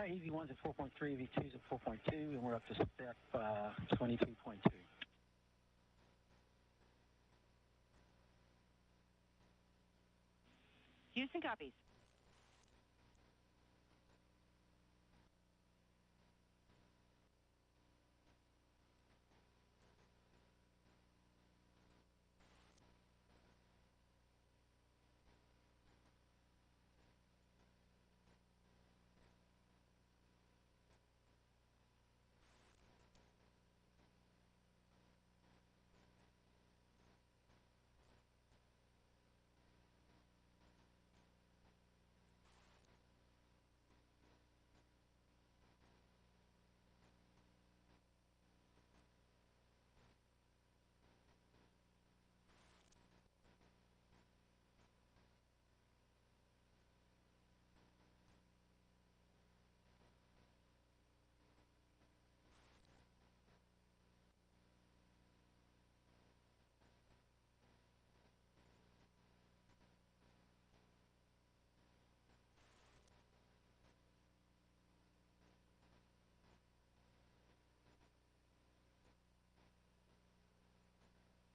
EV1's at 4.3, EV2's at 4.2, and we're up to step 22.2. Houston copies.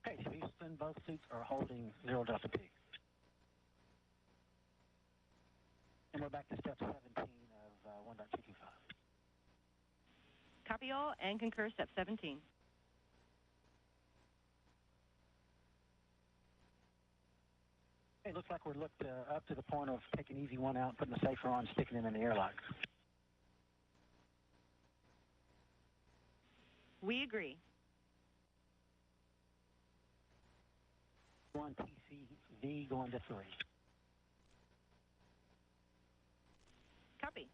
Okay, Houston, both suits are holding 0 Delta P. And we're back to step 17 of 1.225. Copy all and concur step 17. It looks like we're looked up to the point of taking EV1 out, putting the safer on, sticking him in the airlock. We agree. 1 TCV going to 3. Copy.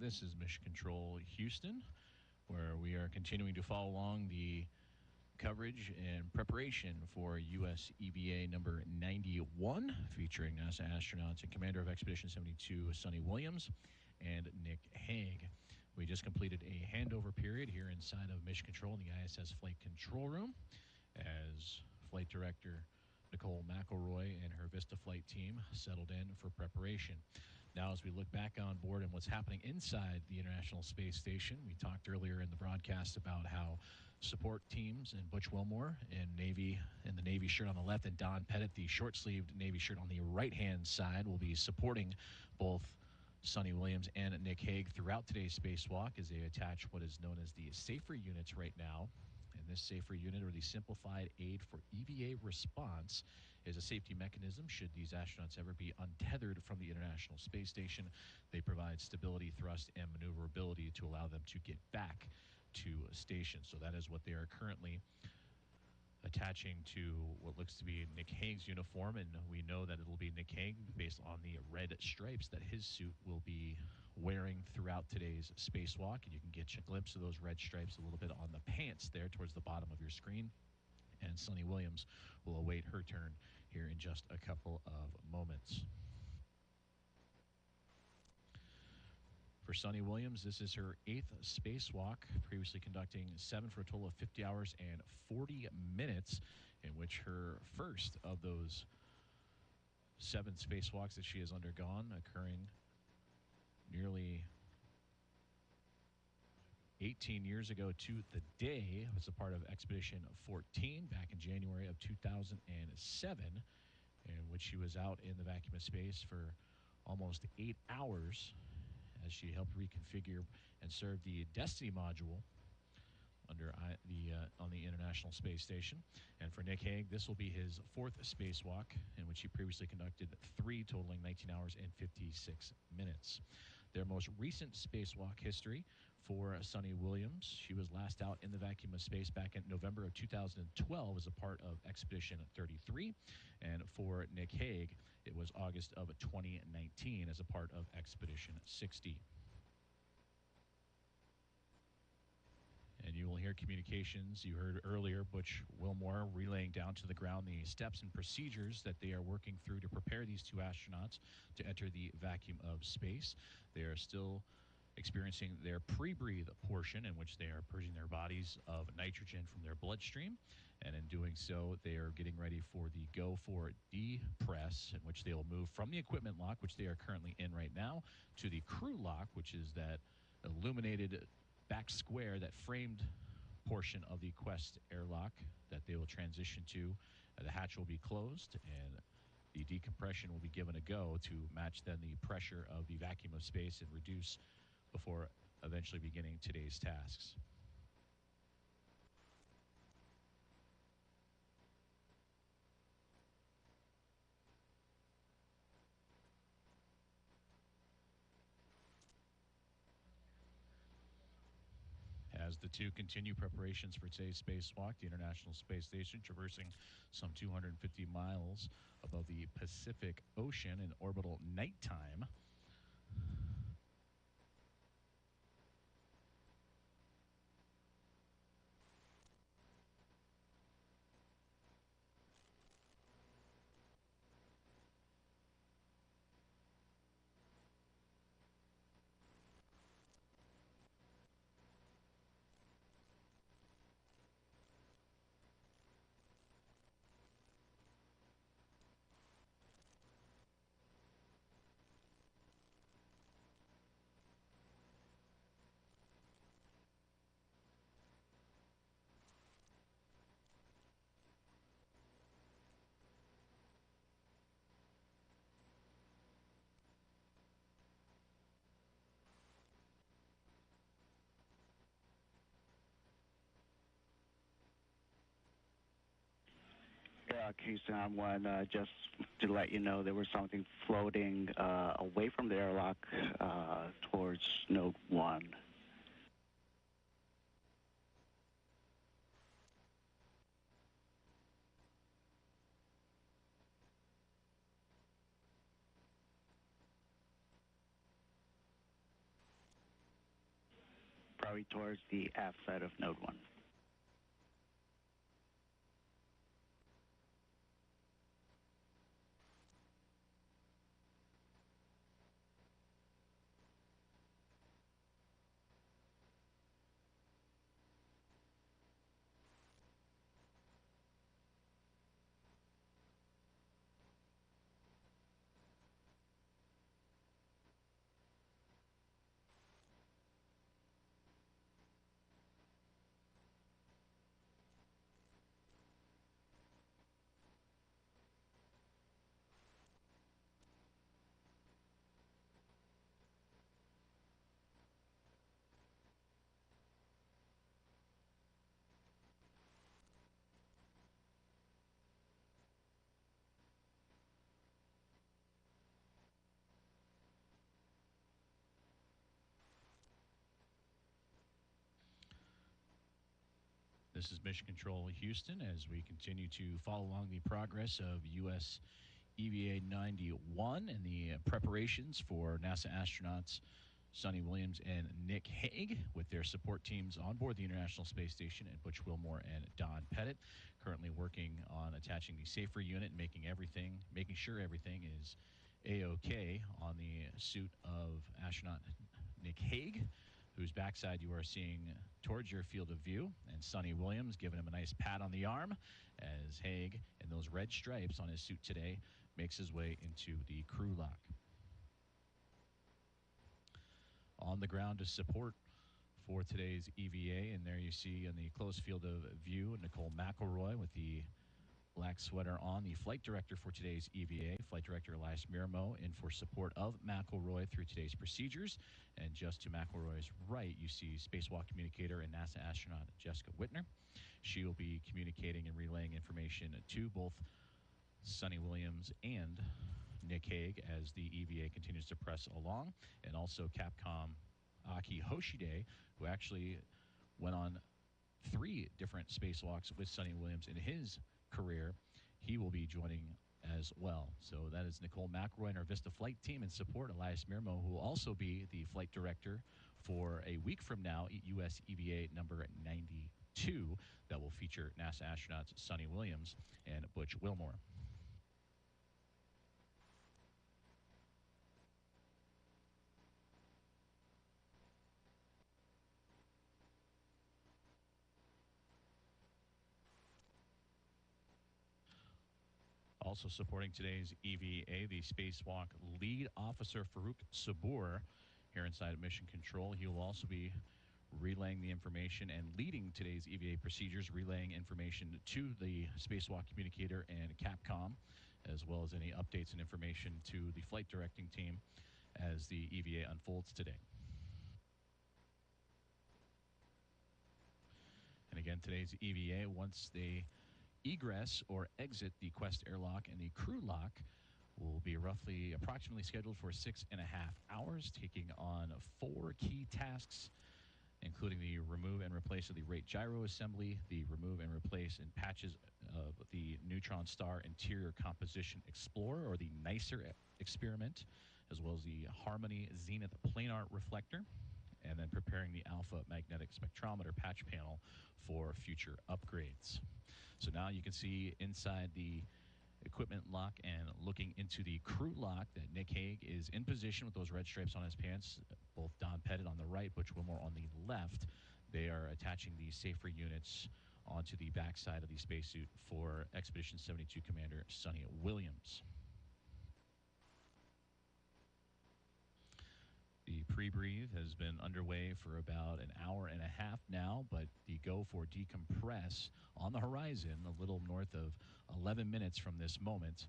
This is Mission Control Houston, where we are continuing to follow along the coverage and preparation for U.S. EVA number 91, featuring NASA astronauts and Commander of Expedition 72, Suni Williams, and Nick Hague. We just completed a handover period here inside of Mission Control in the ISS Flight Control Room as Flight Director Nicole McElroy and her Vista Flight team settled in for preparation. Now, as we look back on board and what's happening inside the International Space Station, we talked earlier in the broadcast about how support teams and Butch Wilmore in the Navy shirt on the left, and Don Pettit, the short-sleeved Navy shirt on the right-hand side, will be supporting both Suni Williams and Nick Hague throughout today's spacewalk as they attach what is known as the SAFER units right now. And this SAFER unit, or the Simplified Aid for EVA Response, is a safety mechanism should these astronauts ever be untethered from the International Space Station. They provide stability, thrust, and maneuverability to allow them to get back to a station. So that is what they are currently attaching to what looks to be Nick Hague's uniform, and we know that it'll be Nick Hague based on the red stripes that his suit will be wearing throughout today's spacewalk. And you can get a glimpse of those red stripes a little bit on the pants there towards the bottom of your screen. And Suni Williams will await her turn here in just a couple of moments. For Suni Williams, this is her 8th spacewalk, previously conducting 7 for a total of 50 hours and 40 minutes, in which her first of those 7 spacewalks that she has undergone, occurring nearly 18 years ago to the day, was a part of Expedition 14 back in January of 2007, in which she was out in the vacuum of space for almost 8 hours as she helped reconfigure and serve the Destiny module on the International Space Station. And for Nick Hague, this will be his 4th spacewalk, in which he previously conducted 3, totaling 19 hours and 56 minutes. Their most recent spacewalk history for Suni Williams, she was last out in the vacuum of space back in November of 2012 as a part of Expedition 33. And for Nick Hague, it was August of 2019 as a part of Expedition 60. And you will hear communications. You heard earlier Butch Wilmore relaying down to the ground the steps and procedures that they are working through to prepare these 2 astronauts to enter the vacuum of space. They are still experiencing their pre-breathe portion, in which they are purging their bodies of nitrogen from their bloodstream. And in doing so, they are getting ready for the go for depress, in which they will move from the equipment lock, which they are currently in right now, to the crew lock, which is that illuminated back square, that framed portion of the Quest airlock that they will transition to. The hatch will be closed, and the decompression will be given a go to match then the pressure of the vacuum of space and reduce before eventually beginning today's tasks. As the 2 continue preparations for today's spacewalk, the International Space Station traversing some 250 miles above the Pacific Ocean in orbital nighttime. Houston, I'm one. Just to let you know, there was something floating away from the airlock towards Node 1. Probably towards the aft side of Node 1. This is Mission Control Houston as we continue to follow along the progress of U.S. EVA 91 and the preparations for NASA astronauts Suni Williams and Nick Hague with their support teams on board the International Space Station, and Butch Wilmore and Don Pettit currently working on attaching the safer unit and making sure everything is A-OK on the suit of astronaut Nick Hague, whose backside you are seeing towards your field of view, and Suni Williams giving him a nice pat on the arm as Hague, in those red stripes on his suit today, makes his way into the crew lock. On the ground to support for today's EVA, and there you see in the close field of view Nicole McElroy with the black sweater on, the flight director for today's EVA, Flight Director Elias Miramo, in for support of McElroy through today's procedures. And just to McElroy's right, you see spacewalk communicator and NASA astronaut Jessica Whitner. She will be communicating and relaying information to both Suni Williams and Nick Hague as the EVA continues to press along, and also Capcom Aki Hoshide, who actually went on 3 different spacewalks with Suni Williams in his career. He will be joining as well. So that is Nicole McElroy and our Vista flight team in support. Elias Miramo, who will also be the flight director for a week from now, US EVA number 92, that will feature NASA astronauts Suni Williams and Butch Wilmore. Also supporting today's EVA, the spacewalk lead officer Farouk Sabur here inside of Mission Control. He will also be relaying the information and leading today's EVA procedures, relaying information to the spacewalk communicator and Capcom, as well as any updates and information to the flight directing team as the EVA unfolds today. And again, today's EVA, once they egress or exit the Quest airlock, and the crew lock will be approximately scheduled for 6.5 hours, taking on 4 key tasks, including the remove and replace of the rate gyro assembly, the remove and replace in patches of the neutron star interior composition explorer, or the NICER experiment, as well as the Harmony Zenith Planar reflector, and then preparing the alpha magnetic spectrometer patch panel for future upgrades. So now you can see inside the equipment lock and looking into the crew lock that Nick Hague is in position with those red stripes on his pants, both Don Pettit on the right, Butch Wilmore on the left. They are attaching the safer units onto the backside of the spacesuit for Expedition 72 Commander Suni Williams. The pre-breathe has been underway for about an hour and a half now, but the go for decompress on the horizon, a little north of 11 minutes from this moment.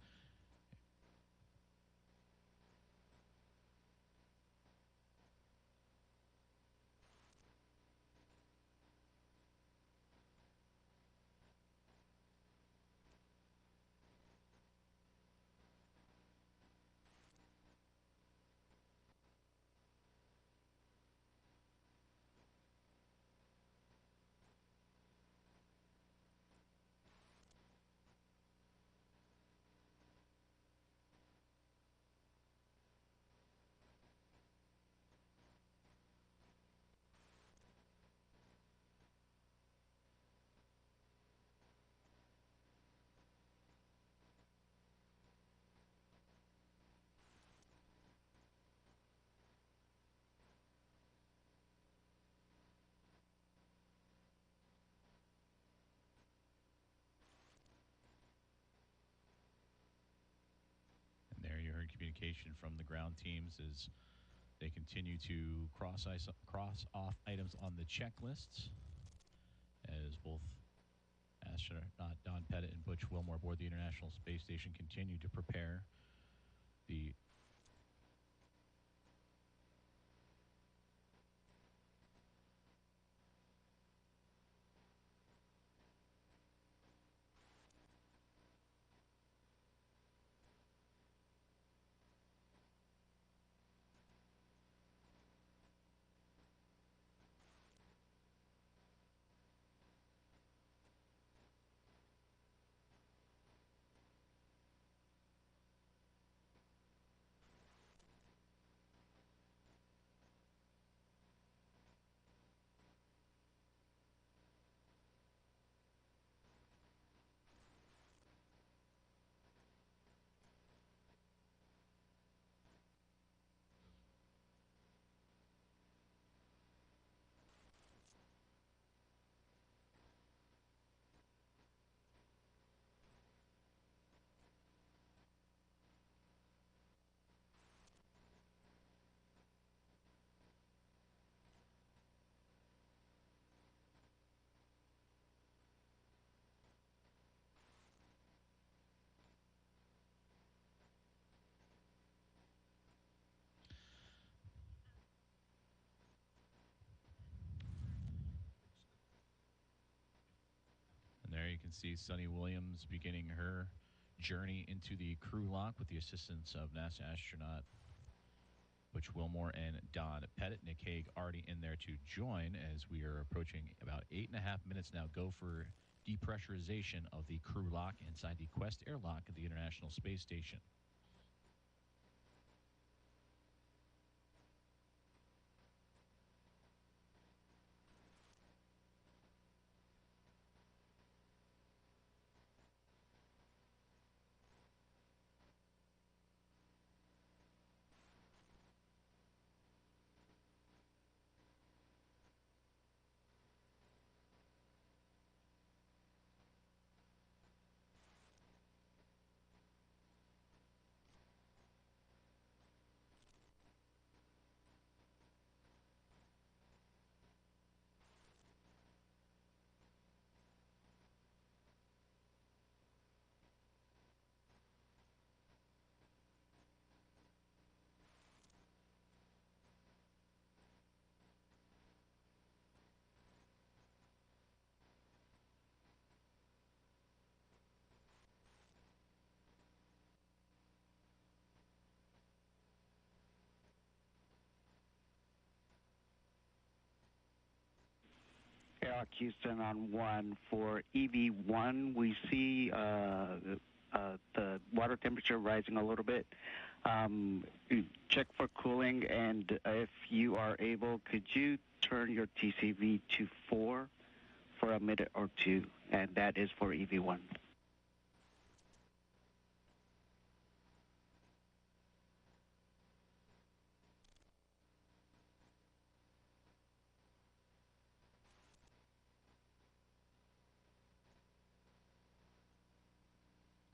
Communication from the ground teams as they continue to cross off items on the checklists, as both astronaut Don Pettit and Butch Wilmore aboard the International Space Station continue to prepare the you can see Suni Williams beginning her journey into the crew lock with the assistance of NASA astronaut Butch Wilmore and Don Pettit. Nick Hague already in there to join as we are approaching about 8.5 minutes now. Go for depressurization of the crew lock inside the Quest airlock at the International Space Station. Airlock Houston on 1. For EV1, we see the water temperature rising a little bit. Check for cooling, and if you are able, could you turn your TCV to 4 for a minute or two? And that is for EV1.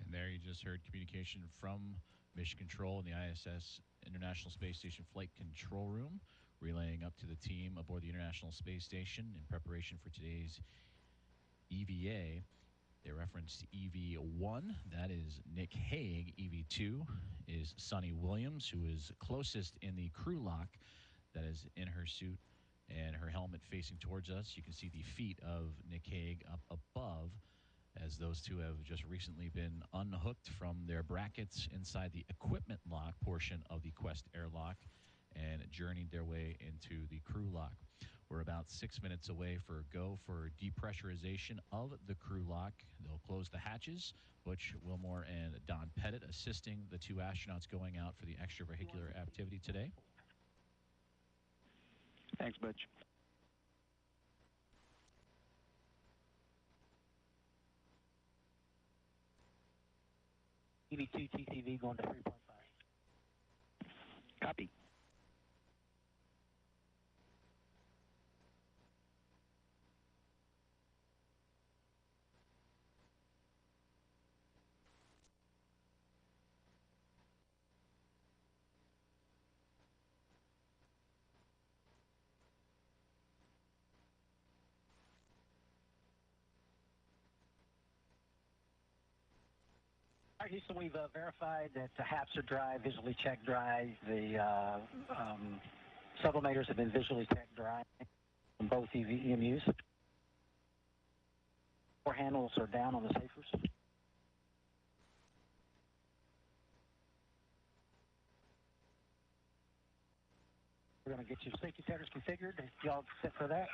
And there you just heard communication from Mission Control in the ISS International Space Station Flight Control Room, relaying up to the team aboard the International Space Station in preparation for today's EVA. They referenced EV1, that is Nick Hague. EV2 is Suni Williams, who is closest in the crew lock, that is in her suit and her helmet facing towards us. You can see the feet of Nick Hague up above, as those two have just recently been unhooked from their brackets inside the equipment lock portion of the Quest airlock and journeyed their way into the crew lock. We're about 6 minutes away for go for depressurization of the crew lock. They'll close the hatches. Butch Wilmore and Don Pettit assisting the two astronauts going out for the extravehicular activity today. Thanks, Butch. EV2 TCV going to 3.5. Copy. All right, Houston, we've verified that the HAPs are dry, visually checked dry. The sublimators have been visually checked dry on both EMUs. Door handles are down on the safers. We're going to get your safety setters configured. Y'all set for that?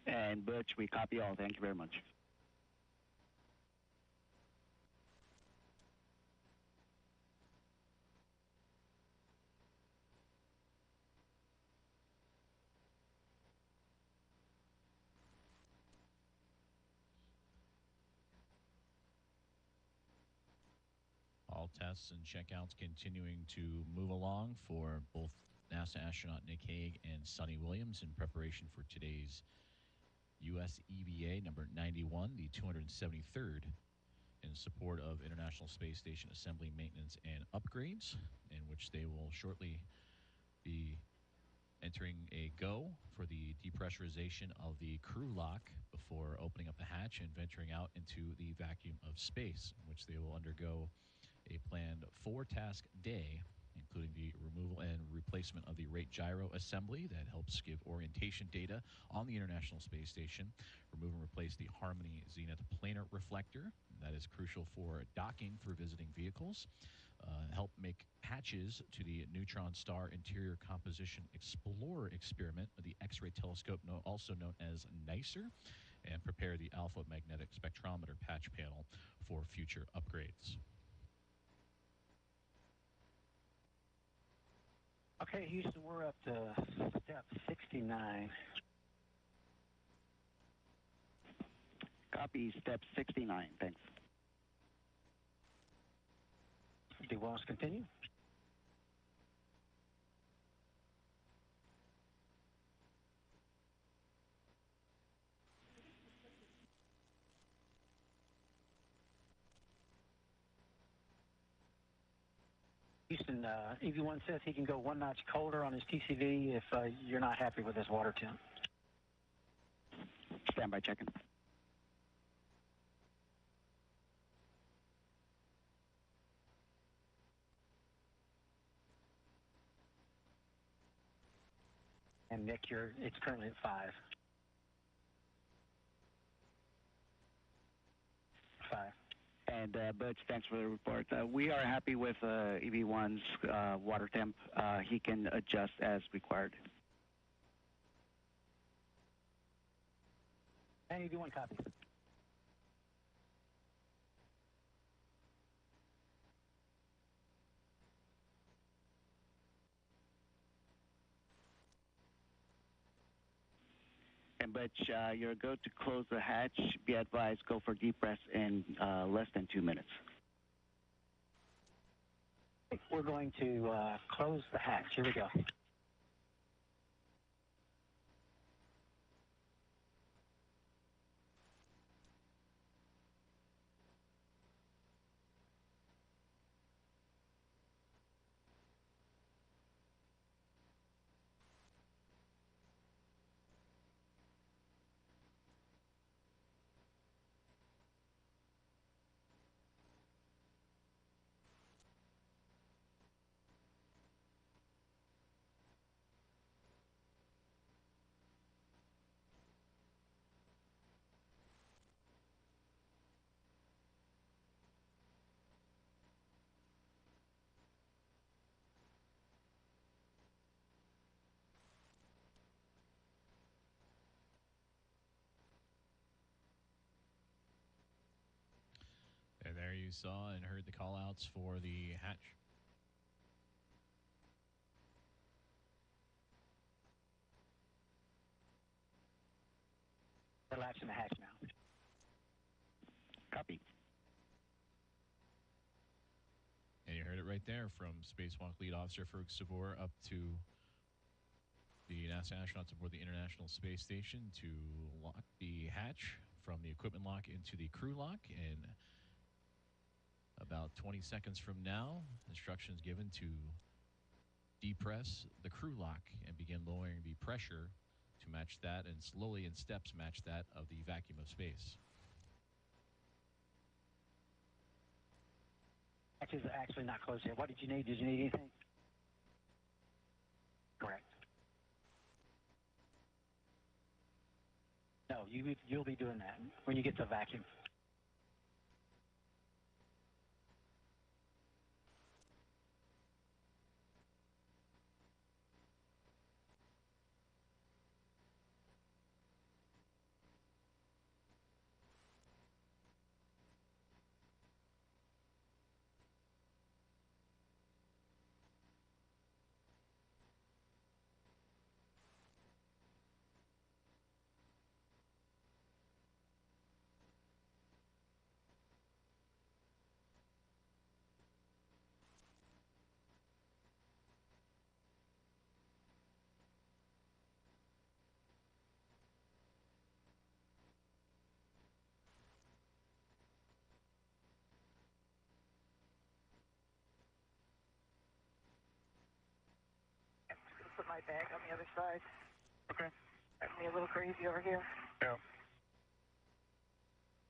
And Butch, we copy all. Thank you very much. All tests and checkouts continuing to move along for both NASA astronaut Nick Hague and Suni Williams in preparation for today's U.S. EVA number 91, the 273rd, in support of International Space Station assembly, maintenance, and upgrades, in which they will shortly be entering a go for the depressurization of the crew lock before opening up the hatch and venturing out into the vacuum of space, in which they will undergo a planned 4-task day including the removal and replacement of the rate gyro assembly that helps give orientation data on the International Space Station. Remove and replace the Harmony Zenith Planar reflector. That is crucial for docking for visiting vehicles. Help make hatches to the neutron star interior composition explorer experiment, the X-ray telescope, also known as NICER, and prepare the alpha magnetic spectrometer patch panel for future upgrades. Okay, Houston, we're up to step 69. Copy, step 69. Thanks. Do you want us to continue? Houston, EV1 says he can go one notch colder on his TCV if you're not happy with his water temp. Standby checking. And Nick, it's currently at 5. 5. And Butch, thanks for the report. We are happy with EV1's water temp. He can adjust as required. And EV1 copy. And Butch, you're go to close the hatch. Be advised, go for depress in less than 2 minutes. We're going to close the hatch. Here we go. And there you saw and heard the call-outs for the hatch. Relaxing the hatch now. Copy. And you heard it right there from Spacewalk Lead Officer Farouk Sabor up to the NASA astronauts aboard the International Space Station to lock the hatch from the equipment lock into the crew lock. And about 20 seconds from now, instructions given to depress the crew lock and begin lowering the pressure to match that and slowly in steps match that of the vacuum of space. Hatch is actually not closed yet. What did you need? Did you need anything? Correct. No, you'll be doing that when you get to vacuum. Put my bag on the other side. Okay. Drives me a little crazy over here. Yeah.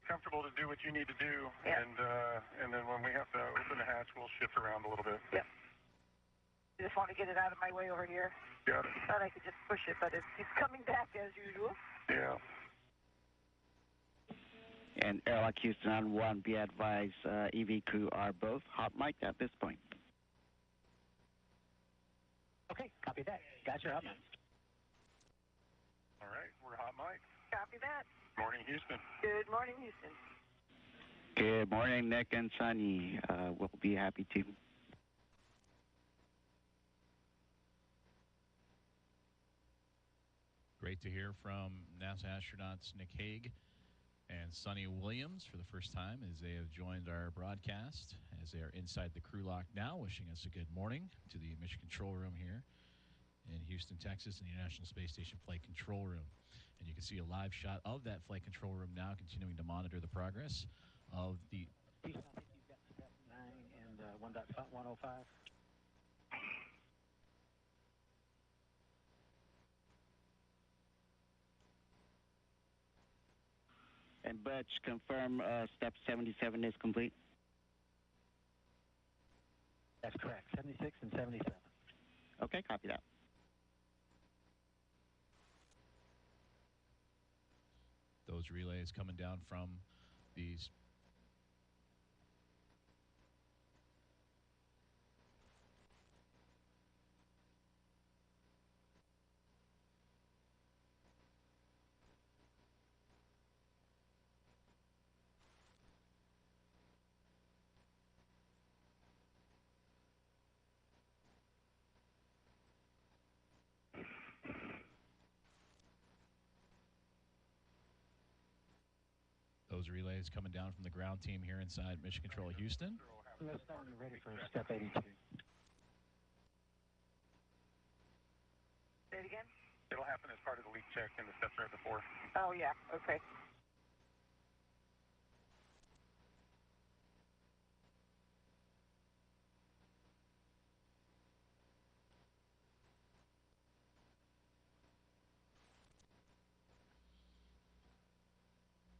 Comfortable to do what you need to do, Yeah. and then when we have to open the hatch, we'll shift around a little bit. Yep. I just want to get it out of my way over here. Got it. Thought I could just push it, but it's coming back as usual. Yeah. And airlock Houston on 1, be advised, EV crew are both hot mic'd at this point. Okay, copy that. Got your hot mic. All right, we're hot mic. Copy that. Morning, Houston. Good morning, Houston. Good morning, Nick and Suni. We'll be happy to. Great to hear from NASA astronauts Nick Hague and Suni Williams for the first time as they have joined our broadcast, as they are inside the crew lock now, wishing us a good morning to the mission control room here in Houston, Texas, in the International Space Station Flight Control Room. And you can see a live shot of that flight control room now, continuing to monitor the progress of the... Houston, I think you've got step 9 and 1.105. And Butch, confirm step 77 is complete? That's correct, 76 and 77. Okay, copy that. Those relays coming down from these... Those relays coming down from the ground team here inside Mission Control Houston. Let's start when you're ready for step 82. Say it again? It'll happen as part of the leak check in the steps right before. Oh, yeah. Okay.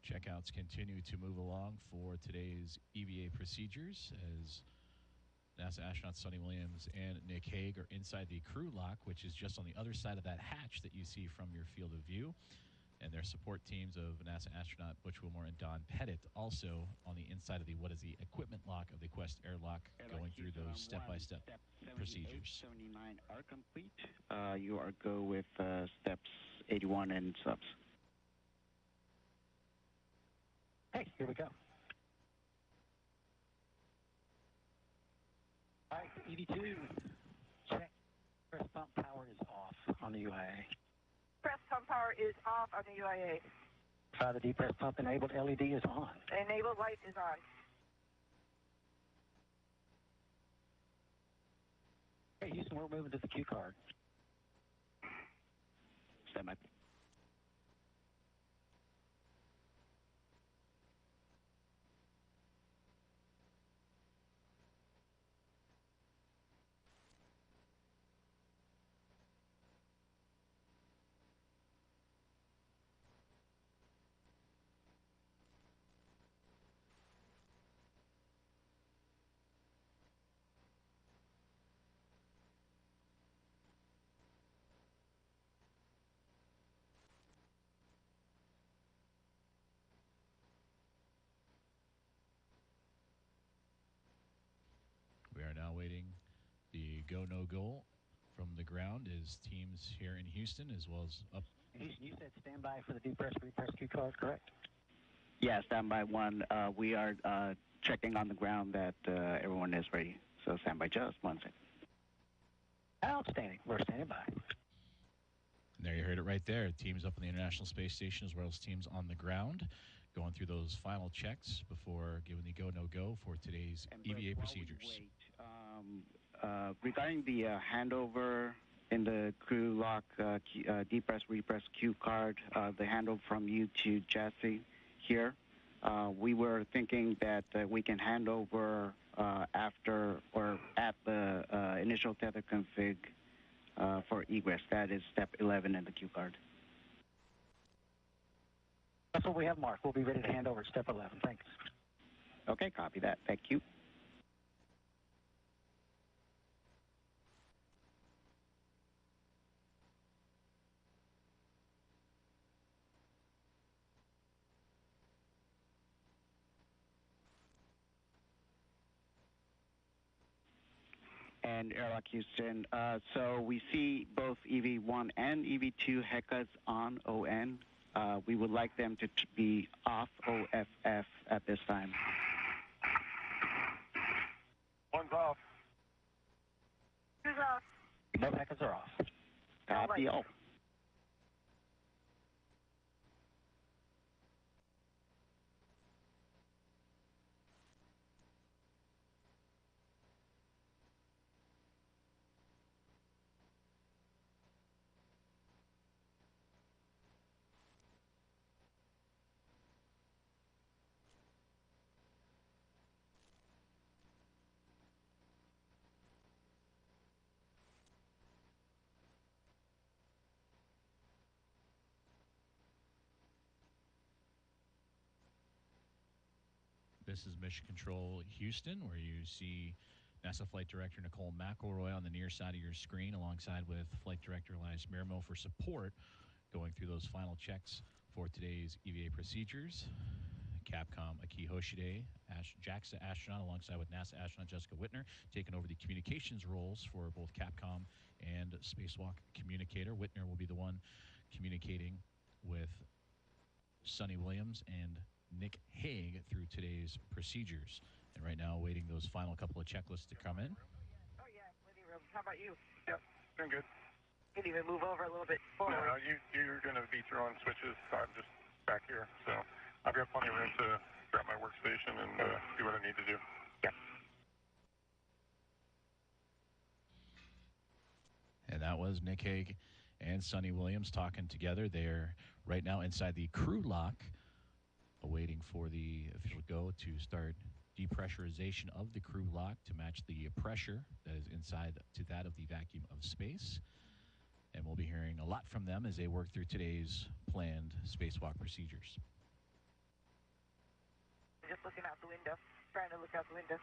Checkouts continue to move along for today's EVA procedures as NASA astronauts Suni Williams and Nick Hague are inside the crew lock, which is just on the other side of that hatch that you see from your field of view. And their support teams of NASA astronaut Butch Wilmore and Don Pettit also on the inside of the equipment lock of the Quest airlock, going through those step-by-step procedures. 79 are complete. You are go with steps 81 and subs. Hey, here we go. All right, EV2, check. Press pump power is off on the UIA. Press pump power is off on the UIA. Try the depress pump enabled LED is on. Enabled light is on. Hey, Houston, we're moving to the Q card. Stand by. We are now waiting the go-no-go from the ground as teams here in Houston, as well as up. Houston, you said stand by for the depress repress Q card, correct? Yeah, stand by 1. We are checking on the ground that everyone is ready. So stand by just 1 second. Outstanding. We're standing by. And there you heard it right there. Teams up in the International Space Station as well as teams on the ground, going through those final checks before giving the go-no-go for today's EVA procedures. Regarding the handover in the crew lock, depress, repress Q card, the handover from you to Jesse here, we were thinking that we can hand over after or at the initial tether config for egress. That is step 11 in the Q card. That's what we have marked. We'll be ready to hand over at step 11. Thanks. Okay, copy that. Thank you. and airlock Houston. So we see both EV1 and EV2 HECAs on ON. We would like them to be off OFF at this time. One's off. Who's off? Both HECAs are off. Copy all. This is Mission Control Houston, where you see NASA Flight Director Nicole McElroy on the near side of your screen, alongside with Flight Director Elias Miramo for support, going through those final checks for today's EVA procedures. Capcom Aki Hoshide, JAXA astronaut, alongside with NASA astronaut Jessica Whitner, taking over the communications roles for both Capcom and Spacewalk communicator. Whitner will be the one communicating with Suni Williams and Nick Hague through today's procedures. And right now, awaiting those final couple of checklists to come in. Oh, yeah, plenty of room. How about you? Yep, doing good. You can even move over a little bit forward. No, you're going to be throwing switches. I'm just back here. So I've got plenty of room to grab my workstation and do what I need to do. Yeah. And that was Nick Hague and Suni Williams talking together. They're right now inside the crew lock, awaiting for the official go to start depressurization of the crew lock to match the pressure that is inside to that of the vacuum of space. And we'll be hearing a lot from them as they work through today's planned spacewalk procedures. Just looking out the window, trying to look out the window.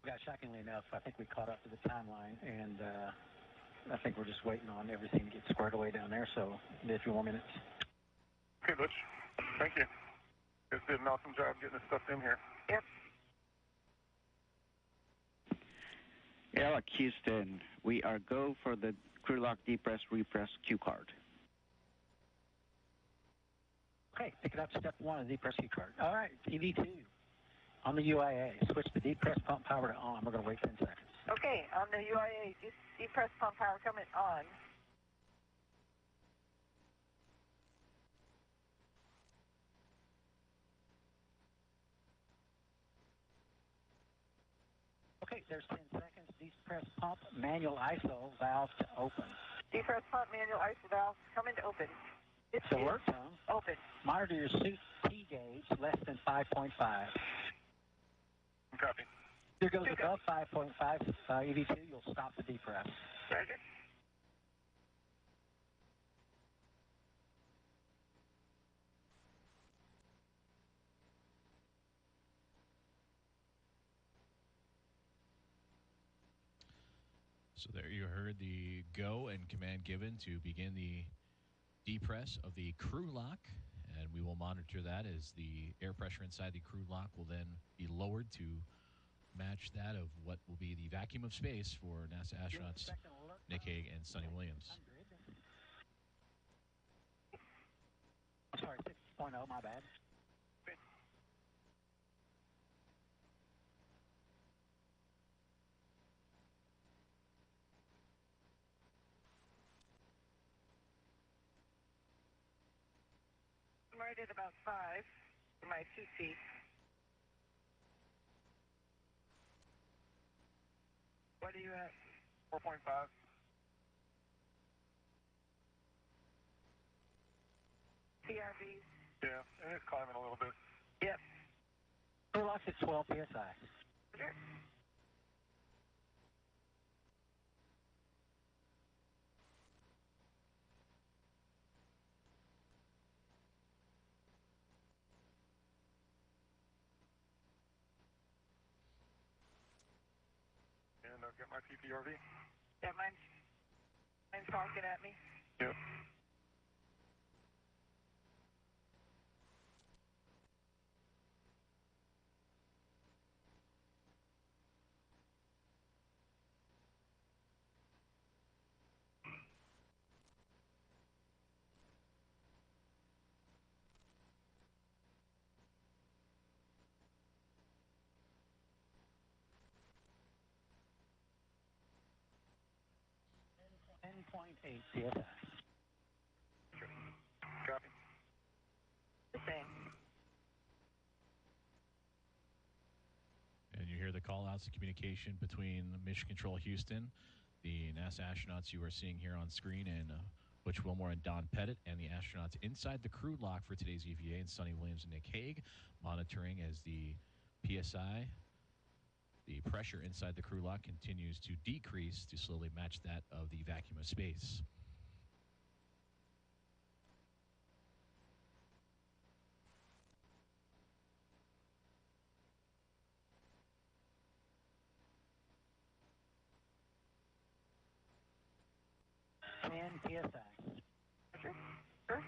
Yeah, shockingly enough, I think we caught up to the timeline, and I think we're just waiting on everything to get squared away down there, so maybe a few more minutes. Okay, Butch. Thank you. You guys did an awesome job getting this stuff in here. Yep. Airlock Houston, we are go for the crew lock depress repress Q card. Okay, pick it up, step one of the depress Q card. All right, EV2 on the UIA. Switch the depress pump power to on. We're going to wait 10 seconds. Okay, on the UIA, depress pump power coming on. Okay, there's 10 seconds. Depress pump manual ISO valve to open. Depress pump manual ISO valve coming to open. It's alert tone. Open. Monitor your suit T gauge less than 5.5. Copy. If it goes above 5.5 EV2, you'll stop the depress. Roger. So there you heard the go and command given to begin the depress of the crew lock, and we will monitor that as the air pressure inside the crew lock will then be lowered to match that of what will be the vacuum of space for NASA astronauts Nick Hague and Suni Williams. Sorry, 6.0, my bad. I'm right at about 5 for my CC. What are you at? 4.5. CRVs? Yeah, and it's climbing a little bit. Yep. It's 12 psi. Roger. And I've got my PPRV. Yeah, mine's honking at me. Yep. Ten point eight psi. Copy. The same. And you hear the call-outs of communication between Mission Control Houston, the NASA astronauts you are seeing here on screen, and Butch Wilmore and Don Pettit, and the astronauts inside the crew lock for today's EVA, and Sonny Williams and Nick Hague, monitoring as the PSI, the pressure inside the crew lock, continues to decrease to slowly match that of the vacuum of space. Ten psi. Roger. Sure.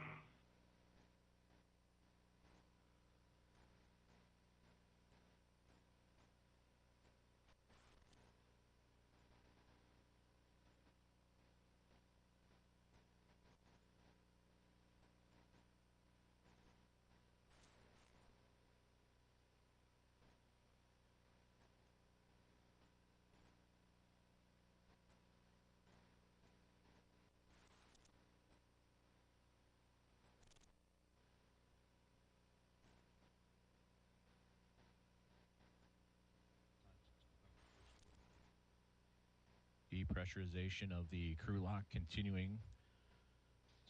Depressurization of the crew lock continuing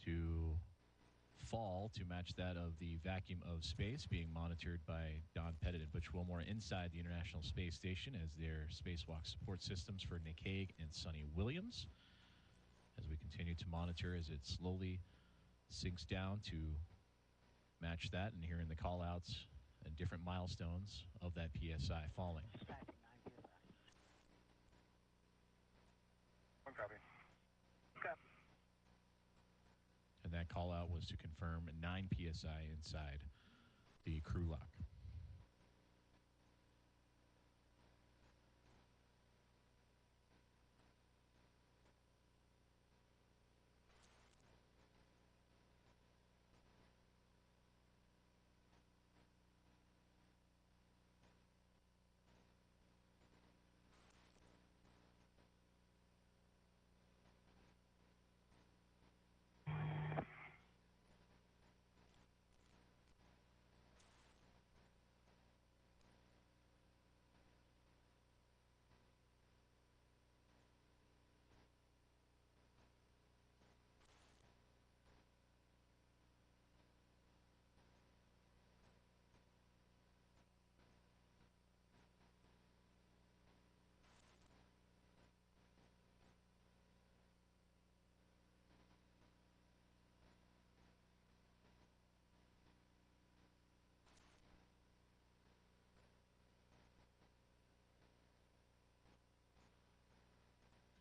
to fall to match that of the vacuum of space, being monitored by Don Pettit and Butch Wilmore inside the International Space Station as their spacewalk support systems for Nick Hague and Sonny Williams. As we continue to monitor as it slowly sinks down to match that, and hearing the call-outs and different milestones of that PSI falling. Dispatching 9 psi. One copy. Copy. And that call-out was to confirm 9 PSI inside the crew lock.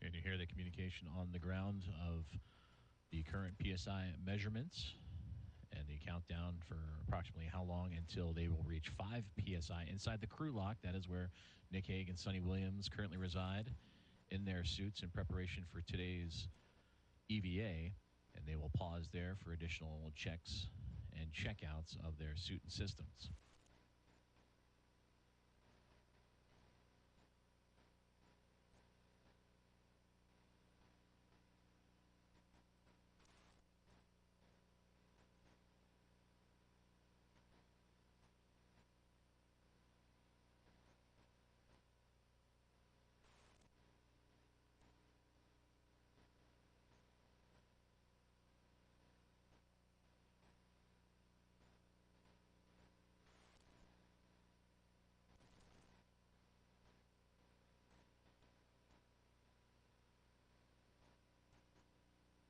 And you hear the communication on the ground of the current PSI measurements and the countdown for approximately how long until they will reach 5 PSI inside the crew lock. That is where Nick Hague and Sonny Williams currently reside in their suits in preparation for today's EVA, and they will pause there for additional checks and checkouts of their suit and systems.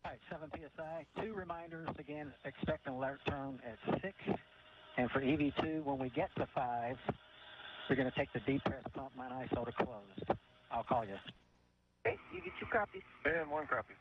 All right, 7 PSI. 2 reminders, again, expect an alert tone at 6. And for EV2, when we get to 5, we're going to take the depress pump mine ISO to closed. I'll call you. Okay, you get 2 copies. And 1 copy.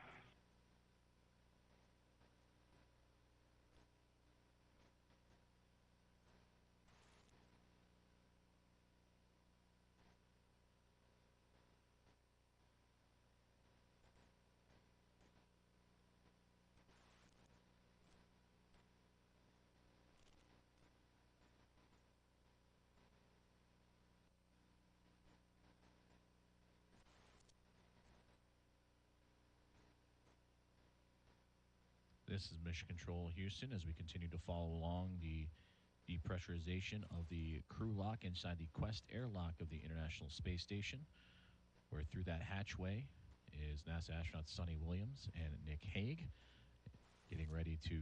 This is Mission Control Houston as we continue to follow along the depressurization of the crew lock inside the Quest airlock of the International Space Station, where through that hatchway is NASA astronauts Suni Williams and Nick Hague, getting ready to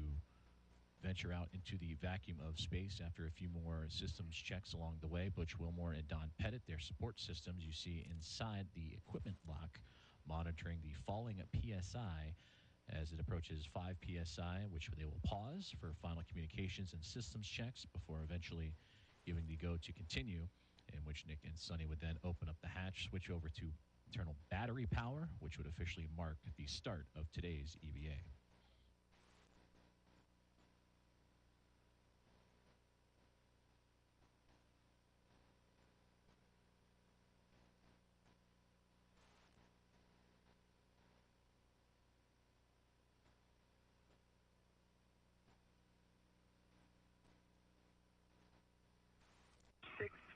venture out into the vacuum of space after a few more systems checks along the way. Butch Wilmore and Don Pettit, their support systems, you see inside the equipment lock, monitoring the falling PSI as it approaches 5 PSI, which they will pause for final communications and systems checks before eventually giving the go to continue, in which Nick and Suni would then open up the hatch, switch over to internal battery power, which would officially mark the start of today's EVA.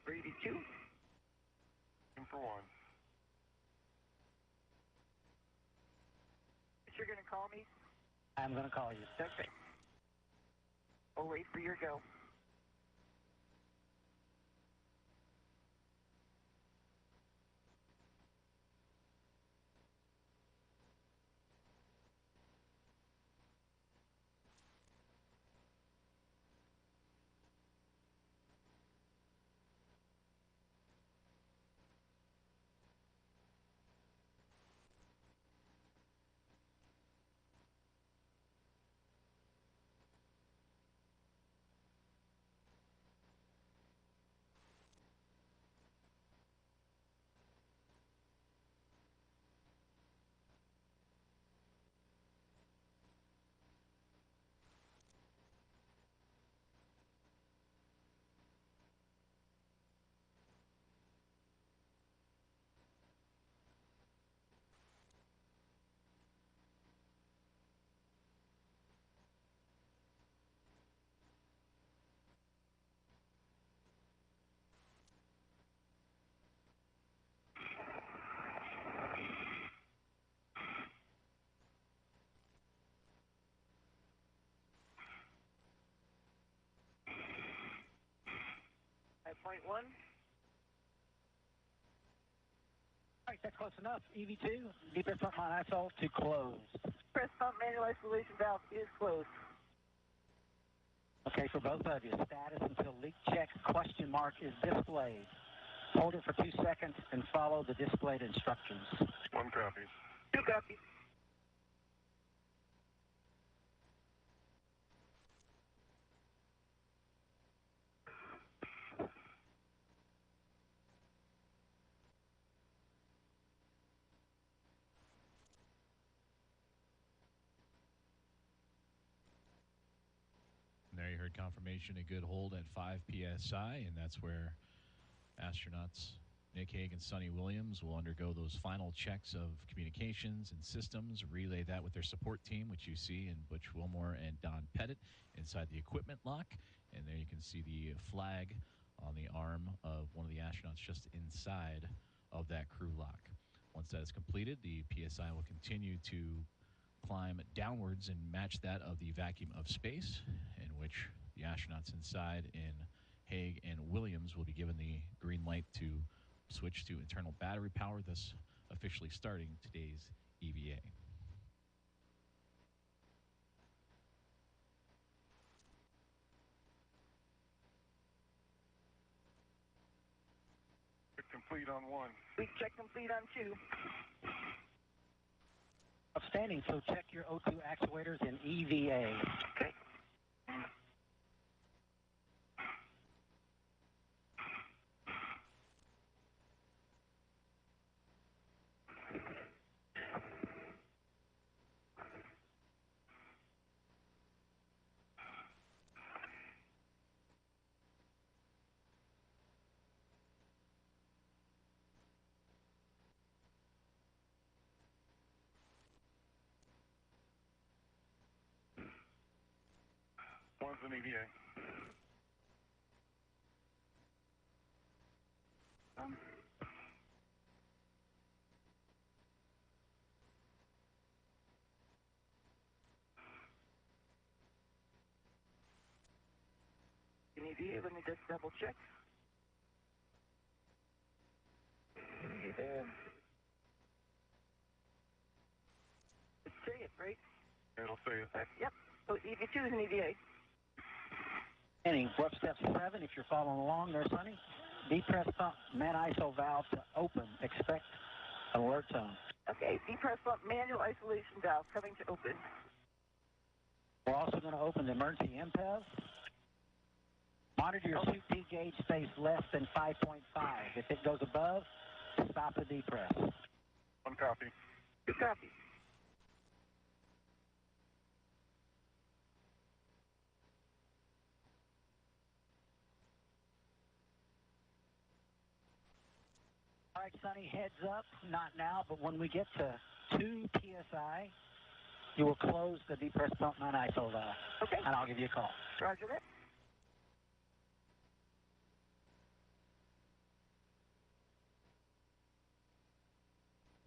For EV2. And for 1. You're going to call me? I'm going to call you. Okay. I'll wait for your go. Point 1. All right, that's close enough. EV2, depress pump mine ISO to close. Press pump manual isolation valve is closed. Okay, for both of you, status until leak check question mark is displayed. Hold it for 2 seconds and follow the displayed instructions. 1 copy. 2 copies. And there you heard confirmation, a good hold at 5 PSI, and that's where astronauts Nick Hague and Suni Williams will undergo those final checks of communications and systems, relay that with their support team, which you see in Butch Wilmore and Don Pettit inside the equipment lock. And there you can see the flag on the arm of one of the astronauts just inside of that crew lock. Once that is completed, the PSI will continue to climb downwards and match that of the vacuum of space, in which the astronauts inside in Hague and Williams will be given the green light to switch to internal battery power, thus officially starting today's EVA. Complete on 1. We check complete on 2. Outstanding. So check your O2 actuators in EVA. Okay. One's an EVA. An EVA, let me just double check. EVA. Let's say it, right? It'll say it. Yep. So EV2 is an EVA. Outstanding. We're up step 7 if you're following along there, Sonny. Depress pump man ISO valve to open. Expect an alert tone. Okay, depress pump manual isolation valve coming to open. We're also going to open the emergency MPEV. Monitor your CP gauge stays less than 5.5. If it goes above, stop the depress. One copy. Good copy. All right, Sonny, heads up. Not now, but when we get to 2 PSI, you will close the depress pump man ISO valve. Okay. And I'll give you a call. Roger that.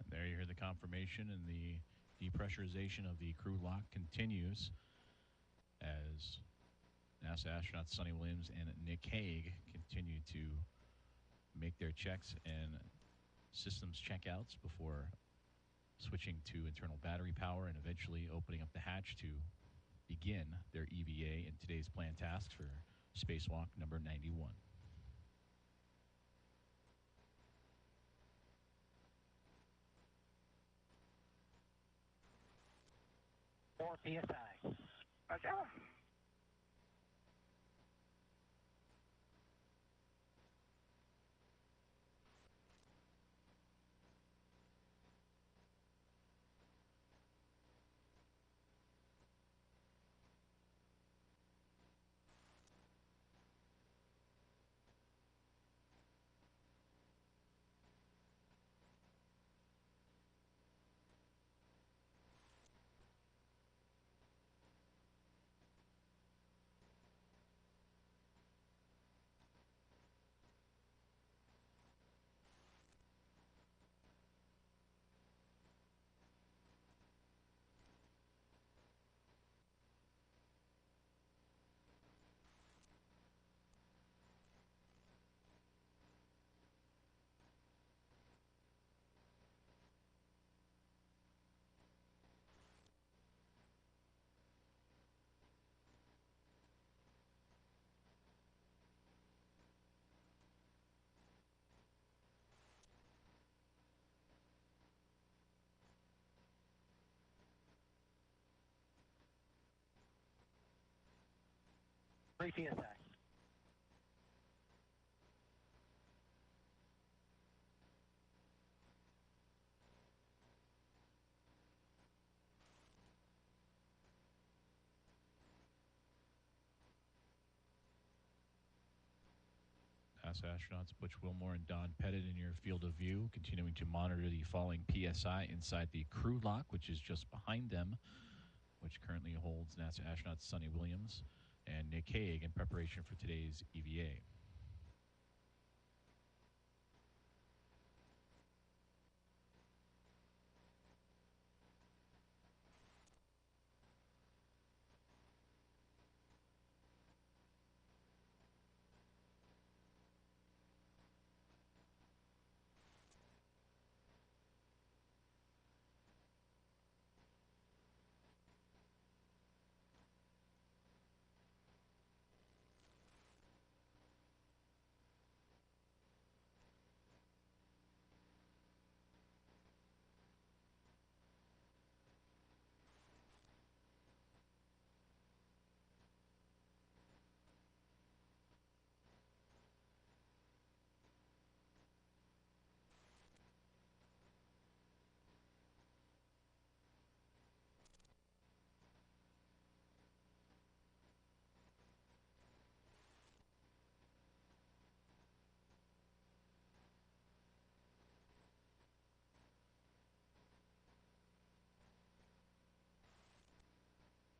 And there you hear the confirmation, and the depressurization of the crew lock continues as NASA astronauts Suni Williams and Nick Hague continue to make their checks and systems checkouts before switching to internal battery power and eventually opening up the hatch to begin their EVA in today's planned tasks for spacewalk number 91. Four PSI. Roger. Three PSI. NASA astronauts Butch Wilmore and Don Pettit in your field of view, continuing to monitor the falling PSI inside the crew lock, which is just behind them, which currently holds NASA astronauts Suni Williams and Nick Hague in preparation for today's EVA.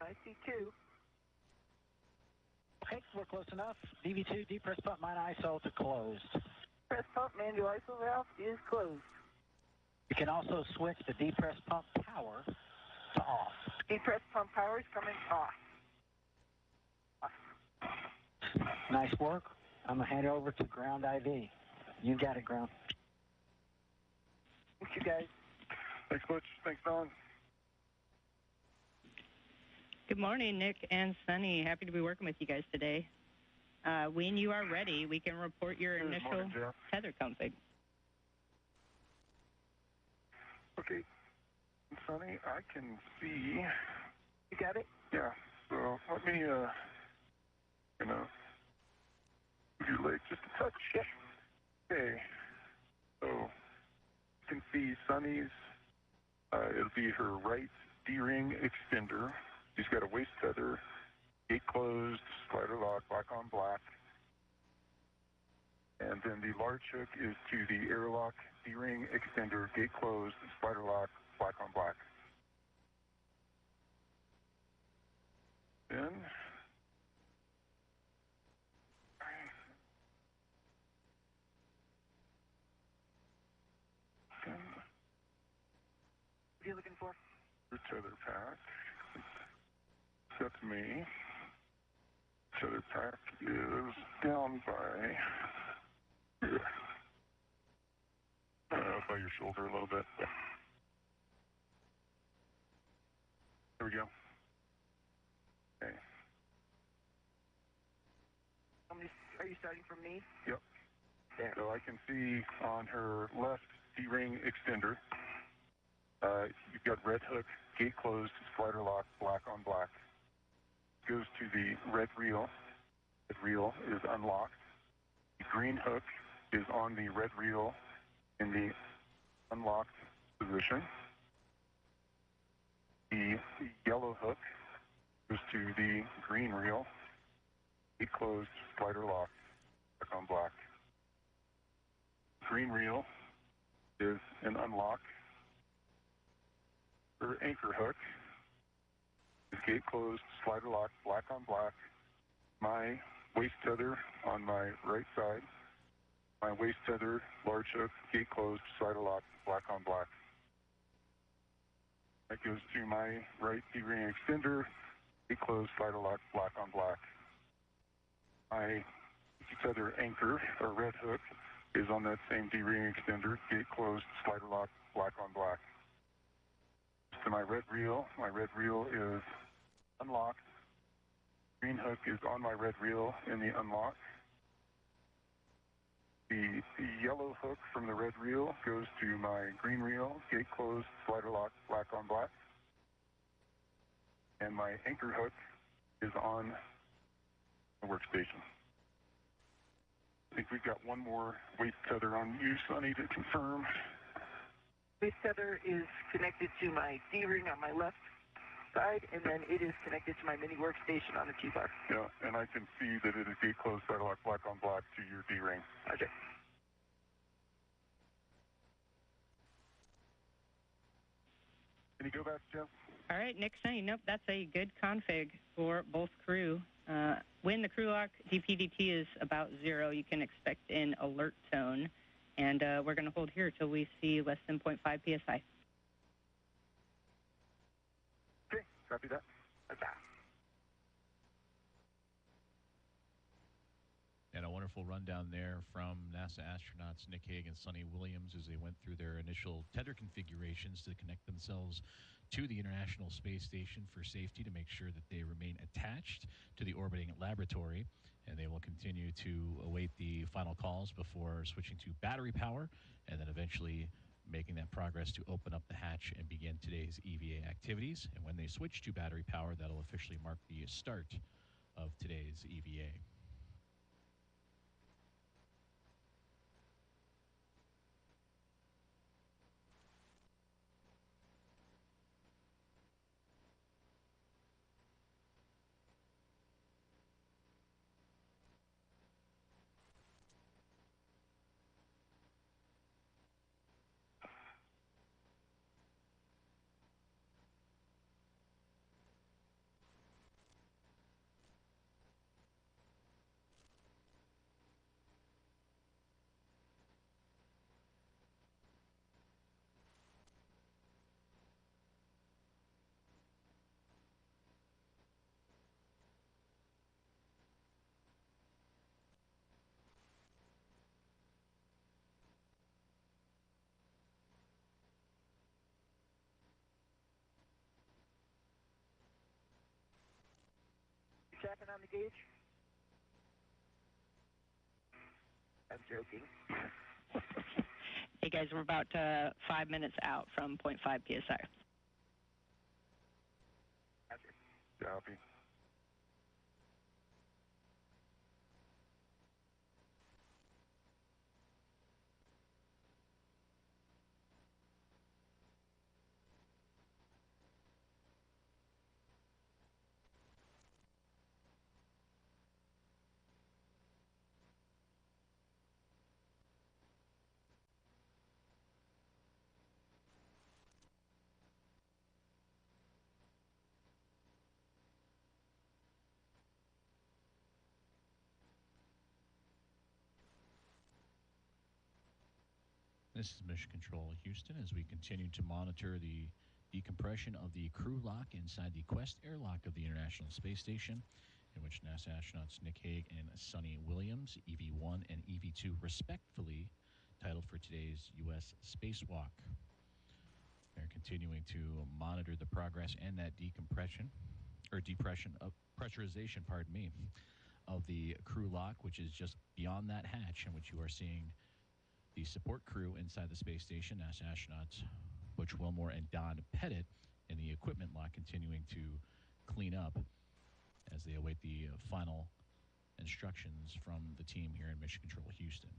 I see 2. Okay, we're close enough. DV2, depress pump mine ISO to closed. Press pump manual ISO valve is closed. You can also switch the depress pump power to off. Depress pump power is coming off. Nice work. I'm going to hand it over to ground IV. You got it, ground. Thank you, guys. Thanks, Butch. Thanks, Don. Good morning, Nick and Sunny. Happy to be working with you guys today. When you are ready, we can report your Good initial morning, Jeff. tether config. Okay, Sonny, I can see. You got it? Yeah. So let me, move your leg just a touch. Yep. Okay. So you can see Sonny's. It'll be her right D-ring extender. She's got a waist tether, gate closed, slider lock, black on black. And then the large hook is to the airlock D-ring extender, gate closed, slider lock, black on black. Then What are you looking for? the tether pack. That's me. Tether pack is down by by your shoulder a little bit. Yeah. There we go. Okay. How many are you starting from me? Yep. There. So I can see on her left D-ring extender, you've got red hook, gate closed, slider lock, black on black. Goes to the red reel. The reel is unlocked. The green hook is on the red reel in the unlocked position. The yellow hook goes to the green reel. Gate closed, slider lock, black on black. Green reel is an unlock. Her anchor hook is gate closed, slider lock, black on black. My waist tether on my right side. My waist tether, large hook, gate closed, slider lock, black on black. That goes to my right D-ring extender, gate closed, slider lock, black on black. My tether anchor, or red hook, is on that same D-ring extender, gate closed, slider lock, black on black. To my red reel is unlocked. Green hook is on my red reel in the unlock. The yellow hook from the red reel goes to my green reel, gate closed, slider lock, black on black. And my anchor hook is on the workstation. I think we've got one more waist tether on you, Sonny, to confirm. Waist tether is connected to my D-ring on my left side, and then it is connected to my mini workstation on the T-bar. Yeah, and I can see that it is gate closed, slider lock, black on black to your D-ring. Roger. Can you go back, Jeff? All right, Nick, Sunny. Nope, that's a good config for both crew. When the crew lock DPDT is about 0, you can expect an alert tone, and we're going to hold here till we see less than 0.5 PSI. Okay, copy that. Okay. And a wonderful rundown there from NASA astronauts Nick Hague and Sunny Williams as they went through their initial tether configurations to connect themselves to the International Space Station for safety to make sure that they remain attached to the orbiting laboratory. And they will continue to await the final calls before switching to battery power and then eventually making that progress to open up the hatch and begin today's EVA activities. And when they switch to battery power, that'll officially mark the start of today's EVA. second on the gauge? I'm joking. Hey guys, we're about 5 minutes out from 0.5 psi. Copy. This is Mission Control Houston as we continue to monitor the decompression of the crew lock inside the Quest airlock of the International Space Station, in which NASA astronauts Nick Hague and Suni Williams, EV1 and EV2 respectively, titled for today's U.S. spacewalk. They're continuing to monitor the progress and that depressurization, of the crew lock, which is just beyond that hatch, in which you are seeing the support crew inside the space station, NASA astronauts Butch Wilmore and Don Pettit, and the equipment lock continuing to clean up as they await the final instructions from the team here in Mission Control Houston.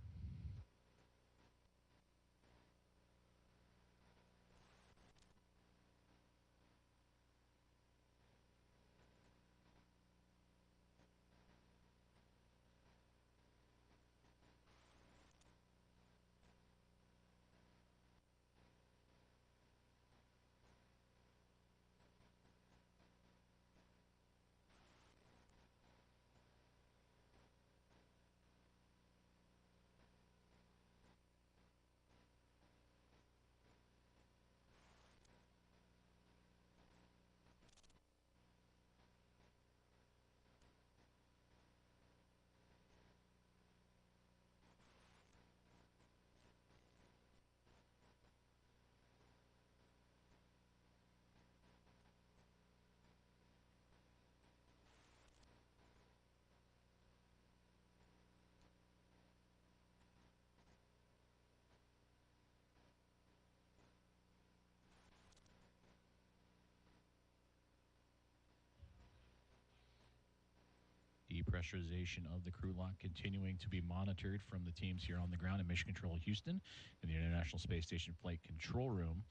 Depressurization of the crew lock continuing to be monitored from the teams here on the ground in Mission Control Houston in the International Space Station Flight Control Room.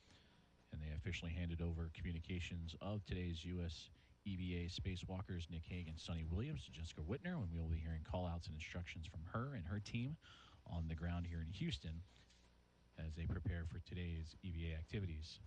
And they officially handed over communications of today's U.S. EVA spacewalkers Nick Hague and Suni Williams to Jessica Whitner, and we will be hearing call-outs and instructions from her and her team on the ground here in Houston as they prepare for today's EVA activities.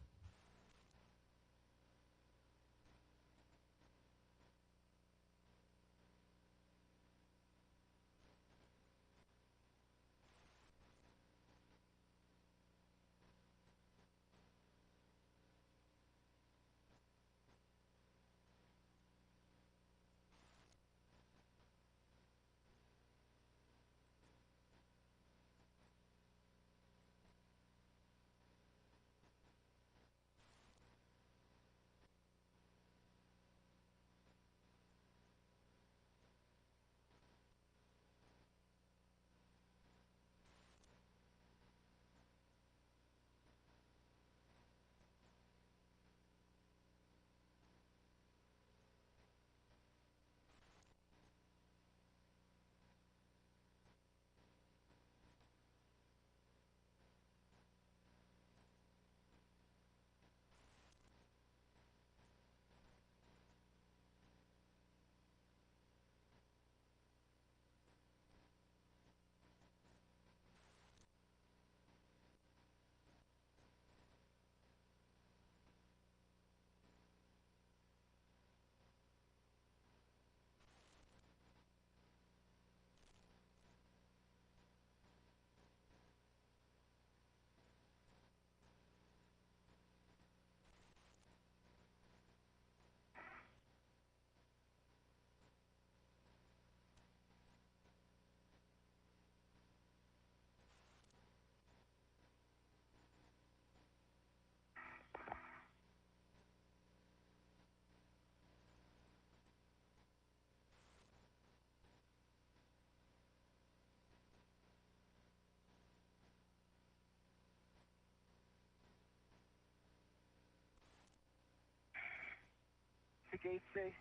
gauge say?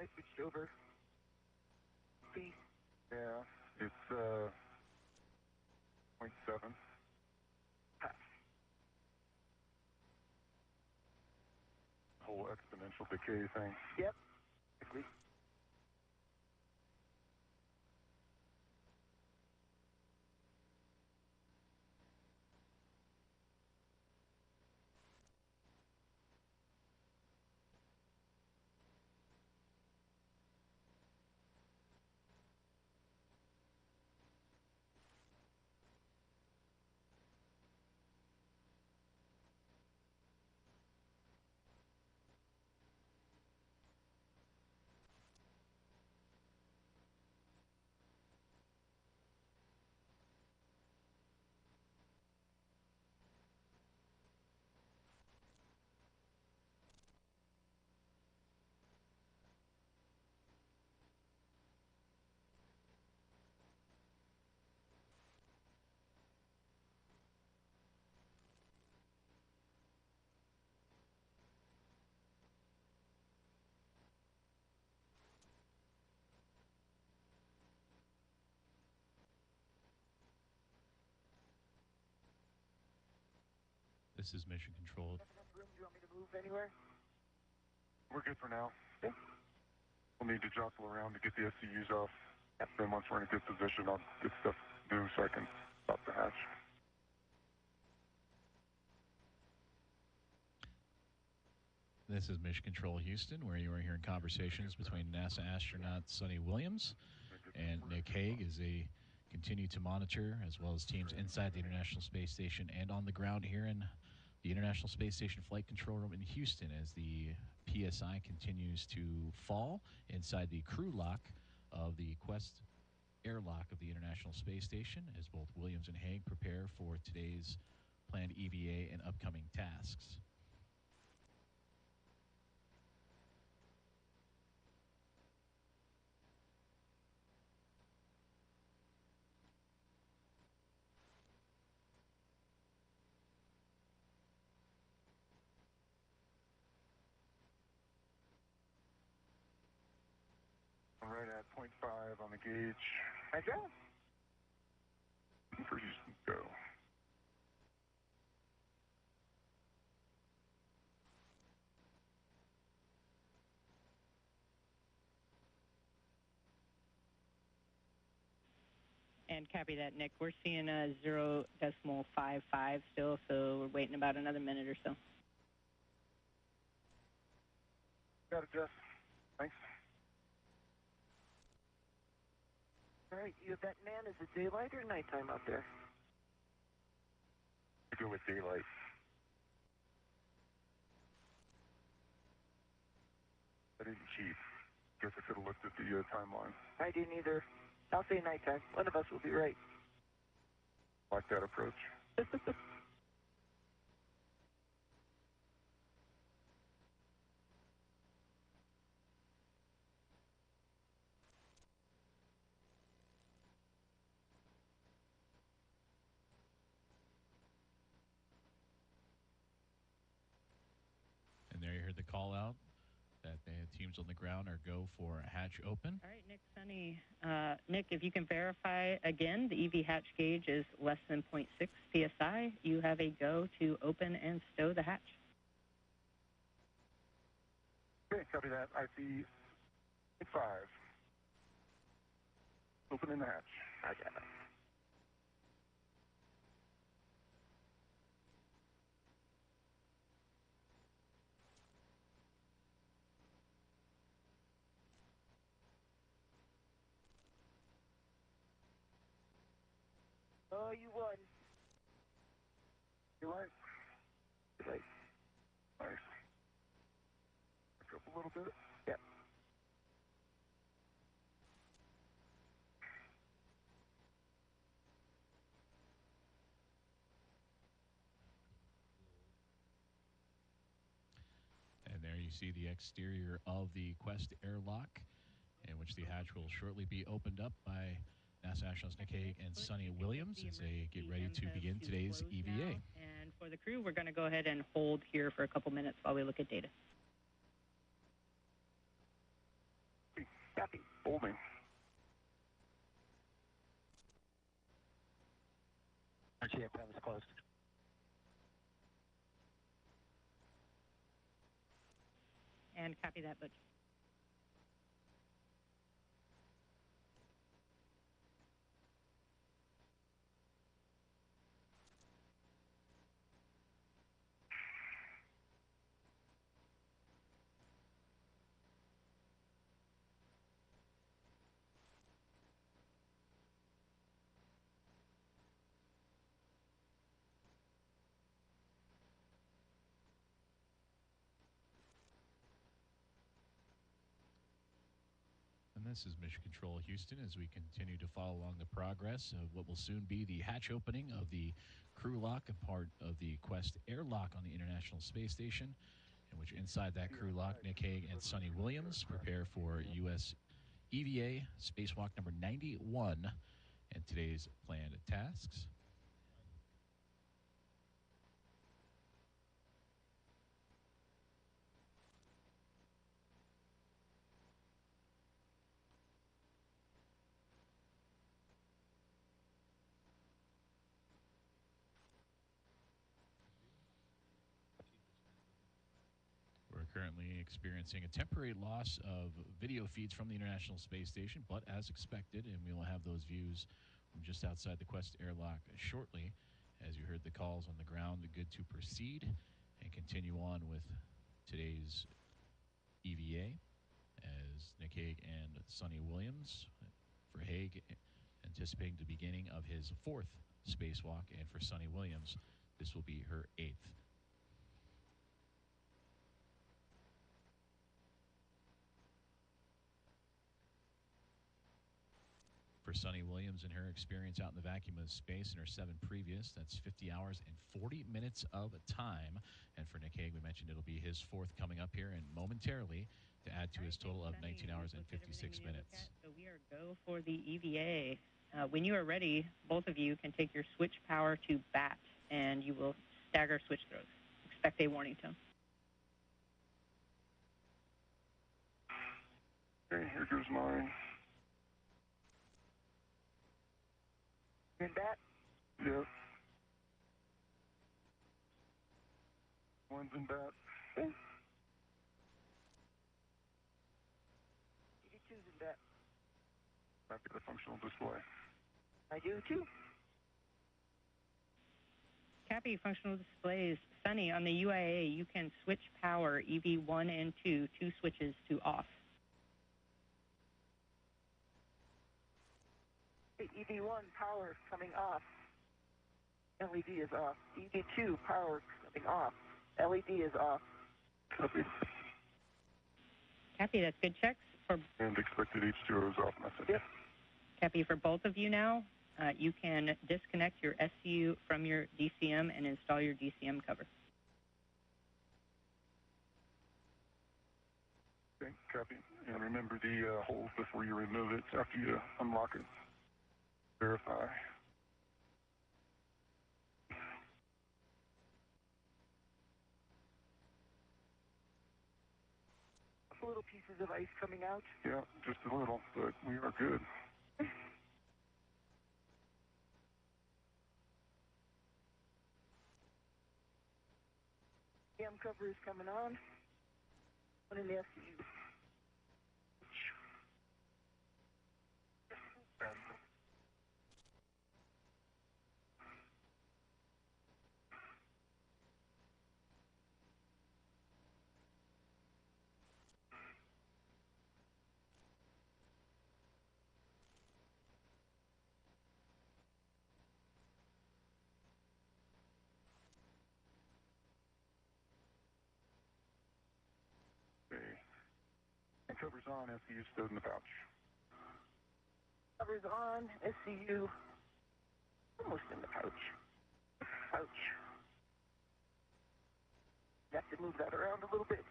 I switched over. See? Yeah, it's 0.7. Whole exponential decay thing. Yep. Exactly. This is Mission Control. Do you want me to move anywhere? We're good for now. Okay. We'll need to jostle around to get the SCUs off. Yep. Then once we're in a good position, I'll get stuff to do so I can stop the hatch. This is Mission Control Houston, where you are hearing conversations between NASA astronaut Suni Williams and Nick Hague as they continue to monitor, as well as teams inside the International Space Station and on the ground here in the International Space Station Flight Control Room in Houston as the PSI continues to fall inside the crew lock of the Quest airlock of the International Space Station, as both Williams and Hague prepare for today's planned EVA and upcoming tasks. Right at 0.5 on the gauge. Okay. For Houston, go. And copy that, Nick. We're seeing a 0.55 still, so we're waiting about another minute or so. Got it, Jeff. Thanks. All right, that man, is it daylight or nighttime out there? I go with daylight. I didn't cheat. Guess I could have looked at the timeline. I didn't either. I'll say nighttime. One of us will be right. Like that approach. And there you heard the call out that the teams on the ground are go for hatch open. All right, Nick, Suni. Nick, if you can verify again, the EV hatch gauge is less than 0.6 psi. You have a go to open and stow the hatch. Okay, copy that. I see 5. Opening the hatch. I got it. Oh, you won. You're right. You're right. Nice. Back up a little bit. Yep. And there you see the exterior of the Quest airlock, in which the hatch will shortly be opened up by NASA astronauts Nick Hague and Suni Williams as they get ready to begin today's EVA. And for the crew, we're going to go ahead and hold here for a couple minutes while we look at data. Copy. Holding. Emergency apparatus closed. And copy that, Butch. And this is Mission Control Houston as we continue to follow along the progress of what will soon be the hatch opening of the crew lock, a part of the Quest airlock on the International Space Station, in which inside that crew lock, Nick Hague and Suni Williams prepare for U.S. EVA spacewalk number 91 and today's planned tasks. We're currently experiencing a temporary loss of video feeds from the International Space Station, but as expected, and we will have those views from just outside the Quest airlock shortly. As you heard the calls on the ground, good to proceed and continue on with today's EVA as Nick Hague and Suni Williams. For Hague, anticipating the beginning of his 4th spacewalk, and for Suni Williams, this will be her 8th. For Suni Williams and her experience out in the vacuum of space in her 7 previous, that's 50 hours and 40 minutes of time. And for Nick Hague, we mentioned it'll be his 4th coming up here and momentarily to add to his total of 19 hours and 56 minutes. So we are go for the EVA. When you are ready, both of you can take your switch power to BAT, and you will stagger switch throws. Expect a warning tone. Okay, here goes mine. In bat? Yep. One's in bat. Okay. 82's in bat. Back to the functional display. I do too. Copy functional displays. Suni, on the UIA, you can switch power EV1 and 2, 2 switches to off. EV1 power coming off. LED is off. EV2 power coming off. LED is off. Copy. Copy, that's good checks. And expected H2O is off message. Yep. Copy for both of you now. You can disconnect your SCU from your DCM and install your DCM cover. Okay, copy. And remember the holes before you remove it after you unlock it. Verify. Little pieces of ice coming out. Yeah, just a little, but we are good. Cam cover is coming on. One in the SCU. Cover's on, SCU stowed in the pouch. Cover's on, SCU almost in the pouch. Pouch. You have to move that around a little bit.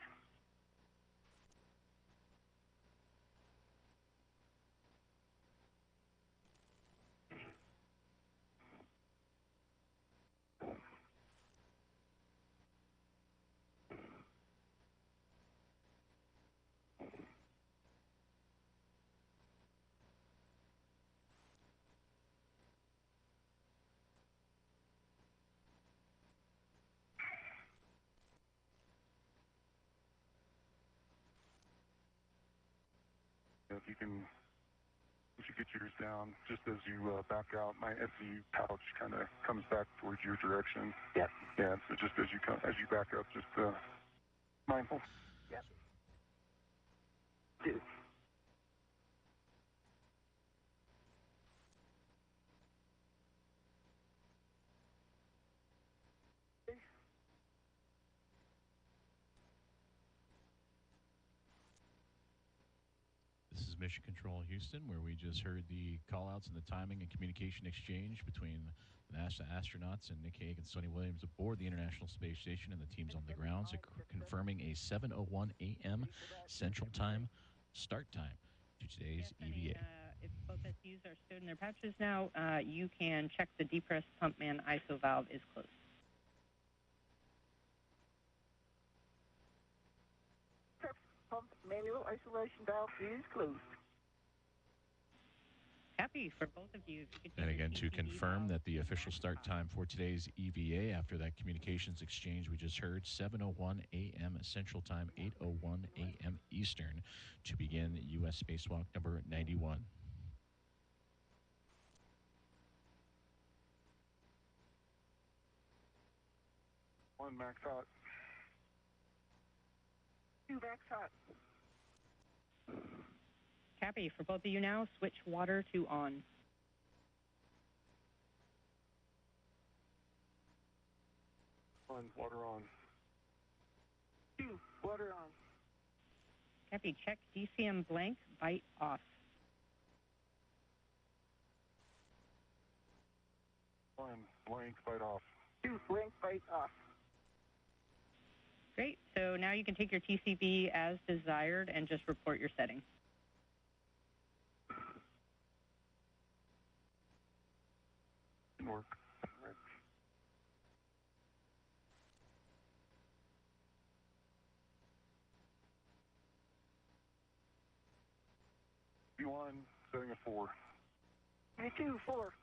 if you get yours down, just as you back out, my SCU pouch kind of comes back towards your direction. Yep. Yeah, so just as you back up, just mindful. Yep. Two. This is Mission Control Houston, where we just heard the call-outs and the timing and communication exchange between the NASA astronauts and Nick Hague and Suni Williams aboard the International Space Station and the teams on the ground, so confirming a 7:01 a.m. Central Time start time to today's EVA. If both SUs are stowed in their pouches now, you can check the depressed pump man ISO valve is closed. Pump manual isolation valve is closed. Happy for both of you. And again, to confirm that the official start time for today's EVA after that communications exchange we just heard, 7:01 a.m. Central Time, 8:01 a.m. Eastern, to begin U.S. spacewalk number 91. One max hot. Two max hot. Cappy, for both of you now, switch water to on. One, water on. Two, water on. Cappy, check DCM blank, bite off. One, blank, bite off. Two, blank, bite off. Great. So now you can take your TCB as desired and just report your setting. Didn't work. V1, setting a 4. V2, 4.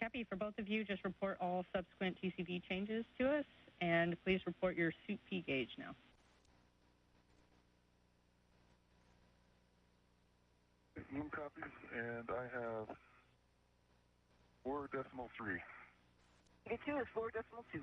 Cappy, for both of you, just report all subsequent TCB changes to us, and please report your suit P gauge now. Moon copies, and I have 4.3. V2 is 4.2.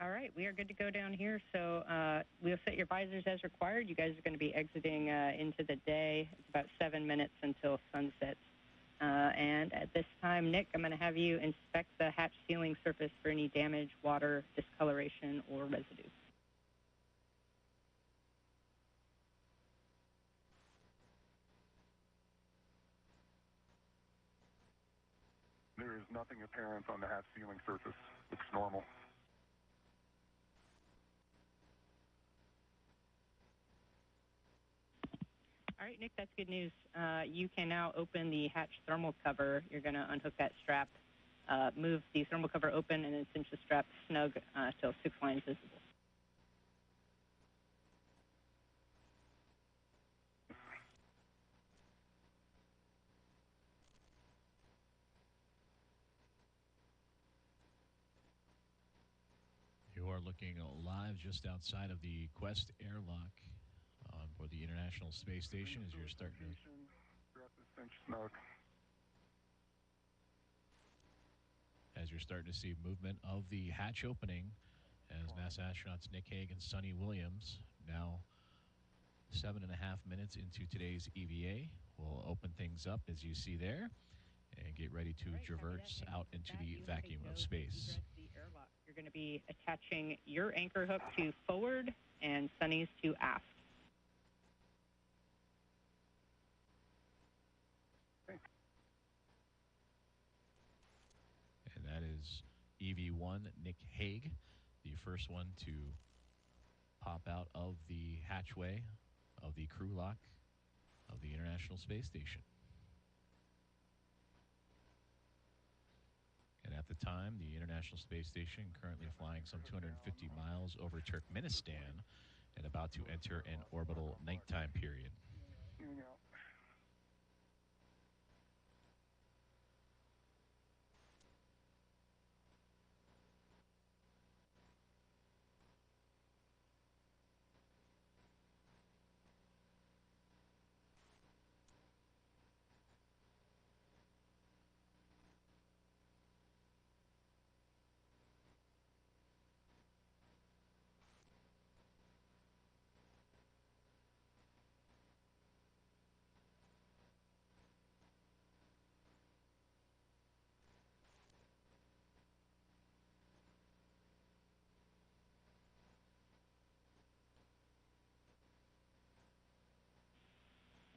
All right, we are good to go down here. So we'll set your visors as required. You guys are going to be exiting into the day. It's about 7 minutes until sunset. And at this time, Nick, I'm going to have you inspect the hatch ceiling surface for any damage, water, discoloration, or residue. There is nothing apparent on the hatch ceiling surface. Looks normal. All right, Nick, that's good news. You can now open the hatch thermal cover. You're going to unhook that strap, move the thermal cover open, and then cinch the strap snug till 6 lines visible. You are looking live just outside of the Quest airlock for the International Space Station as you're starting to... As you're starting to see movement of the hatch opening as NASA astronauts Nick Hague and Suni Williams, now 7.5 minutes into today's EVA, will open things up as you see there and get ready to traverse out into the vacuum of space. You're going to be attaching your anchor hook to forward and Suni's to aft. And that is EV1 Nick Hague, the first one to pop out of the hatchway of the crew lock of the International Space Station. And at the time, the International Space Station currently flying some 250 miles over Turkmenistan and about to enter an orbital nighttime period.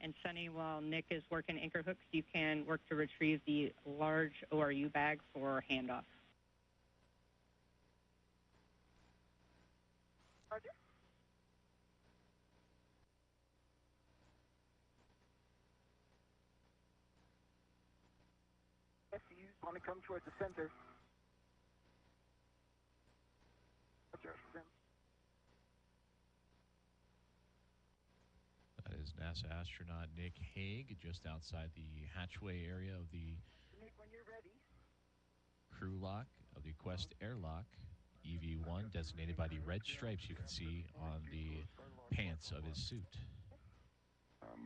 And Suni, while Nick is working anchor hooks, you can work to retrieve the large ORU bag for handoff. Roger. Yes, you want to come toward the center. Roger. That is NASA astronaut Nick Hague, just outside the hatchway area of the Nick, when you're ready. crew lock of the Quest airlock, EV-1, designated by the red stripes you can see on the pants of his suit.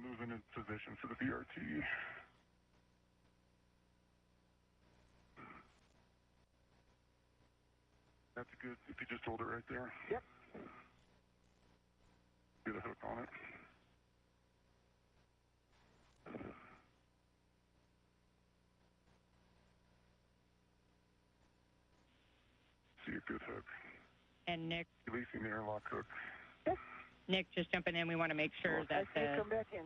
Moving in position for the BRT. That's good. If you just hold it right there. Yep. Get a hook on it. See a good hook. And Nick, Releasing the airlock hook. Nick, just jumping in. We want to make sure that I see you come back in.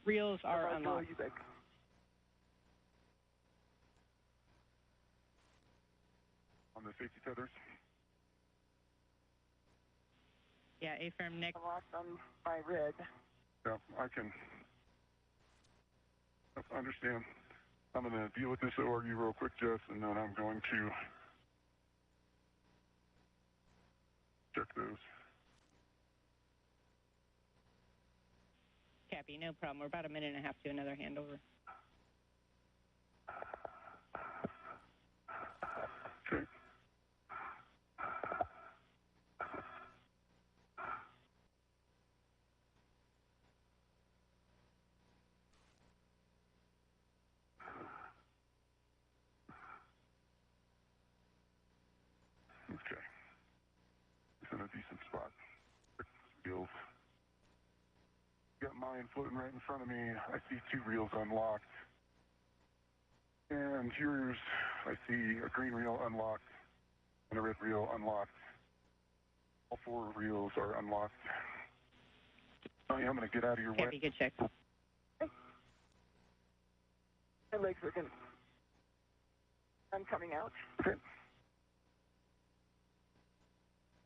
reels are unlocked. You back. On the safety tethers. Yeah, A-firm Nick. I'm locked on my red. Yeah, I can understand. I'm going to deal with this ORU real quick, Jess, and then I'm going to check those. Cappy, no problem. We're about a minute and a half to another handover. Okay. Okay. It's in a decent spot. Reels. Got mine floating right in front of me. I see 2 reels unlocked. And here's, I see a green reel unlocked and a red reel unlocked. All 4 reels are unlocked. Oh, yeah, I'm going to get out of your way. Cappy, good check. My legs are going to... I'm coming out. Okay.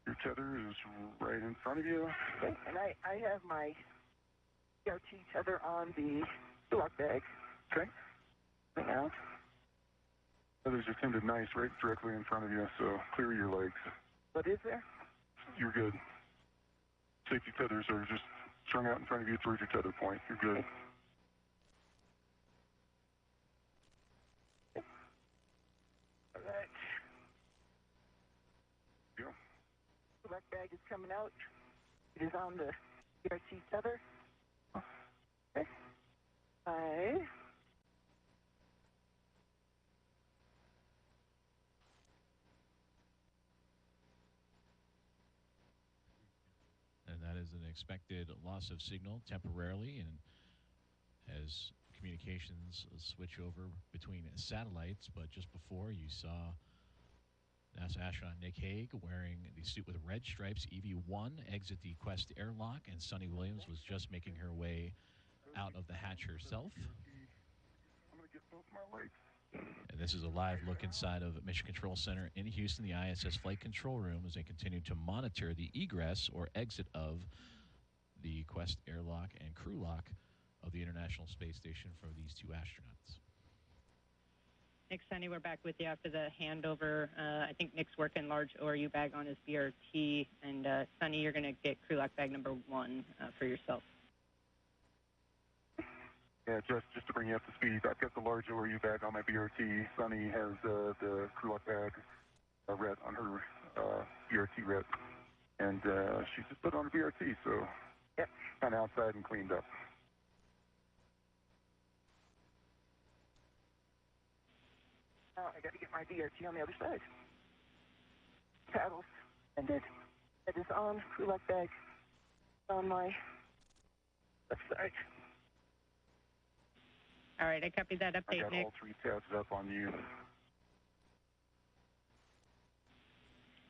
Your tether is right in front of you. Okay. And I have my RT tether on the lock bag. Okay. Right now. Tethers are tended nice right directly in front of you, so clear your legs. What is there? You're good. Safety tethers are just strung out in front of you towards your tether point. You're good. All right. Go. The lock bag is coming out. It is on the RT tether. Okay. And that is an expected loss of signal temporarily, and as communications switch over between satellites. But just before, you saw NASA astronaut Nick Hague wearing the suit with red stripes, EV-1, exit the Quest airlock, and Suni Williams was just making her way out of the hatch herself. I'm going to get both my legs. And this is a live look inside of Mission Control Center in Houston, the ISS Flight Control Room, as they continue to monitor the egress or exit of the Quest airlock and crew lock of the International Space Station for these two astronauts. Nick, Suni, we're back with you after the handover. I think Nick's working large ORU bag on his BRT, and Suni, you're going to get crew lock bag number 1 for yourself. Yeah, just to bring you up to speed, I've got the large ORU bag on my BRT. Suni has the crew lock bag red on her BRT red, and she just put on a BRT, so yep, kind of outside and cleaned up. I got to get my BRT on the other side. Paddles ended. It is on. Crew lock bag on my left side. All right, I copied that update, I got Nick. all 3 tabs up on you.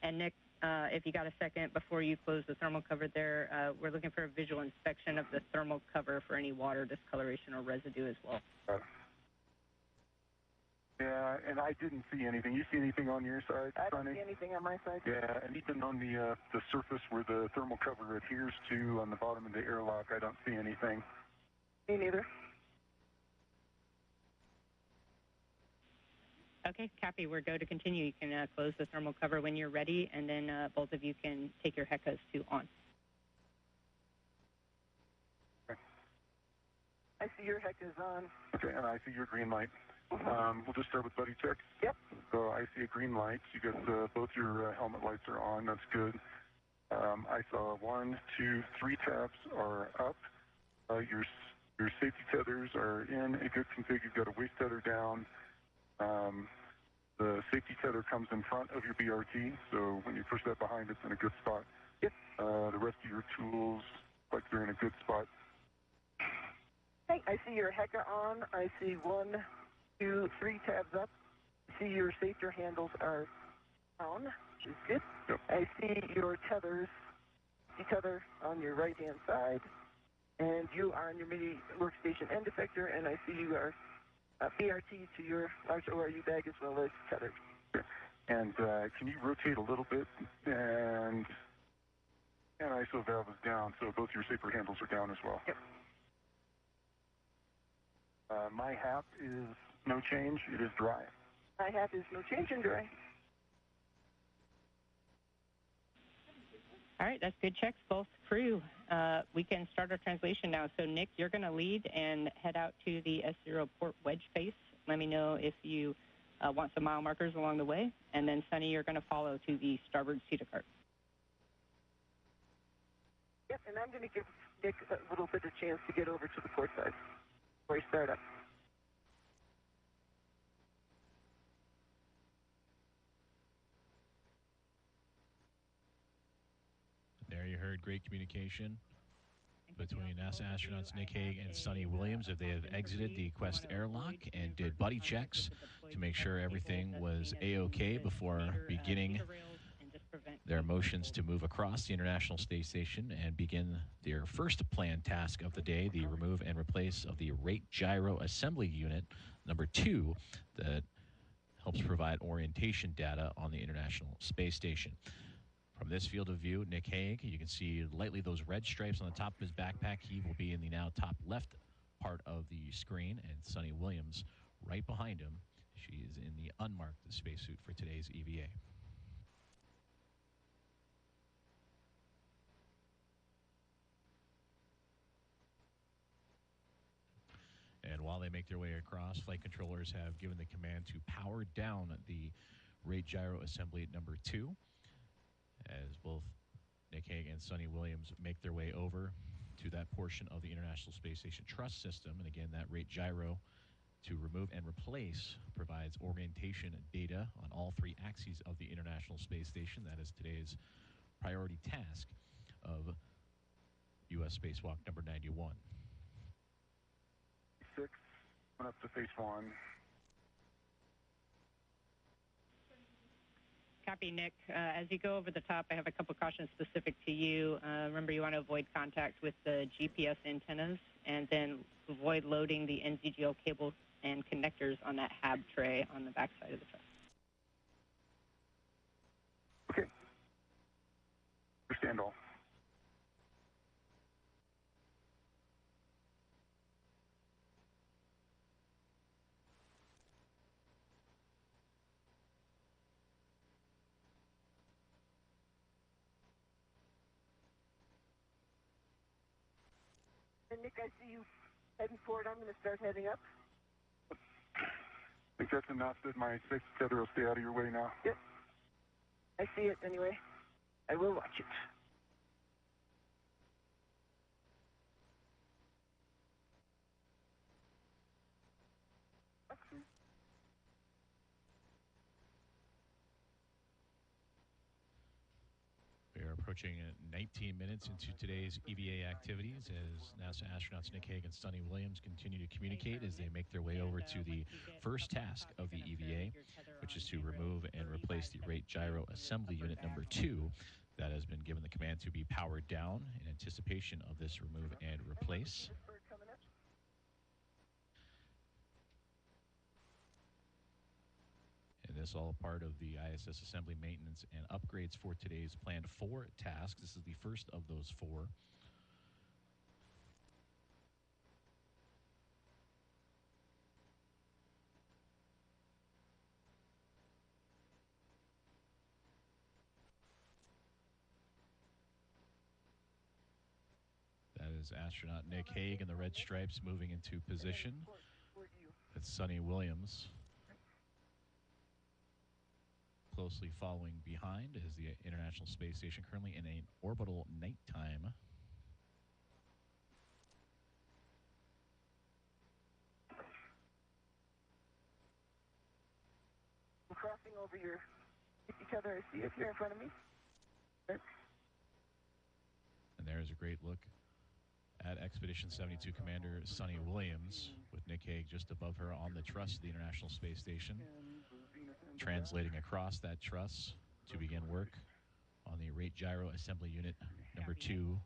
And Nick, if you got a second before you close the thermal cover there, we're looking for a visual inspection of the thermal cover for any water discoloration or residue as well. Yeah, and I didn't see anything. You see anything on your side, I Suni? don't see anything on my side. Yeah, and even on the surface where the thermal cover adheres to on the bottom of the airlock, I don't see anything. Me neither. Okay, copy. We're go to continue. You can close the thermal cover when you're ready, and then both of you can take your HECAs to on. Okay. I see your HEC is on. Okay, and I see your green light. We'll just start with buddy check. Yep. So I see a green light. You got both your helmet lights are on. That's good. I saw 1, 2, 3 tabs are up. Your safety tethers are in a good config. You've got a waist tether down. The safety tether comes in front of your BRT, so when you push that behind, it's in a good spot. Yep. The rest of your tools, like they're in a good spot. Hey, I see your HECA on. I see 1, 2, 3 tabs up. I see your safety handles are down, which is good. Yep. I see your tethers, tether on your right-hand side, and you are on your mini workstation end effector, and I see you are BRT to your large ORU bag as well as tethered. And can you rotate a little bit? And ISO valve is down, so both your safer handles are down as well. Yep. My HAP is no change. It is dry. My HAP is no change and dry. All right, that's good checks, both crew. We can start our translation now. So, Nick, you're going to lead and head out to the S0 port wedge face. Let me know if you want some mile markers along the way. And then, Suni, you're going to follow to the starboard CETA cart. Yep, and I'm going to give Nick a little bit of chance to get over to the port side before we start up. There you heard great communication between NASA astronauts Nick Hague and Suni Williams as they have exited the Quest airlock and did buddy checks to make sure everything was A-OK before beginning their motions to move across the International Space Station and begin their first planned task of the day, the remove and replace of the rate gyro assembly unit number 2 that helps provide orientation data on the International Space Station. From this field of view, Nick Hague, you can see lightly those red stripes on the top of his backpack. He will be in the now top left part of the screen, and Suni Williams right behind him. She is in the unmarked spacesuit for today's EVA. And while they make their way across, flight controllers have given the command to power down the rate gyro assembly number 2. As both Nick Hague and Suni Williams make their way over to that portion of the International Space Station truss system. And again, that rate gyro to remove and replace provides orientation data on all 3 axes of the International Space Station. That is today's priority task of U.S. spacewalk number 91. 6, went up to phase 1. Copy, Nick. As you go over the top, I have a couple cautions specific to you. Remember, you want to avoid contact with the GPS antennas and then avoid loading the NZGL cable and connectors on that hab tray on the back side of the truck. Okay. Understand all. Nick, I see you heading forward. I'm going to start heading up. I think that's enough that my safety tether will stay out of your way now. Yep. I see it anyway. I will watch it. We are approaching 19 minutes into today's EVA activities as NASA astronauts Nick Hague and Suni Williams continue to communicate as they make their way over to the first task of the EVA, which is to remove and replace the rate gyro assembly unit number 2 that has been given the command to be powered down in anticipation of this remove and replace. And this is all part of the ISS assembly maintenance and upgrades for today's planned 4 tasks. This is the first of those 4. That is astronaut Nick Hague in the red stripes moving into position. That's Suni Williams closely following behind as the International Space Station currently in an orbital nighttime. I'm crossing over each other. I see it here in front of me. And there's a great look at Expedition 72 Commander Suni Williams with Nick Hague just above her on the truss of the International Space Station, translating across that truss to begin work on the rate gyro assembly unit number 2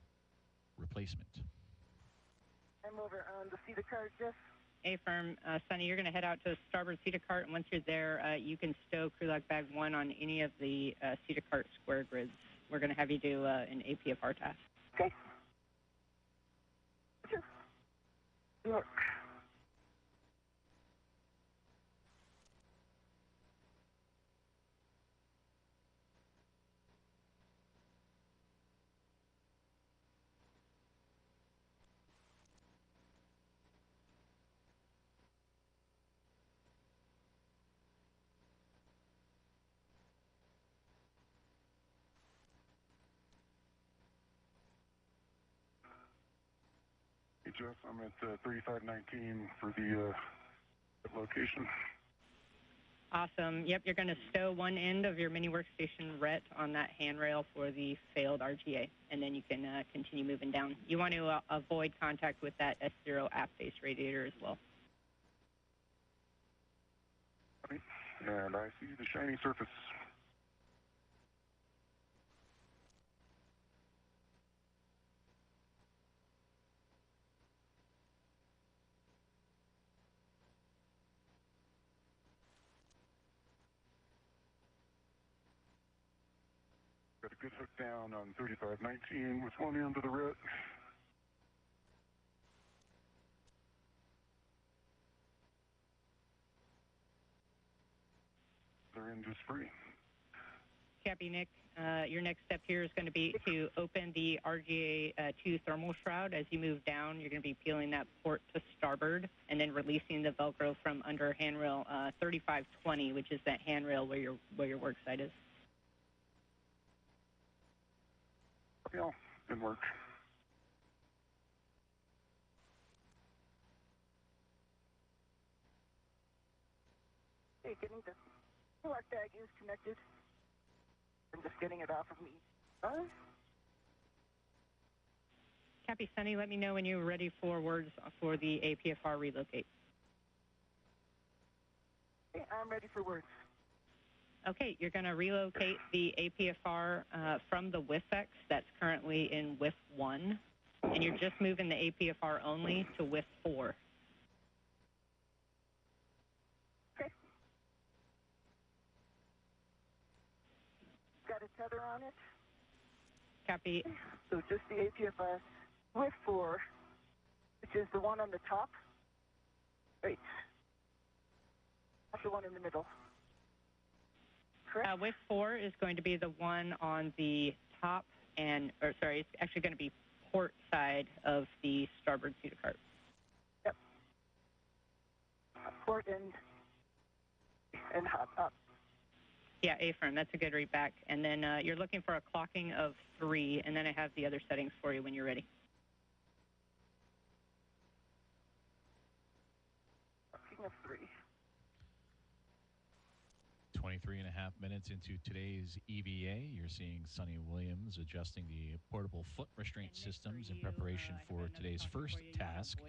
replacement. I'm over on the seat of card, Jeff. A-firm. Suni, you're going to head out to the starboard seat of cart, and once you're there, you can stow crew lock bag 1 on any of the seat of cart square grids. We're going to have you do an APFR task. Okay. Look. Hey, Jeff, I'm at 3519 for the location. Awesome. Yep, you're going to stow one end of your mini workstation RET on that handrail for the failed RGA, and then you can continue moving down. You want to avoid contact with that S0 aft-face radiator as well. Right. And I see the shiny surface. Got a good hook down on 3519 with one end of the RET. Their end is free. Copy, Nick. Your next step here is going to be to open the RGA-2 thermal shroud. As you move down, you're going to be peeling that port to starboard and then releasing the Velcro from under handrail 3520, which is that handrail where your work site is. Yeah, good work. Hey, getting the lock bag is connected. I'm just getting it off of me. Copy, Suni. Let me know when you're ready for words for the APFR relocate. Hey, I'm ready for words. Okay, you're going to relocate the APFR from the WIFX that's currently in WIF 1, and you're just moving the APFR only to WIF 4. Okay. Got a tether on it. Copy. So just the APFR WIF 4, which is the one on the top. Wait. That's the one in the middle. WIF 4 is going to be the one on the top it's actually going to be port side of the starboard pseudocart. Yep. Port and hop up. Yeah, A-firm. That's a good read back. And then you're looking for a clocking of 3, and then I have the other settings for you when you're ready. Clocking of 3. 23 and a half minutes into today's EVA, you're seeing Suni Williams adjusting the portable foot restraint systems in preparation for today's first task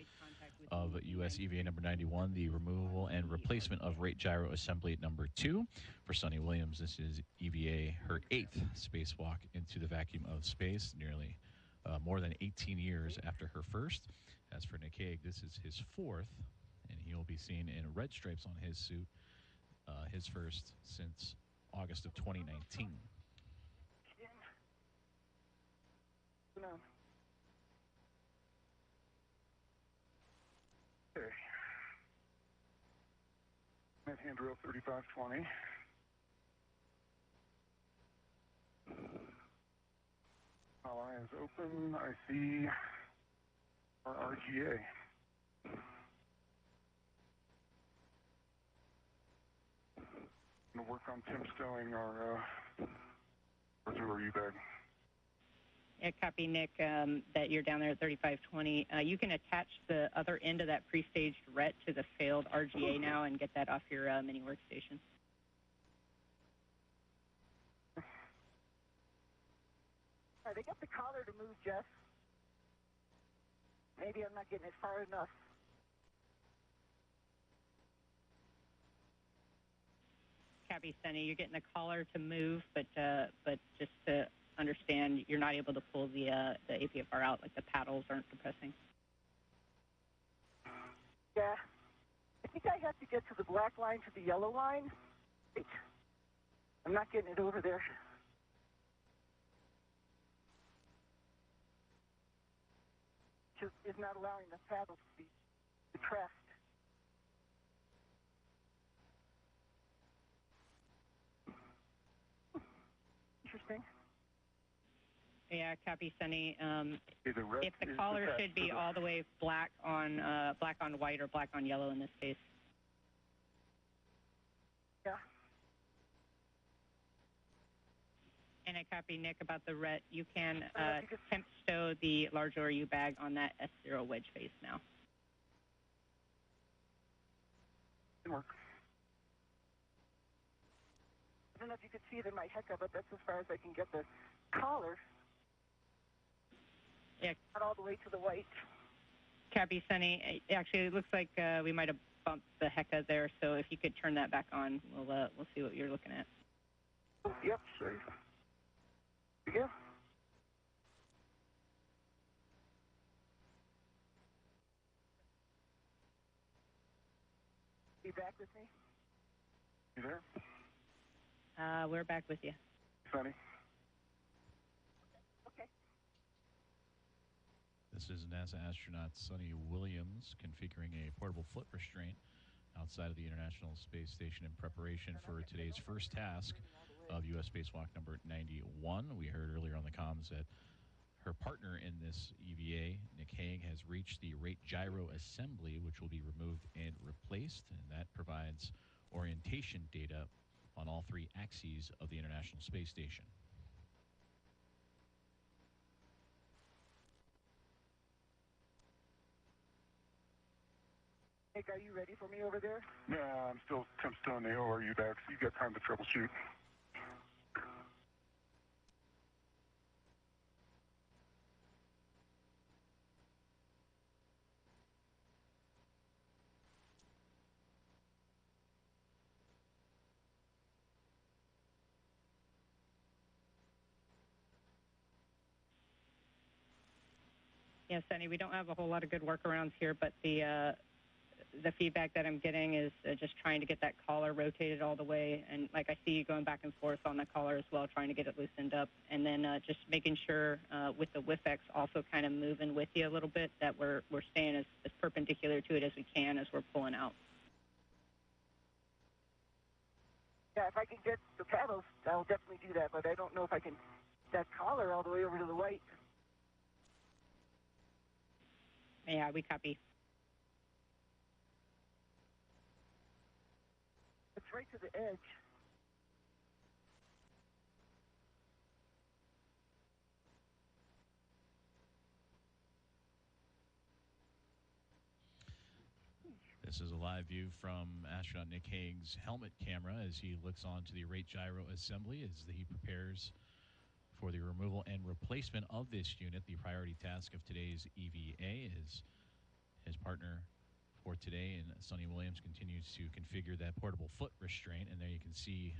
of US EVA number 91, the removal and replacement of rate gyro assembly number 2. For Suni Williams, this is EVA, her 8th spacewalk into the vacuum of space, nearly more than 18 years after her first. As for Nick Hague, this is his 4th, and he will be seen in red stripes on his suit, his first since August of 2019. No. Okay. Net handrail 3520. All eyes open. I see our RGA. Going to work on Tim stowing our RU bag. Yeah, copy, Nick, that you're down there at 3520. You can attach the other end of that pre-staged RET to the failed RGA now and get that off your mini workstation. They got the collar to move, Jess. Maybe I'm not getting it far enough. Copy, Sunny. You're getting the collar to move, but just to understand, you're not able to pull the APFR out, like the paddles aren't depressing. Yeah. I think I have to get to the black line to the yellow line. Wait. I'm not getting it over there. Just is not allowing the paddles to be depressed. Interesting. Yeah, copy, Sunny. If the collar should be all the way black on white or black on yellow in this case. Yeah. And I copy, Nick, about the RET. You can temp stow the large ORU bag on that S0 wedge face now. Good work. I don't know if you could see it in my HECA, but that's as far as I can get the collar. Yeah. Not all the way to the white. Copy, Sunny. Actually, it looks like we might have bumped the HECA there, so if you could turn that back on, we'll see what you're looking at. Yep, sure. Here we go. You back with me? You there? We're back with you. Sunny? Okay. This is NASA astronaut Suni Williams configuring a portable foot restraint outside of the International Space Station in preparation for today's first task of U.S. spacewalk number 91. We heard earlier on the comms that her partner in this EVA, Nick Hague, has reached the rate gyro assembly, which will be removed and replaced, and that provides orientation data on all 3 axes of the International Space Station. Nick, are you ready for me over there? Yeah, I'm still temp stowing the ORU bag, so you got time to troubleshoot. Yeah, Sunny, we don't have a whole lot of good workarounds here, but the feedback that I'm getting is just trying to get that collar rotated all the way. And like I see you going back and forth on the collar as well, trying to get it loosened up. And then just making sure with the WIFX also kind of moving with you a little bit, that we're staying as perpendicular to it as we can as we're pulling out. Yeah, if I can get the paddles, I'll definitely do that, but I don't know if I can that collar all the way over to the white. Yeah, we copy. It's right to the edge. This is a live view from astronaut Nick Hague's helmet camera as he looks onto the rate gyro assembly as he prepares for the removal and replacement of this unit. The priority task of today's EVA is his partner for today, and Suni Williams continues to configure that portable foot restraint. And there you can see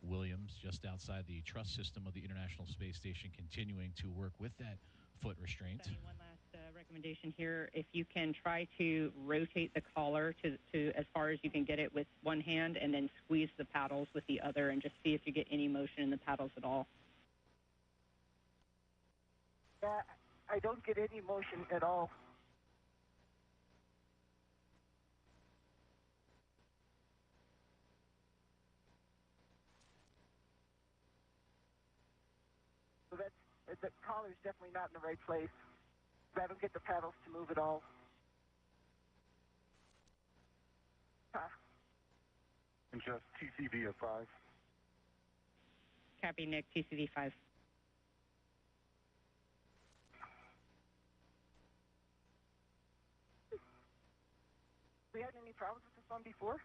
Williams just outside the truss system of the International Space Station continuing to work with that foot restraint. Sunny, one last recommendation here. If you can try to rotate the collar to as far as you can get it with one hand and then squeeze the paddles with the other and just see if you get any motion in the paddles at all. Yeah, I don't get any motion at all. So the collar's definitely not in the right place. I don't get the paddles to move at all. And just TCV of 5. Copy, Nick, TCV 5. We had any problems with this one before?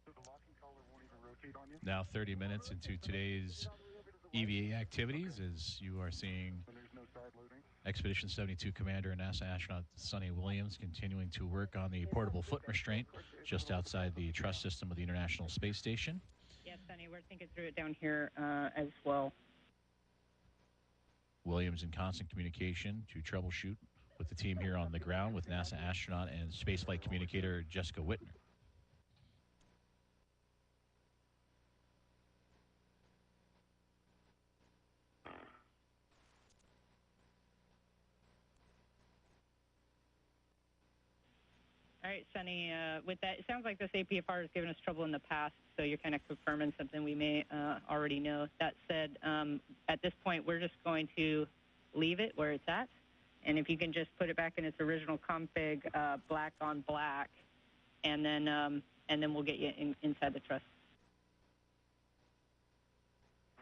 So the locking collar won't even rotate on you? Now 30 minutes into today's EVA activities as you are seeing When there's no side loading? Expedition 72 Commander and NASA astronaut Suni Williams continuing to work on the portable foot restraint just outside the truss system of the International Space Station. Yes, Sunny, we're thinking through it down here as well. Williams in constant communication to troubleshoot with the team here on the ground with NASA astronaut and spaceflight communicator Jessica Whitner. All right, Sunny, with that, it sounds like this APFR has given us trouble in the past, so you're kind of confirming something we may already know. That said, at this point, we're just going to leave it where it's at, and if you can just put it back in its original config, black on black, and then we'll get you inside the truss.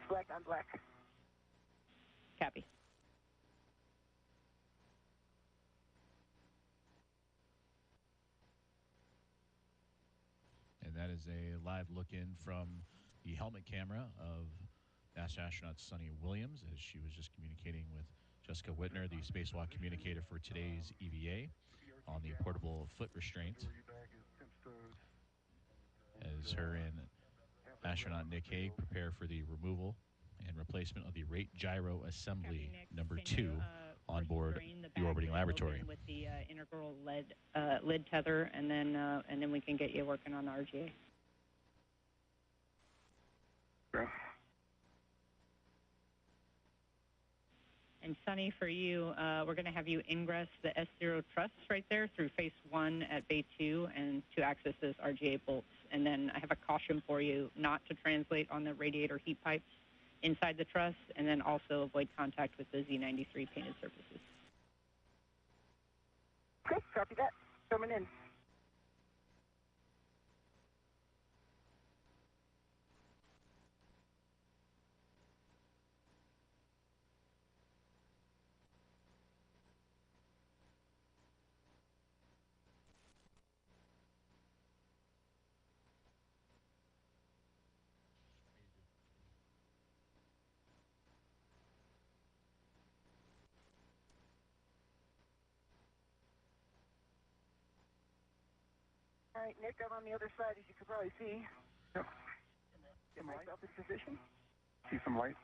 Black on black. Copy. And that is a live look in from the helmet camera of NASA astronaut Suni Williams as she was just communicating with Jessica Whitner, the spacewalk communicator for today's EVA, on the portable foot restraint. As her and astronaut Nick Hague prepare for the removal and replacement of the rate gyro assembly number 2 on board the orbiting laboratory. With the integral lid tether, and then we can get you working on the RGA. Yeah. And Sunny, for you, we're going to have you ingress the S0 truss right there through phase 1 at bay 2 and to access those RGA bolts. And then I have a caution for you not to translate on the radiator heat pipes inside the truss, and then also avoid contact with the Z93 painted surfaces. Okay, copy that. Coming in. All right, Nick, I'm on the other side, as you can probably see. Yep. Get myself in position. See some light?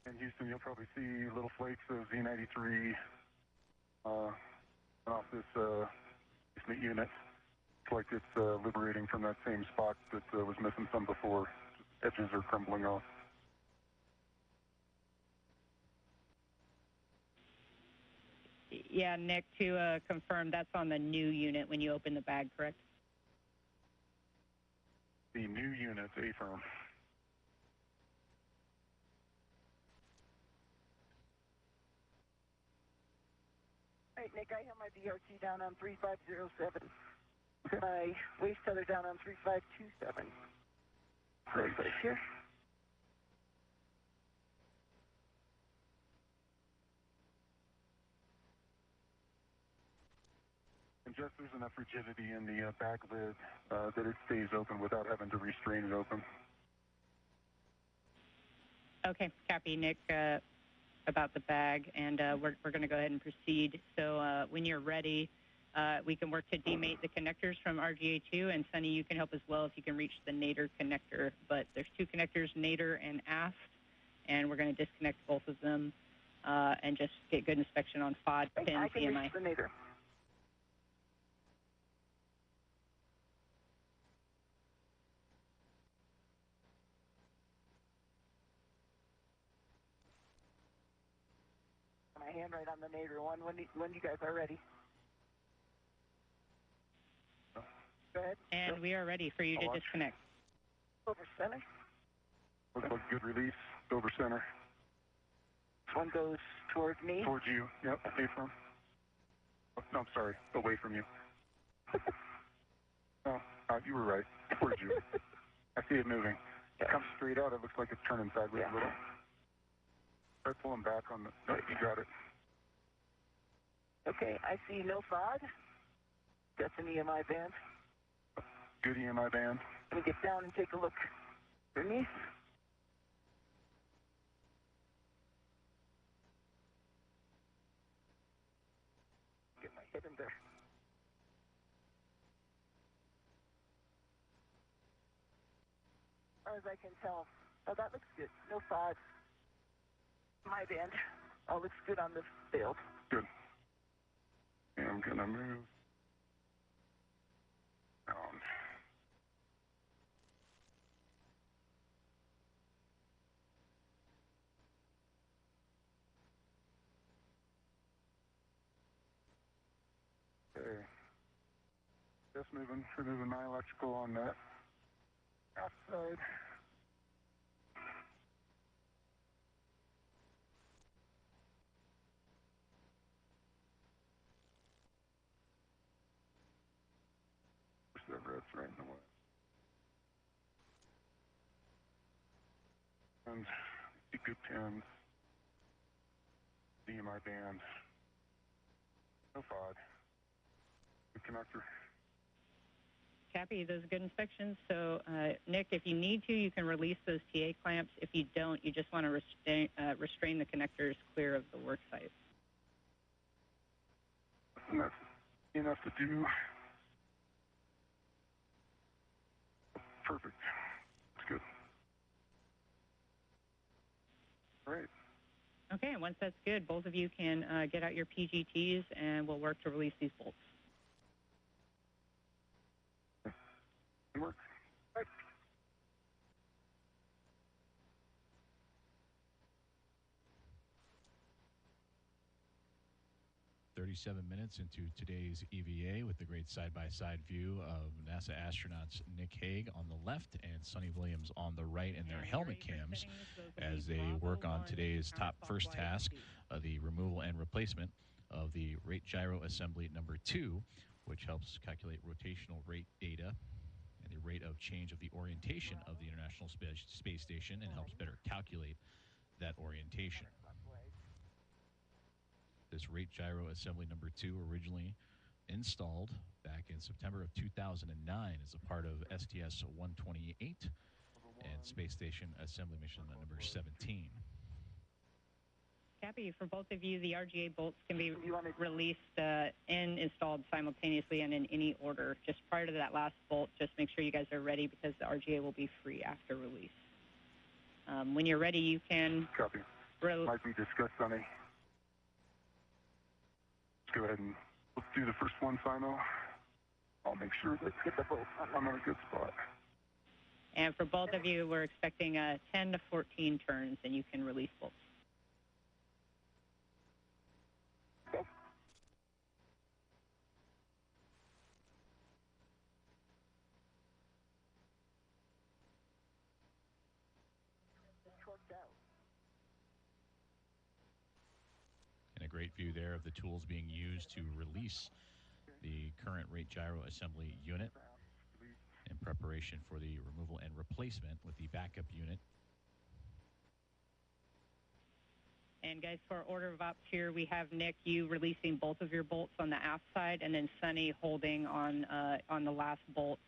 In Houston, you'll probably see little flakes of Z93 off this unit. It's like it's liberating from that same spot that was missing some before. Edges are crumbling off. Yeah, Nick, to confirm, that's on the new unit when you open the bag, correct? The new unit, A-firm. All right, Nick, I have my BRT down on 3507. My waste tether down on 3527. Great. Right here. And just there's enough rigidity in the bag lid that it stays open without having to restrain it open. Okay, copy, Nick, about the bag, and we're going to go ahead and proceed. So when you're ready, we can work to demate the connectors from RGA2, and Suni, you can help as well if you can reach the nadir connector. But there's two connectors, nadir and aft, and we're going to disconnect both of them and just get good inspection on FOD, pins, I can EMI. reach the nadir. My hand right on the nadir one when you guys are ready. Go ahead. And we are ready for you to disconnect. Over center. Looks like good release. Over center. One goes toward me. Towards you. Yep. A-firm. Oh, no, I'm sorry. Away from you. No, you were right. Towards you. I see it moving. It comes straight out. It looks like it's turning sideways a little. Try pulling back on the... No, you got it. Okay, I see no FOD. That's an EMI band. Good EMI band. Let me get down and take a look underneath. Get my head in there. As far as I can tell, oh, that looks good. No FOD. My band. All looks good on this field. Good. And I'm going to move down. Okay. Just removing my electrical on that outside. Push that red's right in the way. And see good pins. DMI band. No FOD. Good connector. Copy, those are good inspections. So, Nick, if you need to, you can release those TA clamps. If you don't, you just want to restrain the connectors clear of the work site. And that's enough to do. Perfect. That's good. Great. Okay, and once that's good, both of you can get out your PGTs, and we'll work to release these bolts. Good work. Right. 37 minutes into today's EVA with the great side-by-side view of NASA astronauts Nick Hague on the left and Suni Williams on the right in their helmet cams as they work on today's first task, the removal and replacement of the rate gyro assembly number 2, which helps calculate rotational rate data and the rate of change of the orientation of the International Space Station and helps better calculate that orientation. This rate gyro assembly number 2 originally installed back in September of 2009 as a part of STS-128 and Space Station Assembly Mission number 17. Copy. For both of you, the RGA bolts can be released and installed simultaneously and in any order. Just prior to that last bolt, just make sure you guys are ready because the RGA will be free after release. When you're ready, you can... Copy. Might be discussed, Sonny. Let's go ahead and let's do the first one, Simo. I'll make sure that I'm in a good spot. And for both of you, we're expecting 10 to 14 turns, and you can release bolts. great view there of the tools being used to release the current rate gyro assembly unit in preparation for the removal and replacement with the backup unit. And guys, for order of ops here, we have Nick, you releasing both of your bolts on the aft side, and then Suni holding on the last bolt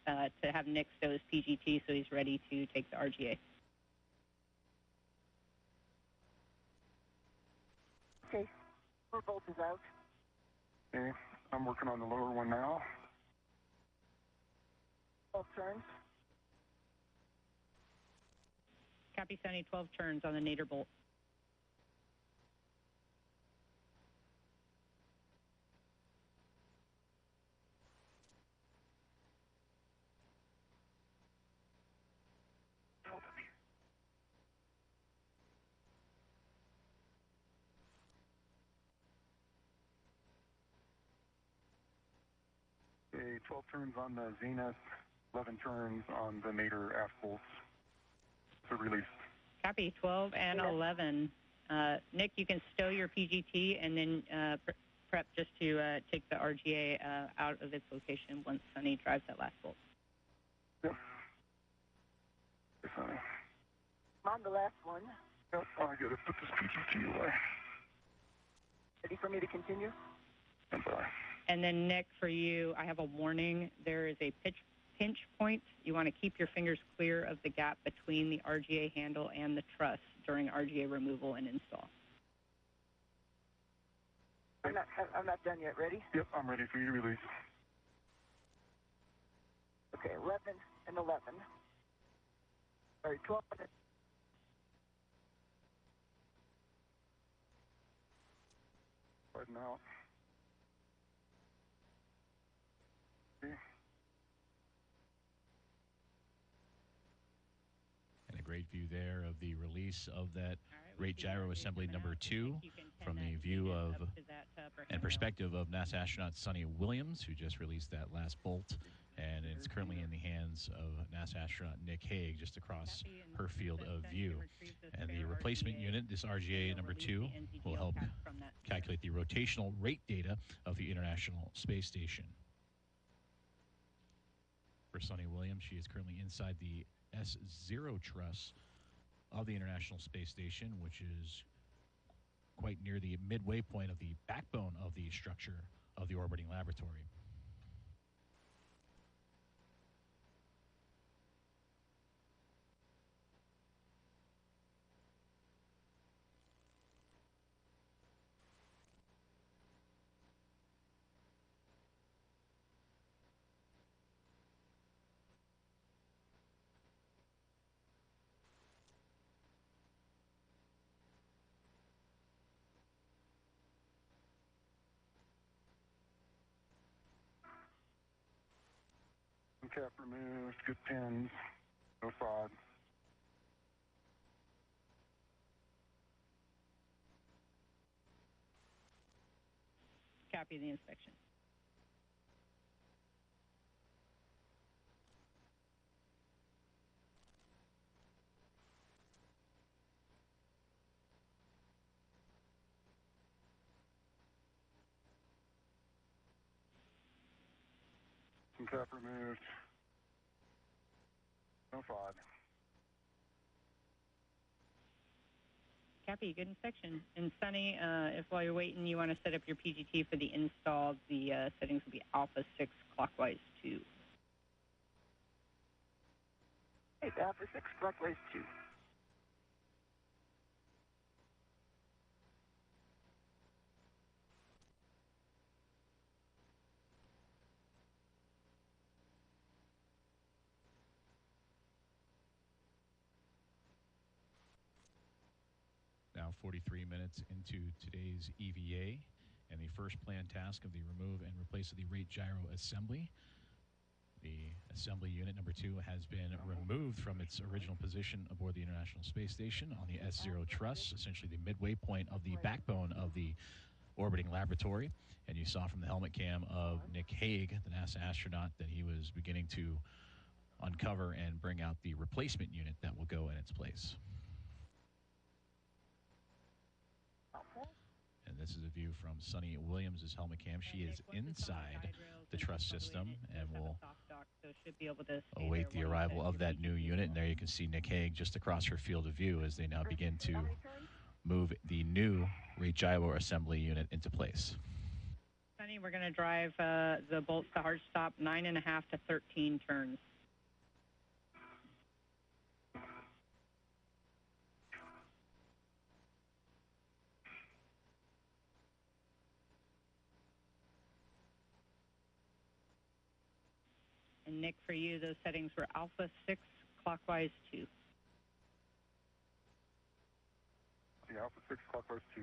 to have Nick stow his PGT so he's ready to take the RGA. Okay, 4 bolts is out. Okay, I'm working on the lower one now. 12 turns. Copy, Suni, 12 turns on the nadir bolt. Okay, 12 turns on the zenith, 11 turns on the nadir aft bolts to release. Copy, 12 and 11. Nick, you can stow your PGT and then prep just to take the RGA out of its location once Suni drives that last bolt. Yep. Sorry. I'm on the last one. Yep, I gotta put this PGT away. Ready for me to continue? I'm sorry. And then, Nick, for you, I have a warning. There is a pinch point. You want to keep your fingers clear of the gap between the RGA handle and the truss during RGA removal and install. I'm not done yet. Ready? Yep, I'm ready for you to release. Okay, 11 and 11. Sorry, 12 and Sliding out. Okay. And a great view there of the release of that Right, rate gyro assembly number 2 from the view of and perspective of NASA astronaut Suni Williams, who just released that last bolt. And it's currently in the hands of NASA astronaut Nick Hague, just across her field of view. And the replacement unit, this RGA number 2, will help calculate the rotational rate data of the International Space Station. For Suni Williams, she is currently inside the S0 truss of the International Space Station, which is quite near the midway point of the backbone of the structure of the orbiting laboratory. Cap removed, good pins, no sod. Copy the inspection. Cap removed, no sod. Copy, good inspection. And Suni, if while you're waiting you want to set up your PGT for the install, the settings will be alpha 6 clockwise 2. Hey, alpha 6 clockwise 2. Now 43 minutes into today's EVA and the first planned task of the remove and replace of the rate gyro assembly. The assembly unit number 2 has been removed from its original position aboard the International Space Station on the S0 truss, essentially the midway point of the backbone of the orbiting laboratory. And you saw from the helmet cam of Nick Hague, the NASA astronaut, that he was beginning to uncover and bring out the replacement unit that will go in its place. And this is a view from Suni Williams' helmet cam. She is inside the truss system and will await the arrival of that new unit. And there you can see Nick Hague just across her field of view as they now begin to move the new rate gyro assembly unit into place. Sunny, we're going to drive the bolts to hard stop 9.5 to 13 turns. And Nick, for you, those settings were Alpha 6, clockwise 2. The Alpha 6, clockwise 2.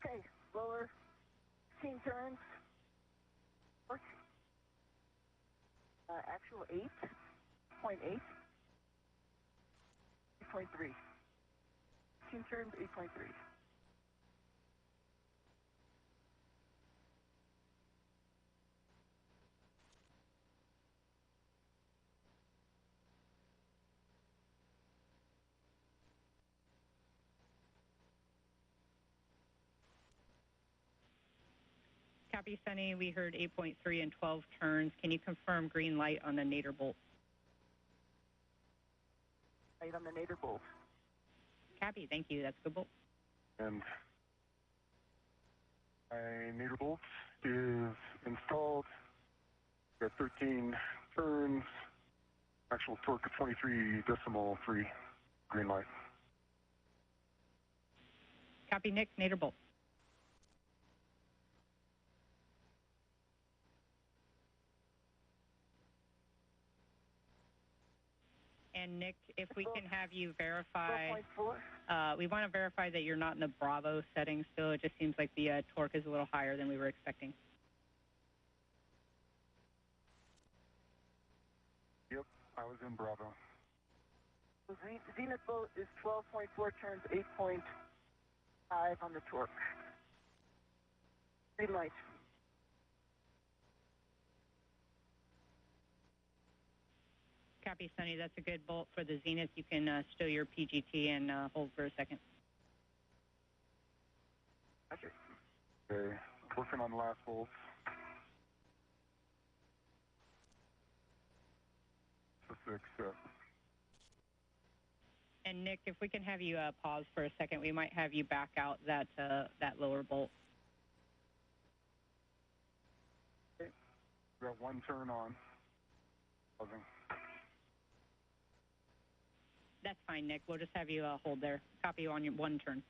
Okay, lower 16 turns. Actual 8.8. 8.3. 16 turns, 8.3. Copy, Sunny. We heard 8.3 and 12 turns. Can you confirm green light on the nadir bolt? Light on the nadir bolt. Copy. Thank you. That's good bolt. And my nadir bolt is installed. Got 13 turns. Actual torque of 23.3. Green light. Copy, Nick. Nadir bolt. And Nick, if we can have you verify, we want to verify that you're not in the Bravo setting still. It just seems like the torque is a little higher than we were expecting. Yep, I was in Bravo. The zenith bolt is 12.4 turns, 8.5 on the torque. Green light. Copy, Sunny. That's a good bolt for the zenith. You can stow your PGT and hold for a second. Okay, working on the last bolts. So 6, And Nick, if we can have you pause for a second, we might have you back out that lower bolt. Okay. Got one turn on. Pausing. That's fine, Nick. We'll just have you hold there. Copy you on your one turn.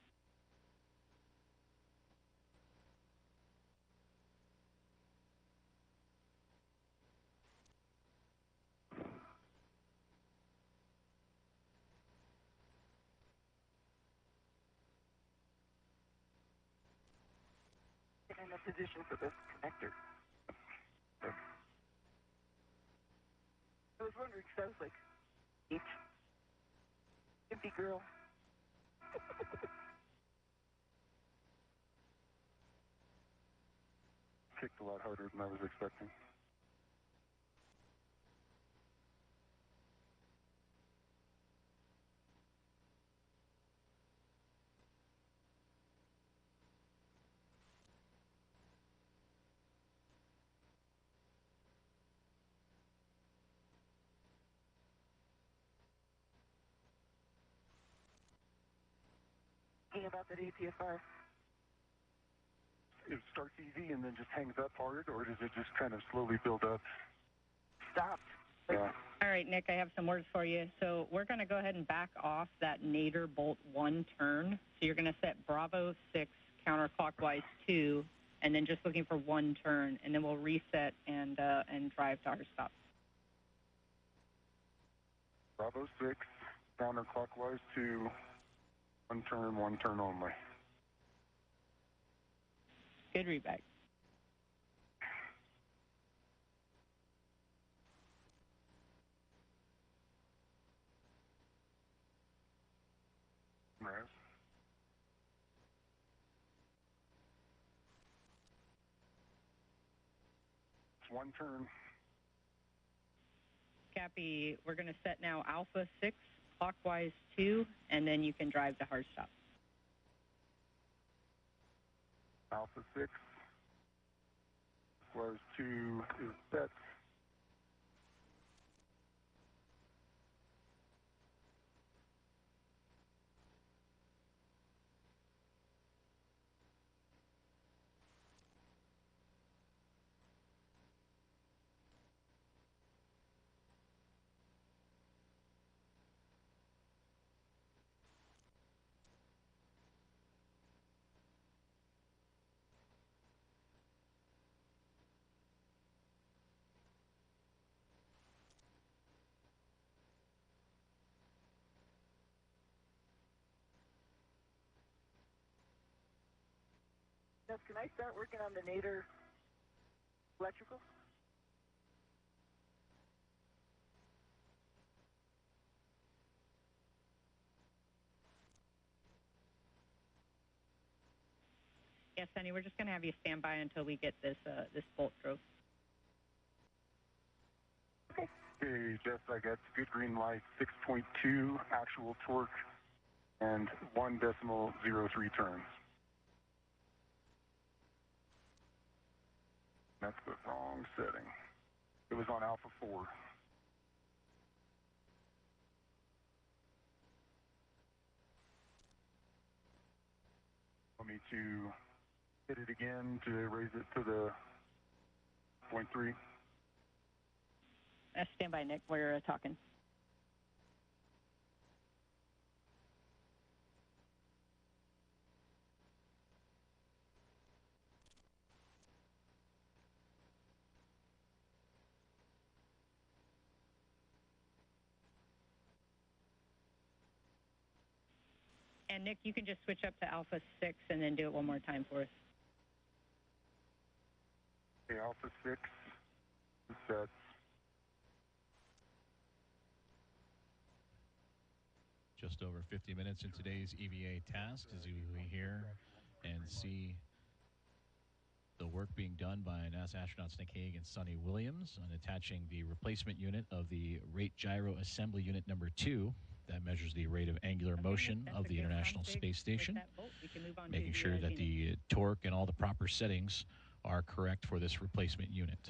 In a position for this connector. I was wondering, because I was like, each hippie girl. Kicked a lot harder than I was expecting. Thinking about that APFR. It starts easy and then just hangs up hard, or does it just kind of slowly build up? Stopped. Yeah. All right, Nick, I have some words for you. So we're going to go ahead and back off that nadir bolt one turn. So you're going to set Bravo 6 counterclockwise 2, and then just looking for one turn, and then we'll reset and drive to our stop. Bravo 6, counterclockwise 2, one turn only. Good readback. 1 turn. Copy. We're going to set now Alpha 6, clockwise 2, and then you can drive to hard stop. Alpha 6, clockwise 2 is set. Can I start working on the nadir electrical? Yes, Sunny, we're just going to have you stand by until we get this bolt drove. Okay, Jess, I got good green light, 6.2 actual torque, and 1.03 turns. That's the wrong setting. It was on Alpha 4. Want me to hit it again to raise it to the 0.3? Stand by, Nick. We're talking. And Nick, you can just switch up to Alpha 6 and then do it one more time for us. Okay, Alpha 6 is set. Just over 50 minutes in today's EVA task as we hear and see the work being done by NASA astronauts Nick Hague and Suni Williams on attaching the replacement unit of the Rate Gyro Assembly Unit number 2 that measures the rate of angular motion of the International Space Station, making sure that the torque and all the proper settings are correct for this replacement unit.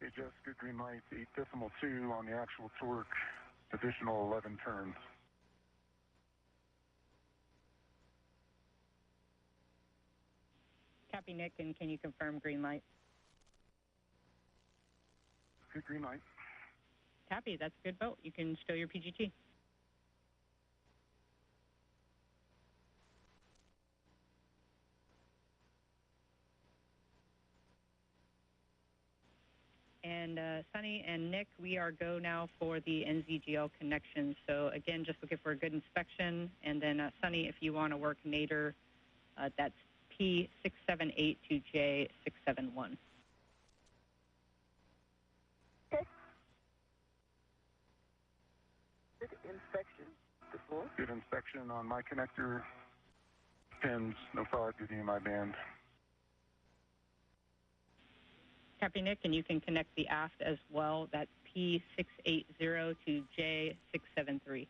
Okay, Jess, good green light, 8.2 on the actual torque, additional 11 turns. Copy, Nick, and can you confirm green light? Good green light. Copy, that's a good boat. You can stow your PGT. And Sunny and Nick, we are go now for the NZGL connection. So again, just looking for a good inspection. And then Sunny, if you want to work nadir, that's P678 to J671. Okay. Good inspection. Before. Good inspection on my connector. Pins, no fog to the EMI band. Copy, Nick, and you can connect the aft as well. That's P680 to J673.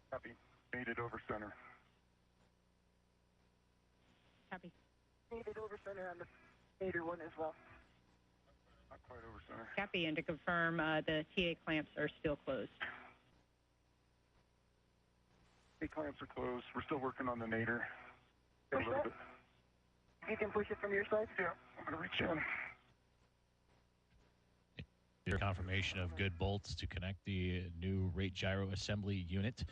Copy. Made it over center. Copy. Made it over center on the nadir one as well. Not quite over center. Copy, and to confirm, the TA clamps are still closed. The clamps are closed. We're still working on the nadir. A Push little that? bit. You can push it from your side? Yeah, I'm going to reach in. Your confirmation of good bolts to connect the new Rate Gyro Assembly Unit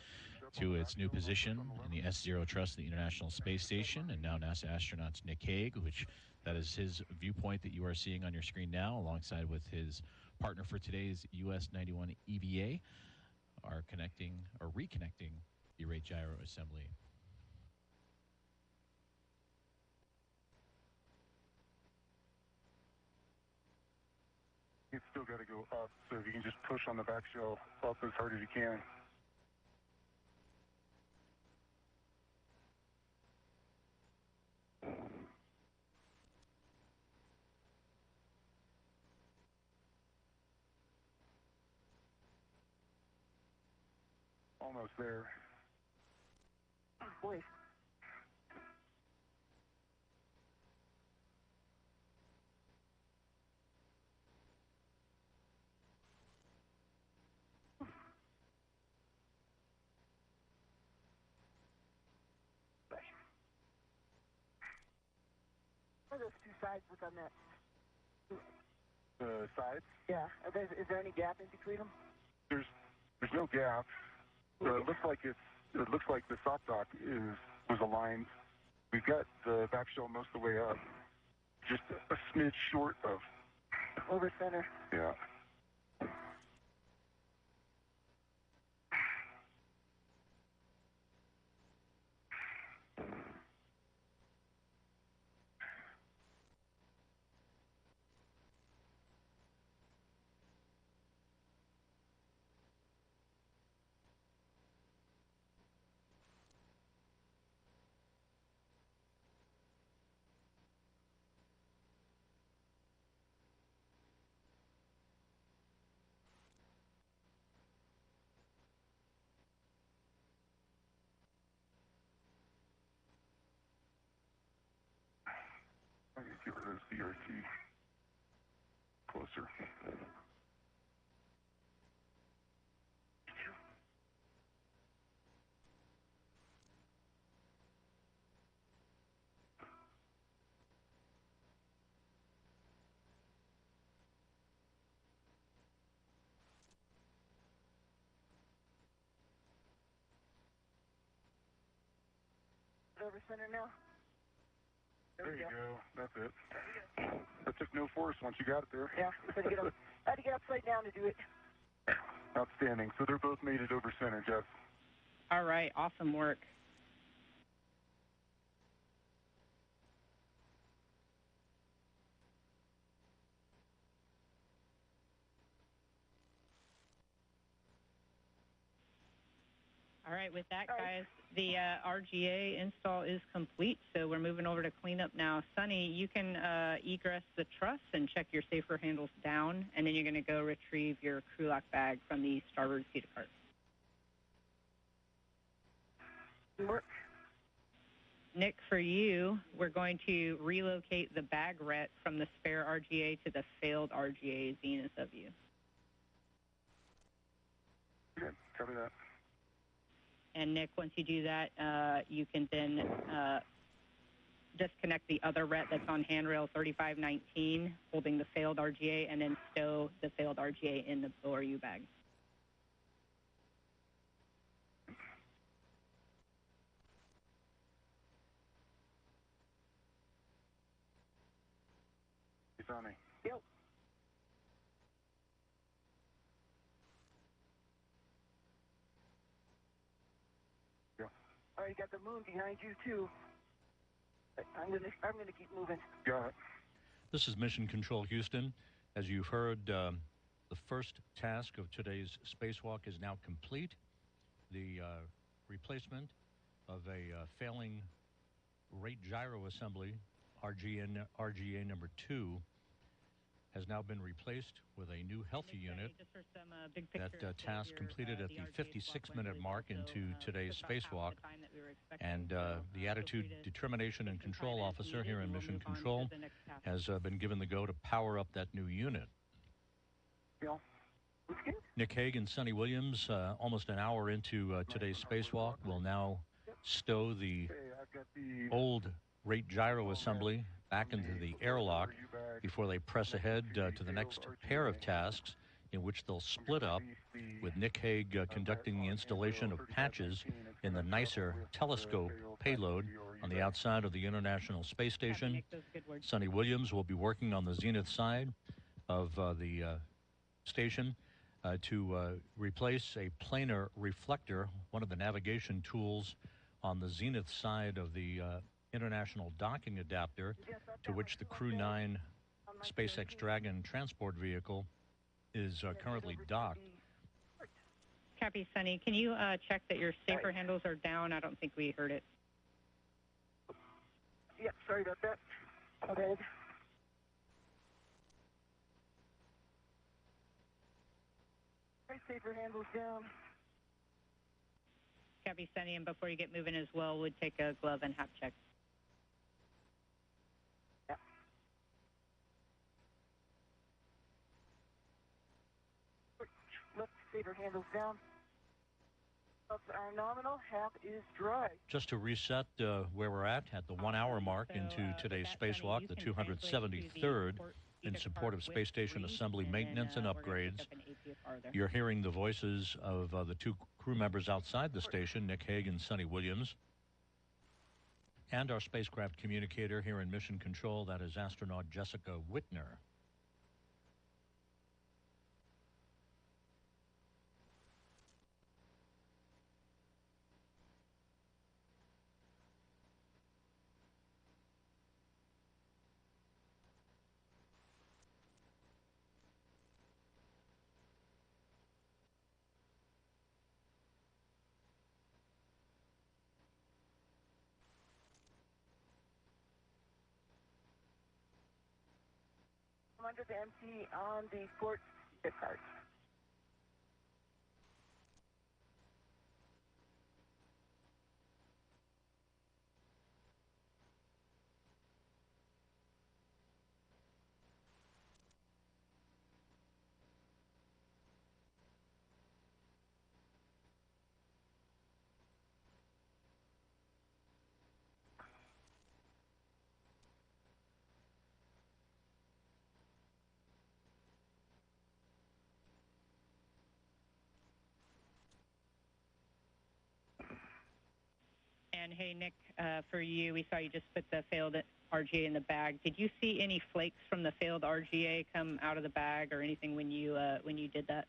to its new position in the S0 Trust of the International Space Station, and now NASA astronauts Nick Hague, which that is his viewpoint that you are seeing on your screen now, alongside with his partner for today's US-91 EVA, are reconnecting the rate gyro assembly. It's still got to go up, so if you can just push on the back shell up as hard as you can. Almost there. Boy. What are those two sides look on that? The sides? Yeah. Is there any gap in between them? There's no gap. It looks like the soft dock was aligned. We've got the back shell most of the way up, just a smidge short of over center. Yeah. I'm going to get rid of CRT closer. Over center now. There you go. That's it. That took no force once you got it there. Yeah, I had to get upside down to do it. Outstanding. So they're both made it over center, Jeff. All right, awesome work. All right, with that, guys, the RGA install is complete, so we're moving over to cleanup now. Suni, you can egress the truss and check your safer handles down, and then you're going to go retrieve your crew lock bag from the starboard feeder cart. Work. Nick, for you, we're going to relocate the bag ret from the spare RGA to the failed RGA zenith of you. Good. Cover that. And Nick, once you do that, you can then disconnect the other ret that's on handrail 3519, holding the failed RGA, and then stow the failed RGA in the ORU bag. It's on me. Yep. All right, you got the moon behind you too. I'm gonna keep moving. Got it. This is Mission Control Houston. As you've heard, the first task of today's spacewalk is now complete. The replacement of a failing rate gyro assembly, RGA number 2, has now been replaced with a new healthy unit. That task completed at the 56-minute mark into today's spacewalk. And the Attitude Determination and Control Officer here in Mission Control has been given the go to power up that new unit. Yeah. Nick Hague and Suni Williams, almost an hour into today's spacewalk, will now stow the old rate gyro assembly back into the airlock before they press ahead to the next pair of tasks in which they'll split up, with Nick Hague conducting the installation of patches in the nicer telescope payload on the outside of the International Space Station. Nick, those are good words. Suni Williams will be working on the zenith side of the station to replace a planar reflector, one of the navigation tools on the zenith side of the International Docking Adapter, to which the Crew 9 SpaceX Dragon transport vehicle is currently docked. Copy, Sunny. Can you check that your safer handles are down? I don't think we heard it. Yep, sorry about that. Go ahead. Right, safer handles down. Copy, Sunny. And before you get moving as well, we'd take a glove and hat check. Yeah. Left safer handles down. Ups are nominal. Half is dry. Just to reset where we're at the 1 hour mark into today's spacewalk, the 273rd in support of space station assembly, maintenance, and upgrades. You're hearing the voices of the two crew members outside the station, Nick Hague and Suni Williams, and our spacecraft communicator here in Mission Control, that is astronaut Jessica Whitner. Under the empty on the port gift card. And hey, Nick, for you, we saw you just put the failed RGA in the bag. Did you see any flakes from the failed RGA come out of the bag or anything when you did that?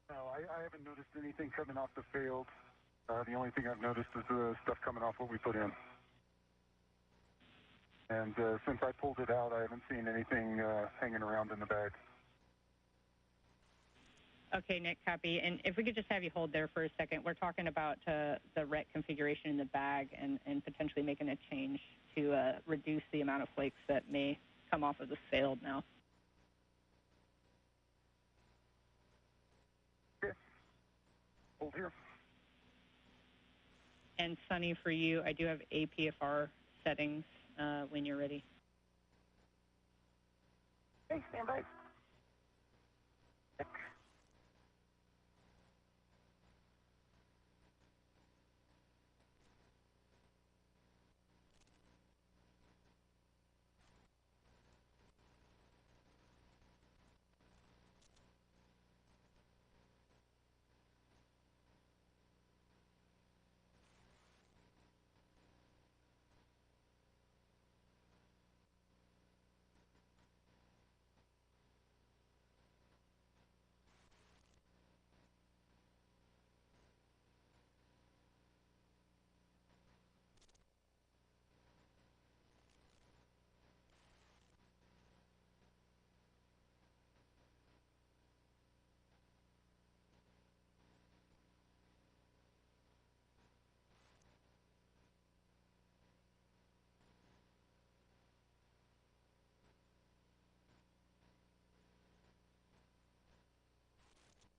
No, I haven't noticed anything coming off the failed. The only thing I've noticed is the stuff coming off what we put in. And since I pulled it out, I haven't seen anything hanging around in the bag. Okay, Nick, copy. And if we could just have you hold there for a second. We're talking about the RET configuration in the bag and potentially making a change to reduce the amount of flakes that may come off of the failed now. Okay. Hold here. And Sunny, for you, I do have APFR settings when you're ready. Okay, stand by.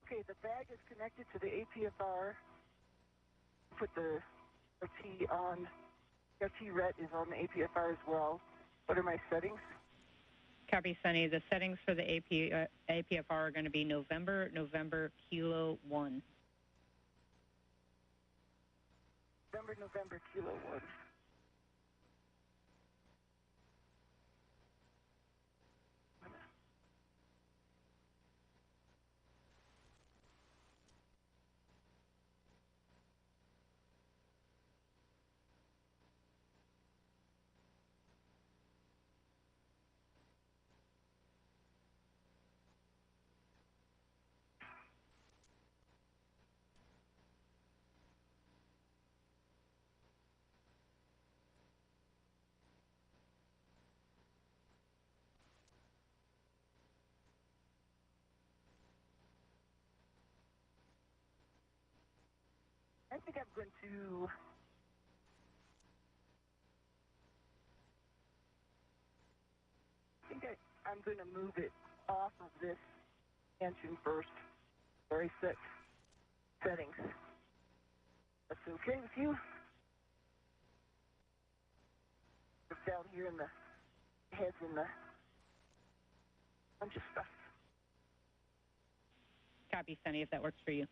Okay, the bag is connected to the APFR. Put the RT on. RT RET is on the APFR as well. What are my settings? Copy, Sunny. The settings for the APFR are going to be November, Kilo 1. November, Kilo 1. I think I'm going to I'm going to move it off of this engine first, where I set settings. That's okay with you? It's down here in the heads and the bunch of stuff. Copy, Sunny, if that works for you.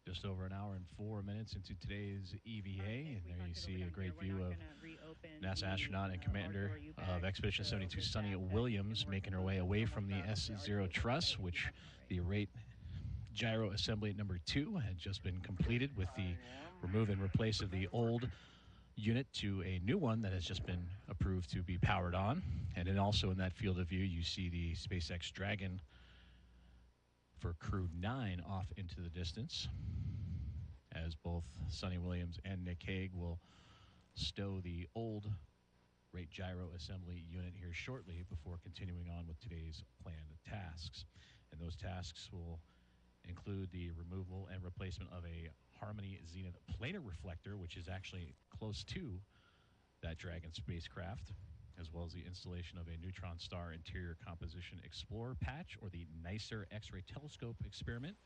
Just over an hour and 4 minutes into today's EVA, and there you see a great view of NASA astronaut and commander of Expedition 72, Suni Williams, making her way away from the S0 truss, which the rate gyro assembly number 2 had just been completed with the remove and replace of the old unit to a new one that has just been approved to be powered on. And then also in that field of view, you see the SpaceX Dragon for Crew 9 off into the distance, as both Suni Williams and Nick Hague will stow the old rate gyro assembly unit here shortly before continuing on with today's planned tasks. And those tasks will include the removal and replacement of a Harmony Zenith planar reflector, which is actually close to that Dragon spacecraft, as well as the installation of a neutron star interior composition explorer patch, or the NICER X-ray telescope experiment,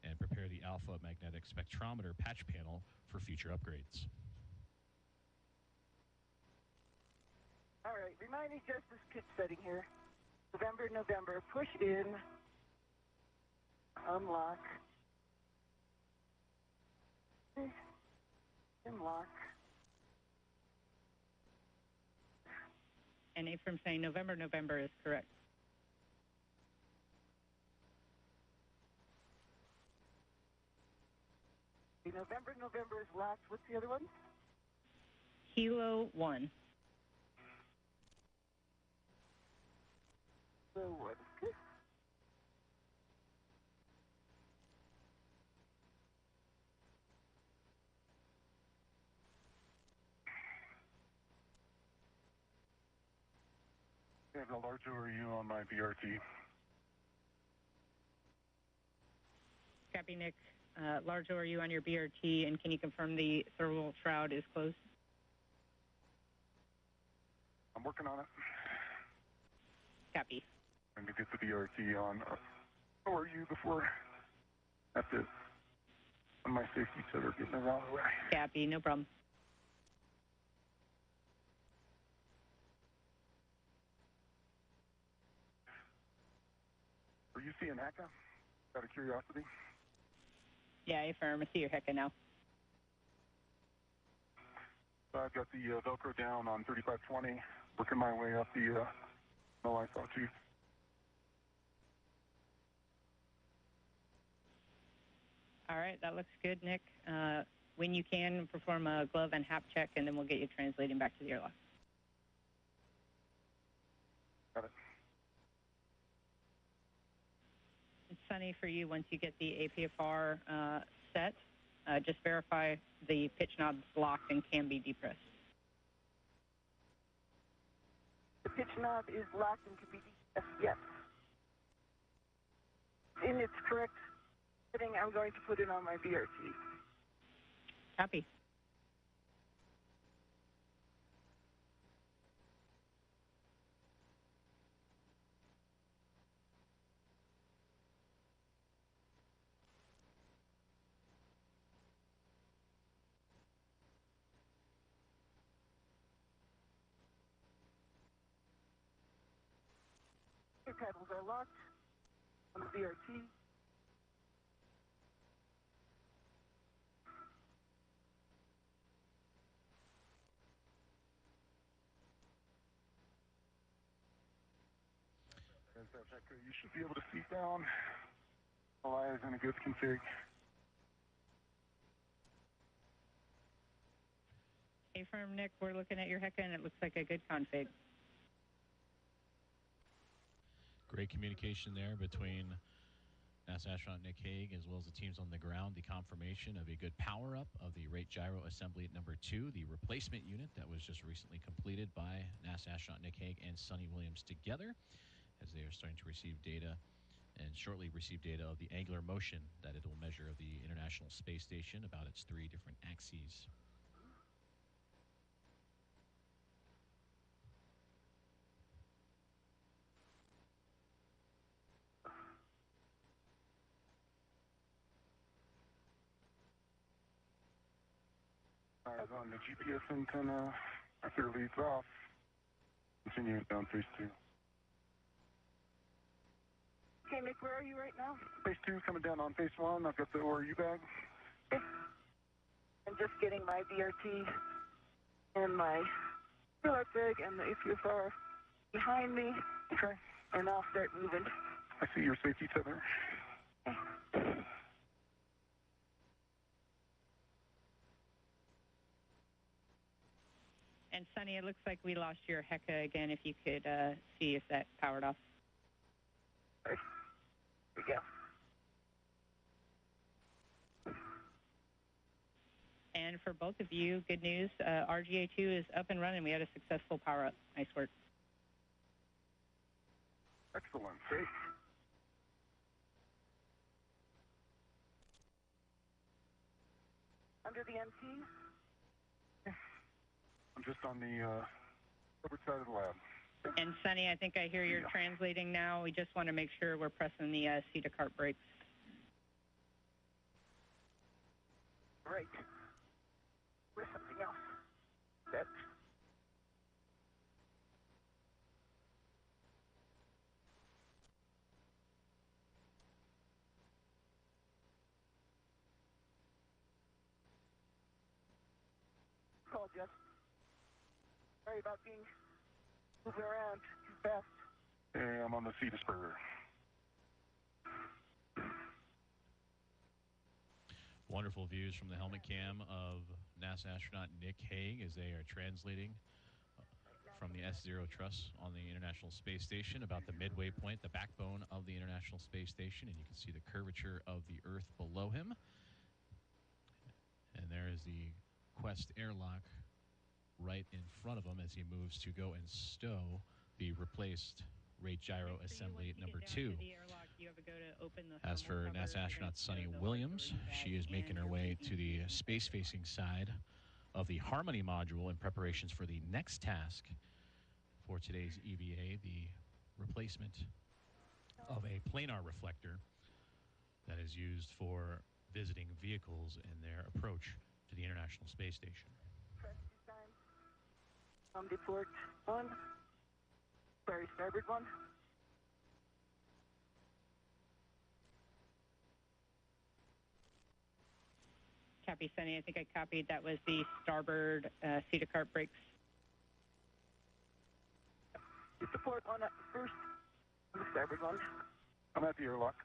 and prepare the alpha magnetic spectrometer patch panel for future upgrades. All right, remind me just this pitch setting here. November, push in, unlock, unlock. And from saying November is correct. November is locked. What's the other one? Kilo 1. So what? I have a large ORU on my BRT. Copy, Nick. Large ORU on your BRT, and can you confirm the thermal shroud is closed? I'm working on it. Copy. I'm going to get the BRT on ORU before that's it. And my safety setter getting the wrong way. Copy, no problem. Are you seeing Hecka? Out of curiosity? Yeah, affirm. I see your Hecka now. I've got the Velcro down on 3520, working my way up the ISO tube. All right, that looks good, Nick. When you can, perform a glove and hap check, and then we'll get you translating back to the airlock. Got it. Sunny, for you, once you get the APFR set, just verify the pitch knob's locked and can be depressed. The pitch knob is locked and can be depressed, yes. In its correct setting, I'm going to put it on my BRT. Copy. Pedals are locked on the BRT. You should be able to see down. Eli is in a good config. Affirm, Nick. We're looking at your Hecka, and it looks like a good config. Great communication there between NASA astronaut Nick Hague as well as the teams on the ground. The confirmation of a good power-up of the rate gyro assembly at number 2, the replacement unit that was just recently completed by NASA astronaut Nick Hague and Suni Williams together. as they are starting to receive data and shortly receive data of the angular motion that it will measure of the International Space Station about its 3 different axes. Eyes on the GPS antenna after it leads off. Continue down phase 2. Okay, Nick, where are you right now? Phase 2 coming down on phase 1. I've got the ORU bag. Okay. I'm just getting my BRT and my filler bag and the APSR behind me. Okay. And I'll start moving. I see your safety tether. Okay. And Sunny, it looks like we lost your Heka again. If you could see if that powered off. There we go. And for both of you, good news. RGA2 is up and running. We had a successful power up. Nice work. Excellent. Great. Under the MT? I'm just on the upper side of the lab. And Sunny, I think I hear you're translating now. We just want to make sure we're pressing the seat to cart brakes. Right. With something else. That's call, Jeff. Sorry about being moving around too fast. Hey, I'm on the sea spur. Wonderful views from the helmet cam of NASA astronaut Nick Hague as they are translating from the S0 truss on the International Space Station about the midway point, the backbone of the International Space Station, and you can see the curvature of the Earth below him. And there is the Quest airlock right in front of him as he moves to go and stow the replaced rate gyro assembly number 2. As for NASA astronaut Suni Williams, she is making her way to the space-facing side of the Harmony module in preparations for the next task for today's EVA, the replacement of a planar reflector that is used for visiting vehicles in their approach to the International Space Station. Deport 1. Sorry, starboard 1. Copy, Sunny. I think I copied. That was the starboard seat to cart brakes. Get the port 1 up first. The starboard 1. I'm at the airlock.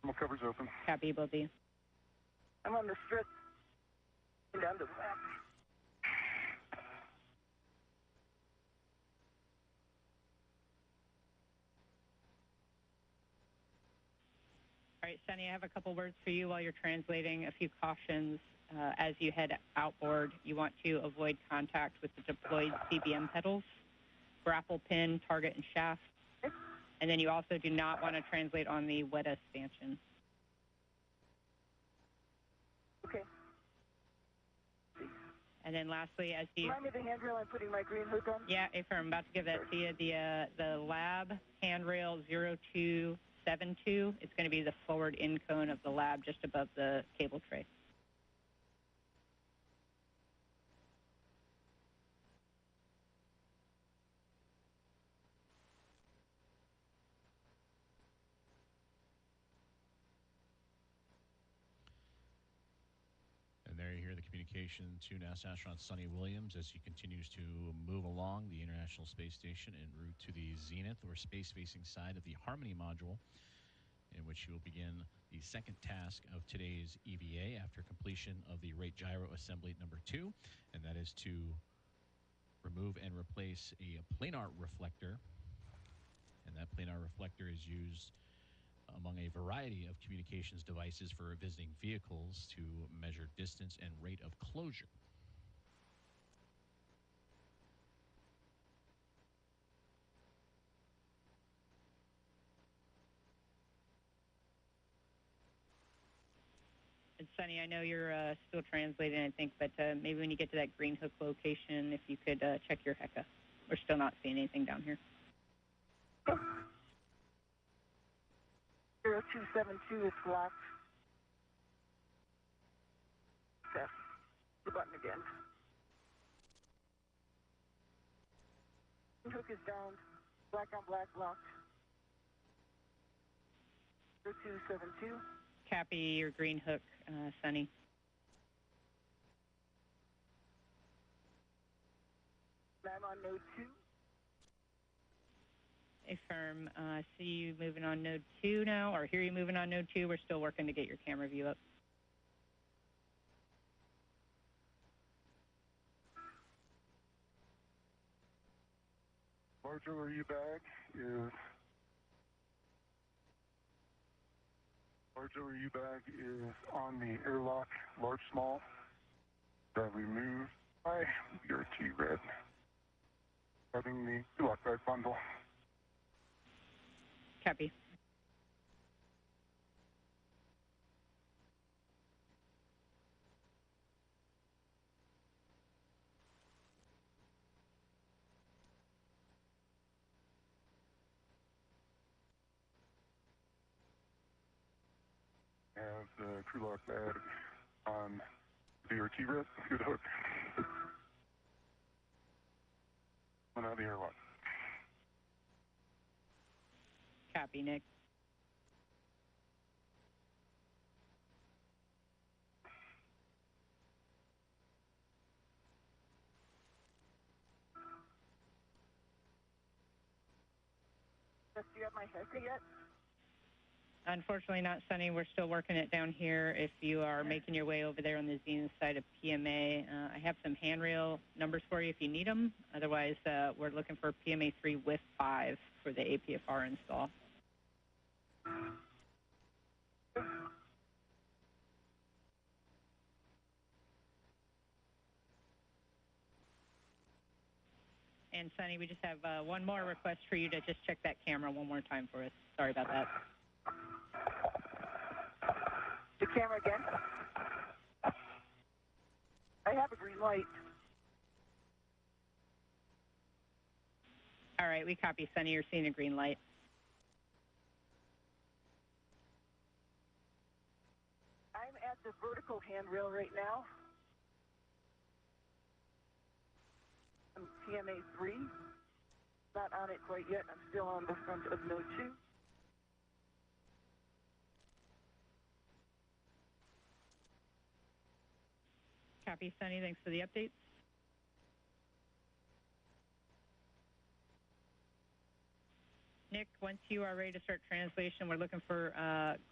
My cover's open. Copy, both of you. I'm on the strip and down to the left. All right, Sunny, I have a couple words for you while you're translating. A few cautions. As you head outboard, you want to avoid contact with the deployed CBM pedals, grapple pin, target, and shaft. And then you also do not want to translate on the WETA stanchion. Okay. And then lastly, as you... Remind me the handrail I'm putting my green hook on? Yeah, Affirm, I'm about to give that to you. The lab handrail 0272, it's going to be the forward in cone of the lab just above the cable tray. And there you hear the communication to NASA astronaut Suni Williams as he continues to move along the International Space Station en route to the zenith or space-facing side of the Harmony module, in which he will begin the second task of today's EVA after completion of the rate gyro assembly number 2, and that is to remove and replace a planar reflector. And that planar reflector is used among a variety of communications devices for visiting vehicles to measure distance and rate of closure. Sunny, I know you're still translating, I think, but maybe when you get to that green hook location, if you could check your HECA. We're still not seeing anything down here. 0272 is locked. Press the button again. Green hook is down. Black on black locked. 0272. Copy your green hook, Sunny. I'm on node 2. Affirm. See you moving on node 2 now, or hear you moving on node 2. We're still working to get your camera view up. Large ORU bag is on the airlock, large small, that we move by BRT red, having the lock bag bundle. Copy. Have the crew lock bag on BRT red, good hook. And out of the airlock. Copy, Nick. Do you have my HECA yet? Unfortunately not, Sunny. We're still working it down here. If you are making your way over there on the Zenith side of PMA, I have some handrail numbers for you if you need them. Otherwise, we're looking for PMA 3 with 5 for the APFR install. And Sunny, we just have one more request for you to just check that camera one more time for us. Sorry about that. The camera again. I have a green light. All right, we copy, Sunny. You're seeing a green light. I'm at the vertical handrail right now. I'm PMA 3. Not on it quite yet. I'm still on the front of node 2. Copy, Sunny. Thanks for the updates. Nick, once you are ready to start translation, we're looking for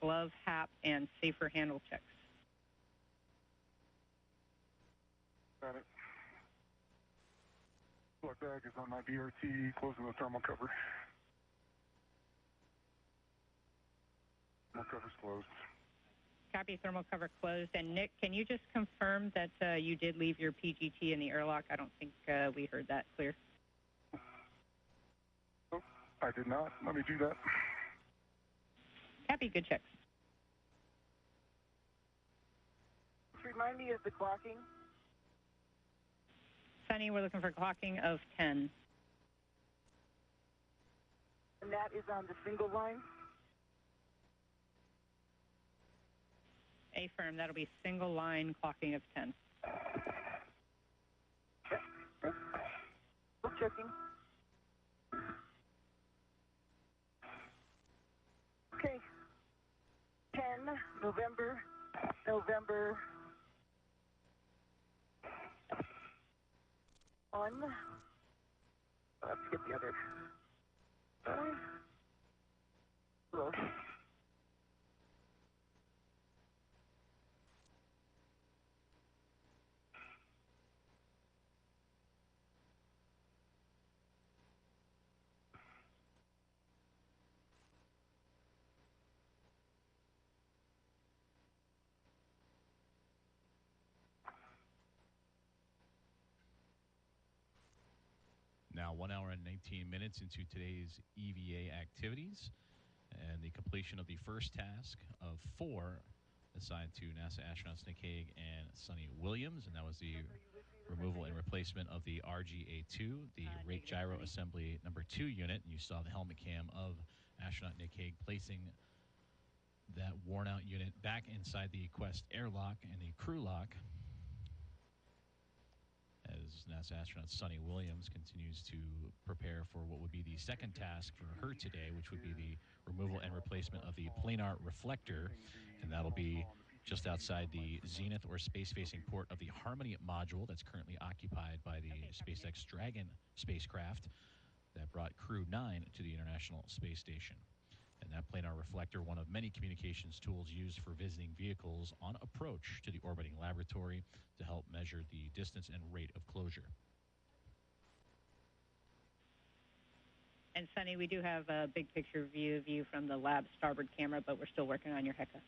glove, HAP, and safer handle checks. Got it. Lock bag is on my BRT, closing the thermal cover. Thermal cover's closed. Copy, thermal cover closed. And Nick, can you just confirm that you did leave your PGT in the airlock? I don't think we heard that clear. Oh, I did not. Let me do that. Copy, good checks. Just remind me of the clocking. Sunny, we're looking for clocking of 10. And that is on the single line. Affirm, that'll be single line clocking of 10. Still checking. Okay. 10, November. On. Let's get the other. Close. Now 1 hour and 19 minutes into today's EVA activities and the completion of the first task of 4 assigned to NASA astronauts Nick Hague and Suni Williams, and that was the removal and replacement of the RGA-2, the rate gyro assembly number 2 unit. And you saw the helmet cam of astronaut Nick Hague placing that worn-out unit back inside the Quest airlock and the crew lock, as NASA astronaut Suni Williams continues to prepare for what would be the second task for her today, which would be the removal and replacement of the Planar reflector, and that'll be just outside the zenith or space-facing port of the Harmony module that's currently occupied by the SpaceX Dragon spacecraft that brought Crew 9 to the International Space Station. And that planar reflector, one of many communications tools used for visiting vehicles on approach to the orbiting laboratory to help measure the distance and rate of closure. And Suni, we do have a big picture view of you from the lab starboard camera, but we're still working on your HECA.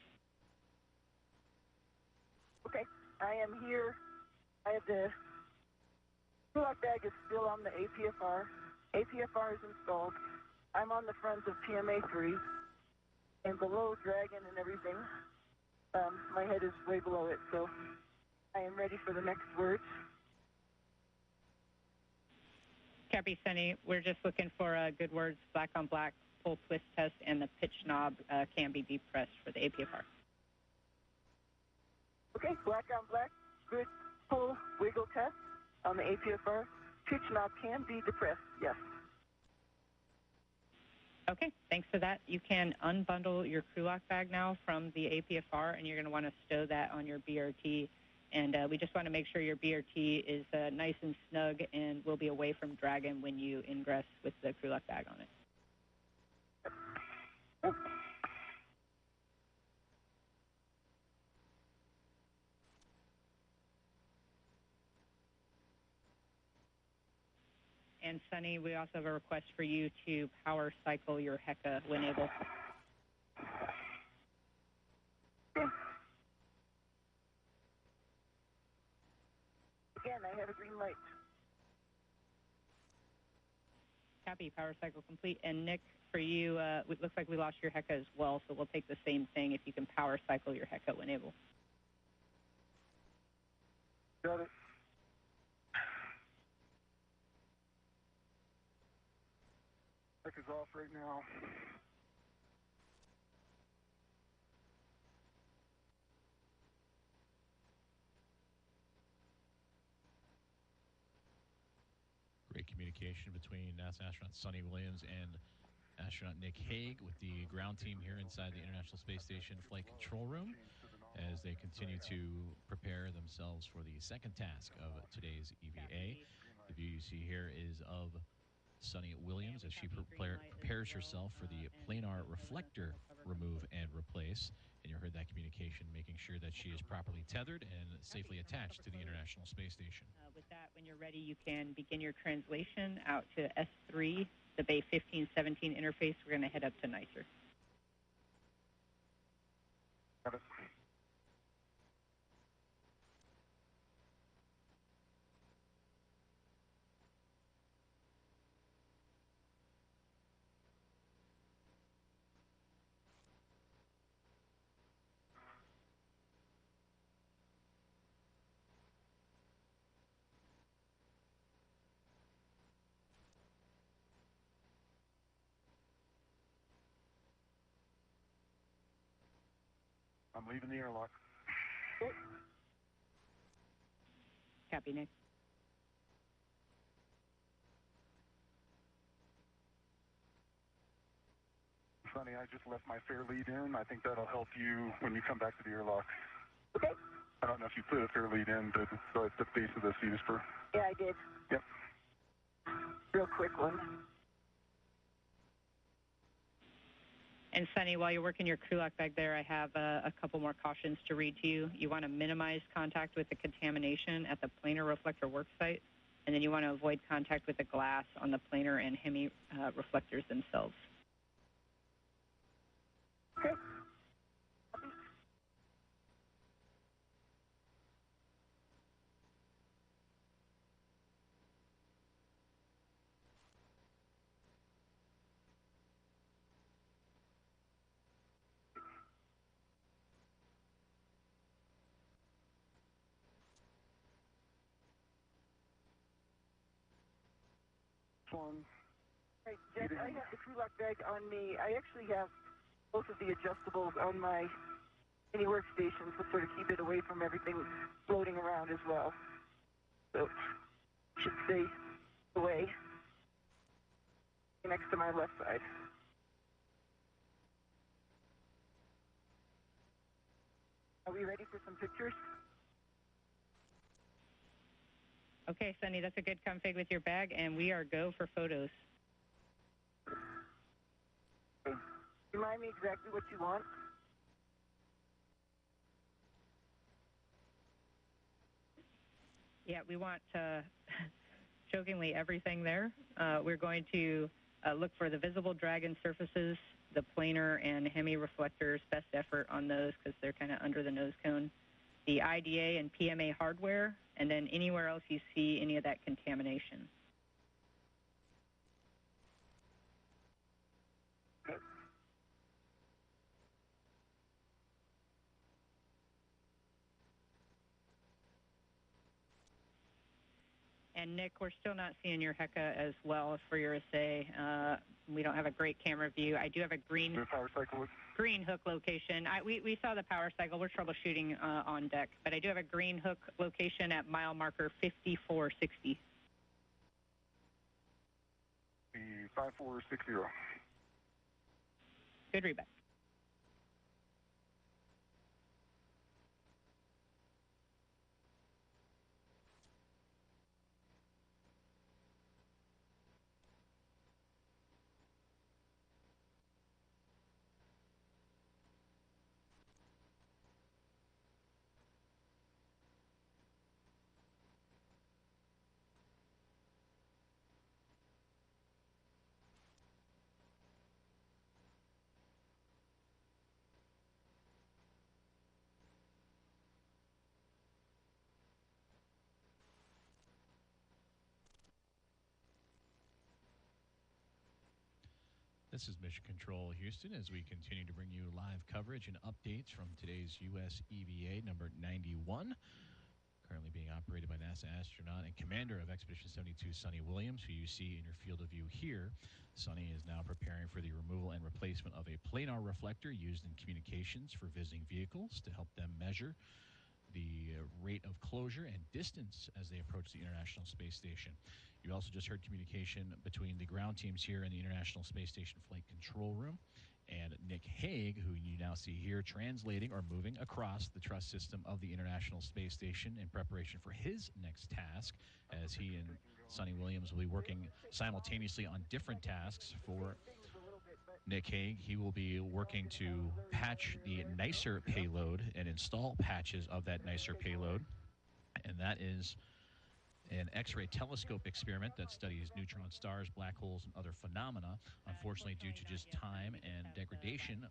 Okay, I am here. I have the lock bag is still on the APFR. APFR is installed. I'm on the front of PMA-3 and below Dragon and everything. My head is way below it, so I am ready for the next words. Copy, Suni. We're just looking for good words, black on black, pull twist test, and the pitch knob can be depressed for the APFR. Okay, black on black, good pull wiggle test on the APFR. Pitch knob can be depressed, yes. Okay, thanks for that. You can unbundle your crew lock bag now from the APFR, and you're going to want to stow that on your BRT. And we just want to make sure your BRT is nice and snug and will be away from Dragon when you ingress with the crew lock bag on it. And Suni, we also have a request for you to power cycle your HECA when able. Again, I have a green light. Copy, power cycle complete. And Nick, for you, it looks like we lost your HECA as well, so we'll take the same thing if you can power cycle your HECA when able. Got it. Check is off right now. Great communication between NASA astronaut Suni Williams and astronaut Nick Hague with the ground team here inside the International Space Station Flight Control Room as they continue to prepare themselves for the second task of today's EVA. The view you see here is of Suni Williams as she prepares herself for the planar reflector remove and replace. And you heard that communication, making sure that she is properly tethered and safely attached to the International Space Station. With that, when you're ready, you can begin your translation out to S3, the Bay 1517 interface. We're going to head up to NICER. Got it. I'm leaving the airlock. Copy, Nick. Sonny, I just left my fair lead in. I think that'll help you when you come back to the airlock. Okay. I don't know if you put a fair lead in, but so it's the base of the Cetusper. Yeah, I did. Yep. Real quick one. And Suni, while you're working your crew lock bag there, I have a couple more cautions to read to you. You want to minimize contact with the contamination at the planar reflector work site, and then you want to avoid contact with the glass on the planar and hemi reflectors themselves. Okay. one. Right, Jet, I have the crew lock bag on me. I actually have both of the adjustables on my mini workstation to sort of keep it away from everything floating around as well. So it should stay away next to my left side. Are we ready for some pictures? Okay, Suni, that's a good config with your bag, and we are go for photos. Okay. Remind me exactly what you want. Yeah, we want, jokingly, everything there. We're going to look for the visible dragon surfaces, the planar and hemi reflectors, best effort on those because they're kind of under the nose cone, the IDA and PMA hardware, and then anywhere else you see any of that contamination. And Nick, we're still not seeing your HECA as well for your assay. We don't have a great camera view. I do have a green hook location. We saw the power cycle. We're troubleshooting on deck, but I do have a green hook location at mile marker 5460. The 5460. Good readback. This is Mission Control Houston as we continue to bring you live coverage and updates from today's U.S. EVA number 91, currently being operated by NASA astronaut and commander of Expedition 72, Suni Williams, who you see in your field of view here. Suni is now preparing for the removal and replacement of a planar reflector used in communications for visiting vehicles to help them measure the rate of closure and distance as they approach the International Space Station. You also just heard communication between the ground teams here in the International Space Station Flight Control Room and Nick Hague, who you now see here translating or moving across the truss system of the International Space Station in preparation for his next task, as he and Suni Williams will be working simultaneously on different tasks. For Nick Hague, he will be working to patch the nicer payload and install patches of that nicer payload, and that is an X-ray telescope experiment that studies neutron stars, black holes, and other phenomena. Unfortunately, due to just time and degradation,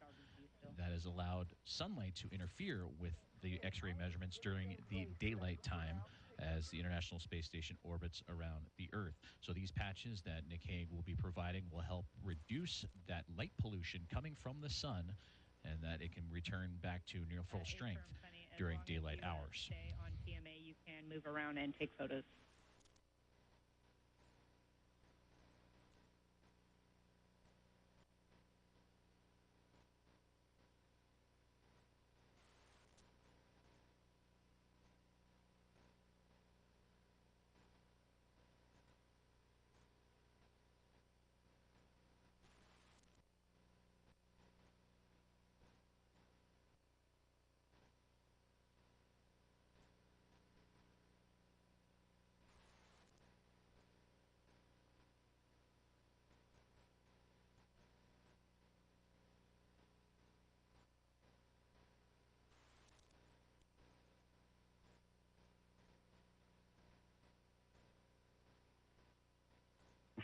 that has allowed sunlight to interfere with the X-ray measurements during the daylight time as the International Space Station orbits around the Earth. So these patches that Nick Hague will be providing will help reduce that light pollution coming from the sun, and that it can return back to near full strength during daylight hours. Stay on PMA, you can move around and take photos.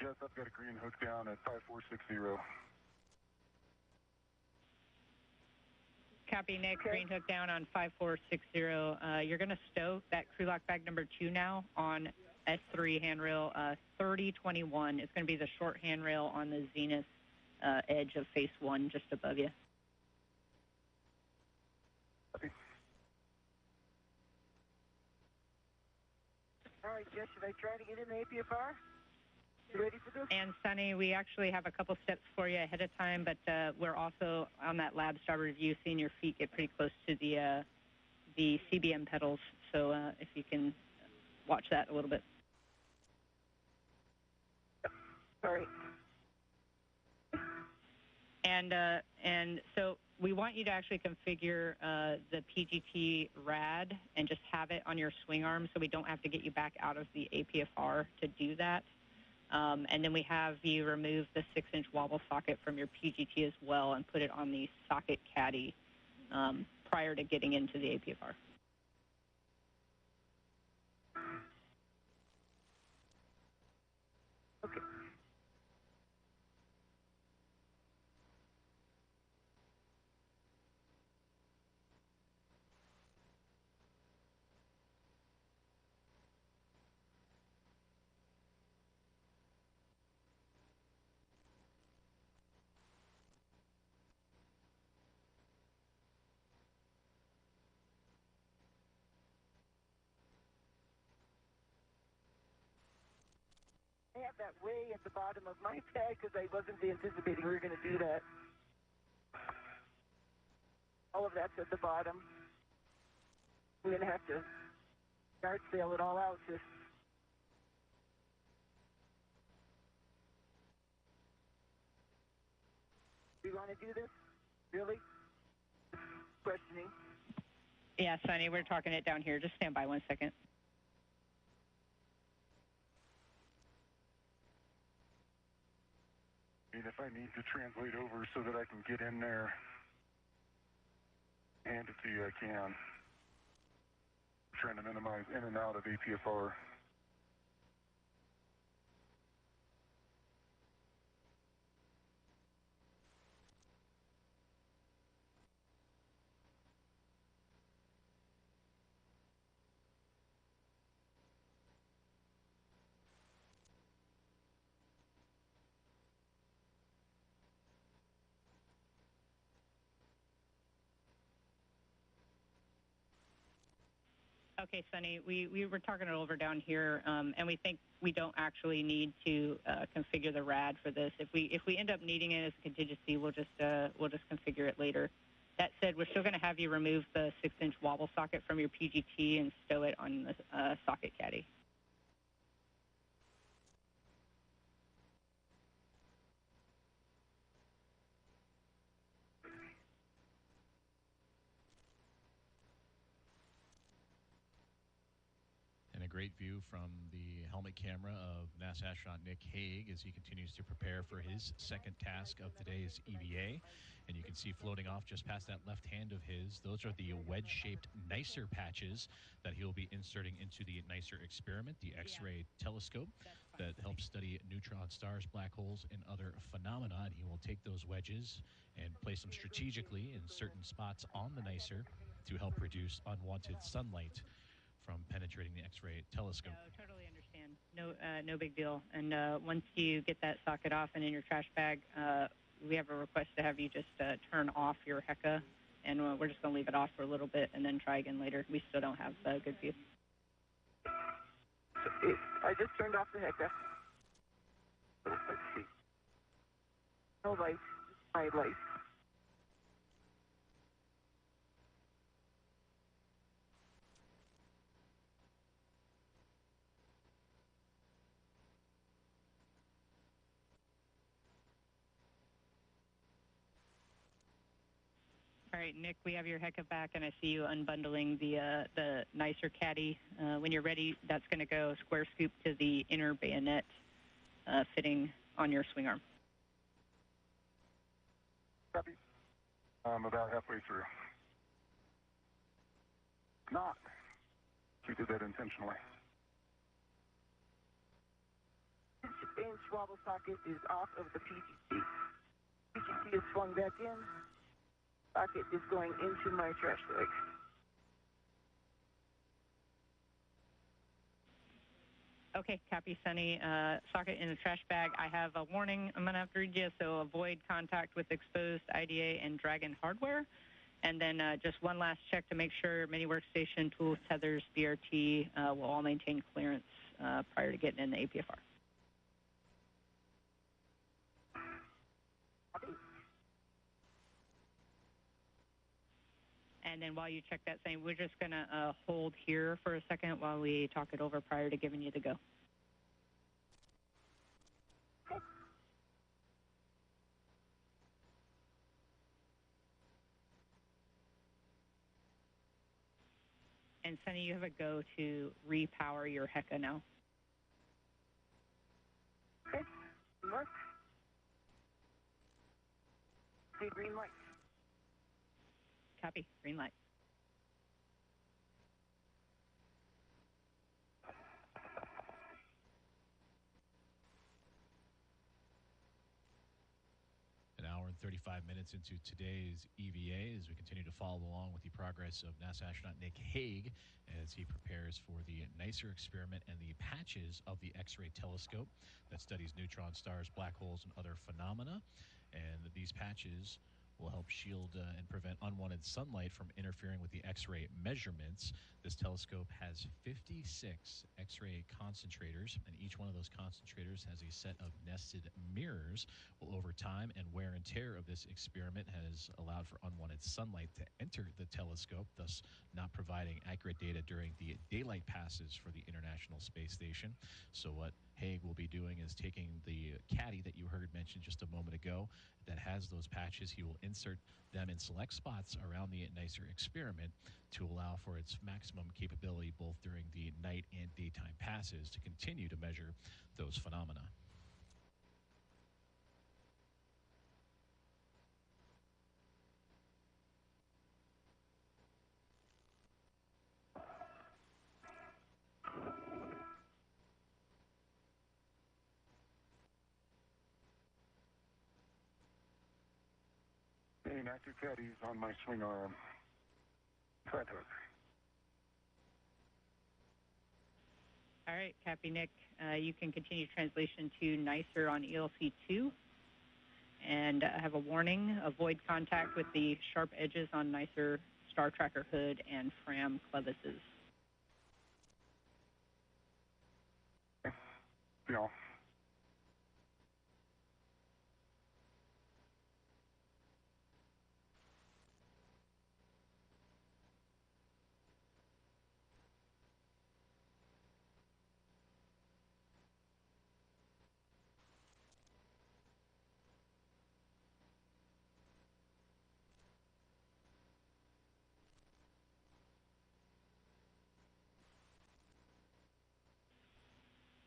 Yes, I've got a green hook down at 5460. Copy, Nick. Green hook down on 5460. You're going to stow that crew lock bag number 2 now on S3 handrail 3021. It's going to be the short handrail on the zenith edge of face 1 just above you. Copy. All right, Jess, should I try to get in the APFR? You ready for this? And Sunny, we actually have a couple steps for you ahead of time, but we're also on that lab starboard view, seeing your feet get pretty close to the CBM pedals. So if you can watch that a little bit. Sorry. And so we want you to actually configure the PGT rad and just have it on your swing arm, so we don't have to get you back out of the APFR to do that. And then we have you remove the 6-inch wobble socket from your PGT as well and put it on the socket caddy prior to getting into the APFR. Okay. I have that way at the bottom of my tag because I wasn't anticipating we were going to do that. All of that's at the bottom. I'm going to have to yard sale it all out. Do you want to do this? Really? Questioning. Yeah, Sonny, we're talking it down here. Just stand by 1 second. And if I need to translate over so that I can get in there, hand it to you, I can. I'm trying to minimize in and out of APFR. Okay, Sonny, we were talking it over down here, and we think we don't actually need to configure the rad for this. If we end up needing it as a contingency, we'll just configure it later. That said, we're still going to have you remove the 6-inch wobble socket from your PGT and stow it on the socket caddy. And a great view from the helmet camera of NASA astronaut Nick Hague as he continues to prepare for his second task of today's EVA. And you can see floating off just past that left hand of his, those are the wedge-shaped NICER patches that he'll be inserting into the NICER experiment, the X-ray telescope that helps study neutron stars, black holes, and other phenomena. And he will take those wedges and place them strategically in certain spots on the NICER to help reduce unwanted sunlight from penetrating the X-ray telescope. No, totally understand. No big deal. And once you get that socket off and in your trash bag, we have a request to have you just turn off your HECA, and we're just going to leave it off for a little bit and then try again later. We still don't have a good view. I just turned off the HECA. Let's see. No light. My light. All right, Nick, we have your HECA back, and I see you unbundling the NICER caddy. When you're ready, that's going to go square scoop to the inner bayonet fitting on your swing arm. Copy. I'm about halfway through. Not. We did that intentionally. The inch wobble socket is off of the PGT. PGT is swung back in. Socket is going into my trash bag. Okay, copy, Sunny. Socket in the trash bag. I have a warning I'm going to have to read you, so avoid contact with exposed IDA and Dragon hardware. And then just one last check to make sure mini workstation, tools, tethers, BRT will all maintain clearance prior to getting in the APFR. And then while you check that same, we're just going to hold here for a second while we talk it over prior to giving you the go. And Sunny, you have a go to repower your HECA now. Okay. Mark. See green light. Copy. Green light. An hour and 35 minutes into today's EVA as we continue to follow along with the progress of NASA astronaut Nick Hague as he prepares for the NICER experiment and the patches of the X-ray telescope that studies neutron stars, black holes, and other phenomena. And these patches will help shield and prevent unwanted sunlight from interfering with the X-ray measurements. This telescope has 56 X-ray concentrators, and each one of those concentrators has a set of nested mirrors. Well, over time and wear and tear of this experiment has allowed for unwanted sunlight to enter the telescope, thus not providing accurate data during the daylight passes for the International Space Station. So what Hague will be doing is taking the caddy that you heard mentioned just a moment ago that has those patches. He will insert them in select spots around the NICER experiment to allow for its maximum capability both during the night and daytime passes to continue to measure those phenomena. And active caddies on my swing arm. Flat hook. All right, copy, Nick. You can continue translation to NICER on ELC2. And I have a warning, avoid contact with the sharp edges on NICER star tracker hood and Fram clevises. Yeah.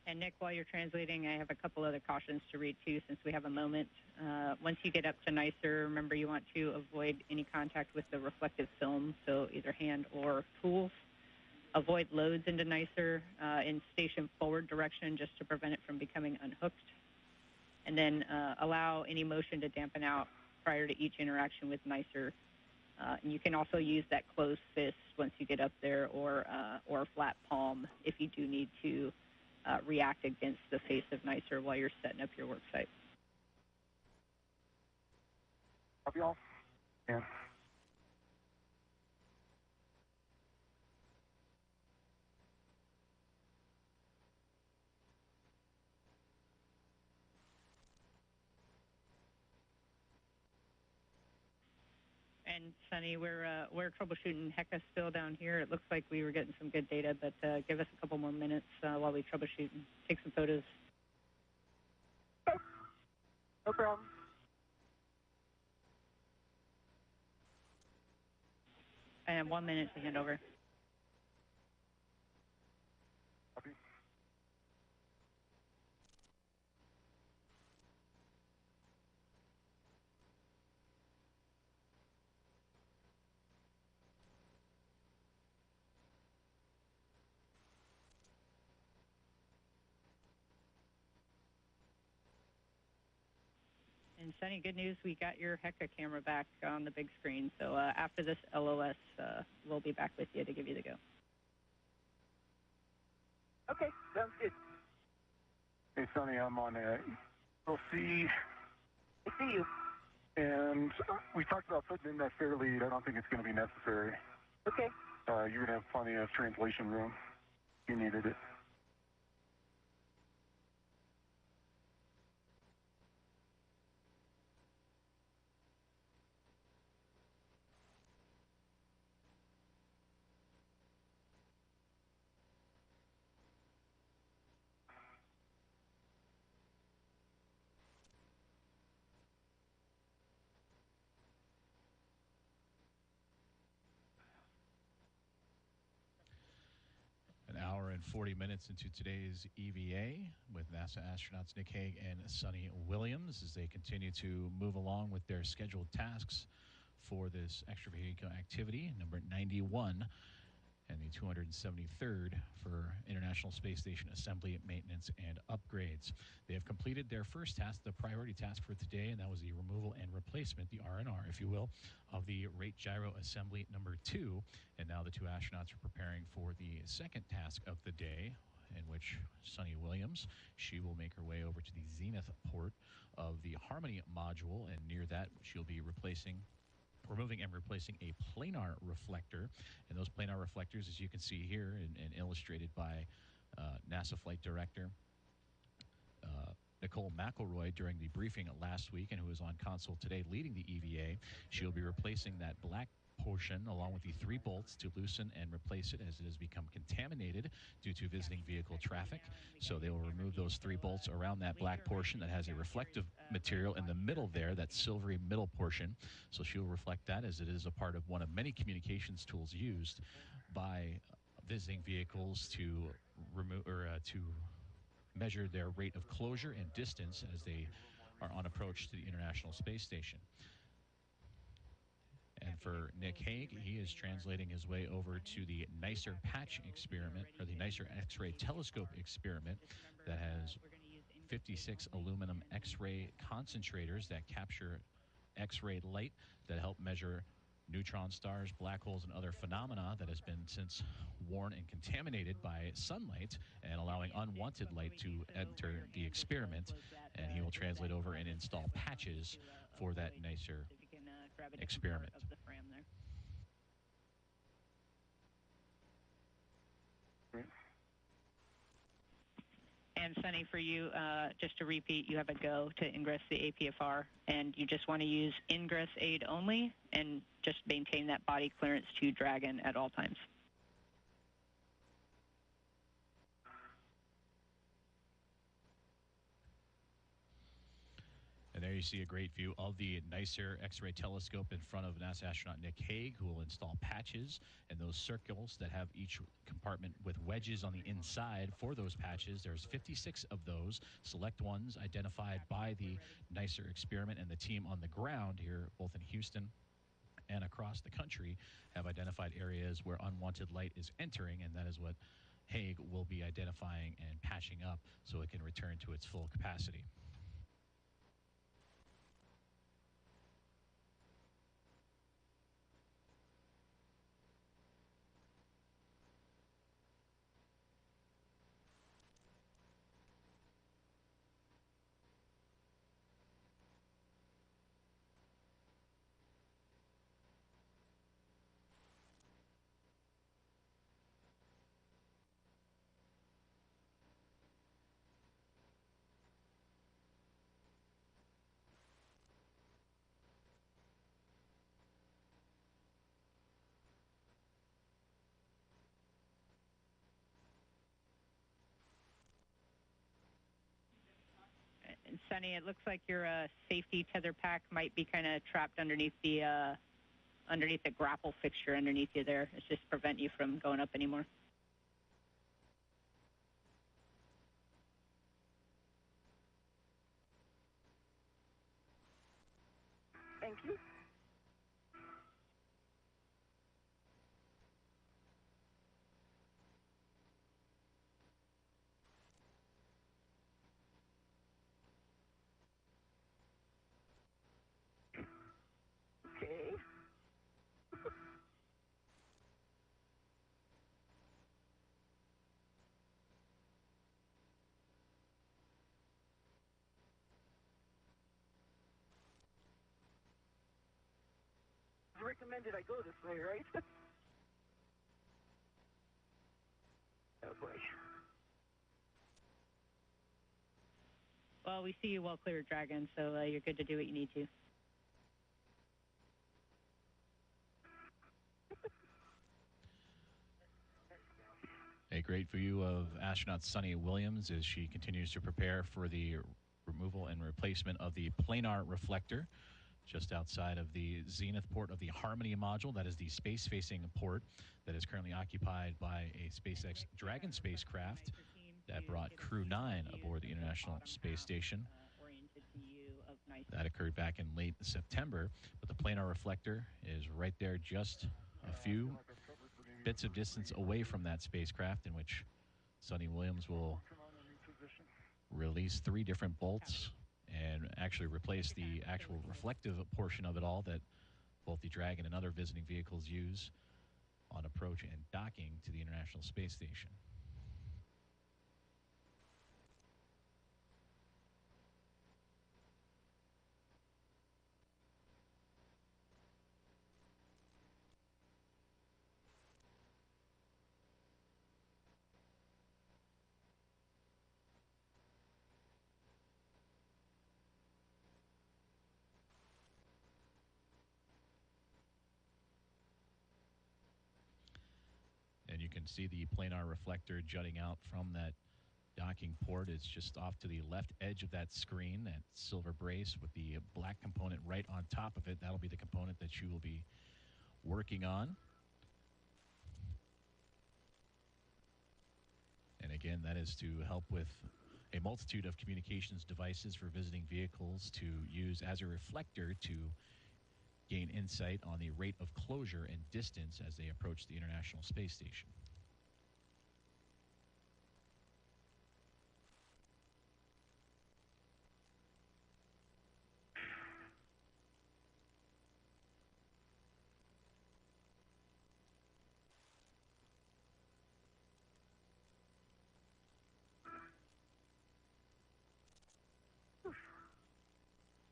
And Nick, while you're translating, I have a couple other cautions to read too, since we have a moment. Once you get up to NICER, remember you want to avoid any contact with the reflective film, so either hand or tools. Avoid loads into NICER in station forward direction just to prevent it from becoming unhooked. And then allow any motion to dampen out prior to each interaction with NICER. And you can also use that closed fist once you get up there, or flat palm if you do need to react against the face of NICER while you're setting up your work site. Copy all? Yeah. And Sunny, we're troubleshooting HECA still down here. It looks like we were getting some good data, but give us a couple more minutes while we troubleshoot and take some photos. No problem. And 1 minute to hand over. Copy. And Sunny, good news, we got your HECA camera back on the big screen. So after this LOS, we'll be back with you to give you the go. Okay, sounds good. Hey, Sonny, I'm on ELC. I see you. And we talked about putting in that fair lead. I don't think it's going to be necessary. Okay. You're going to have plenty of translation room. You needed it. and 40 minutes into today's EVA with NASA astronauts Nick Hague and Suni Williams as they continue to move along with their scheduled tasks for this extravehicular activity, number 91, and the 273rd for International Space Station assembly, maintenance, and upgrades. They have completed their first task, the priority task for today, and that was the removal and replacement, the R&R, if you will, of the rate gyro assembly number 2. And now the two astronauts are preparing for the second task of the day, in which Suni Williams, she will make her way over to the zenith port of the Harmony module, and near that she'll be removing and replacing a planar reflector. And those planar reflectors, as you can see here and illustrated by NASA Flight Director Nicole McElroy during the briefing last week, and who is on console today leading the EVA, she'll be replacing that black portion along with the 3 bolts to loosen and replace it as it has become contaminated due to visiting vehicle traffic. So they will remove those 3 bolts around that black portion that has a reflective material in the middle there, that silvery middle portion. So she will reflect that as it is a part of one of many communications tools used by visiting vehicles to remove or to measure their rate of closure and distance as they are on approach to the International Space Station. And for Nick Hague, he is translating his way over to the NICER patch experiment, or the NICER X-ray telescope experiment that has 56 aluminum X-ray concentrators that capture X-ray light that help measure neutron stars, black holes, and other phenomena that has been since worn and contaminated by sunlight and allowing unwanted light to enter the experiment. And he will translate over and install patches for that NICER experiment. And Suni, for you, just to repeat, you have a go to ingress the APFR, and you just want to use ingress aid only and just maintain that body clearance to Dragon at all times. And there you see a great view of the NICER X-ray telescope in front of NASA astronaut Nick Hague, who will install patches and those circles that have each compartment with wedges on the inside for those patches. There's 56 of those. Select ones identified by the NICER experiment, and the team on the ground here, both in Houston and across the country, have identified areas where unwanted light is entering, and that is what Hague will be identifying and patching up so it can return to its full capacity. Suni, it looks like your safety tether pack might be kind of trapped underneath the grapple fixture underneath you there. It's just prevent you from going up anymore. Thank you. Okay. It's recommended I go this way, right? Oh boy. Well, we see you well clear, Dragon, so you're good to do what you need to. A great view of astronaut Suni Williams as she continues to prepare for the removal and replacement of the planar reflector just outside of the zenith port of the Harmony module. That is the space-facing port that is currently occupied by a SpaceX Dragon spacecraft that brought Crew 9 aboard the International Space Station. That occurred back in late September, but the Planar reflector is right there, just a few bits of distance away from that spacecraft, in which Suni Williams will release 3 different bolts and actually replace the actual reflective portion of it all that both the Dragon and other visiting vehicles use on approach and docking to the International Space Station. And you can see the planar reflector jutting out from that docking port. It's just off to the left edge of that screen, that silver brace with the black component right on top of it. That'll be the component that you will be working on. And again, that is to help with a multitude of communications devices for visiting vehicles to use as a reflector to gain insight on the rate of closure and distance as they approach the International Space Station.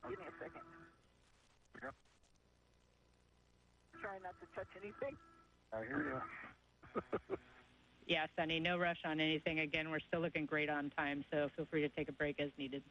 Give me a second. Try not to touch anything. I hear you. Yeah, Sunny, no rush on anything. Again, we're still looking great on time, so feel free to take a break as needed.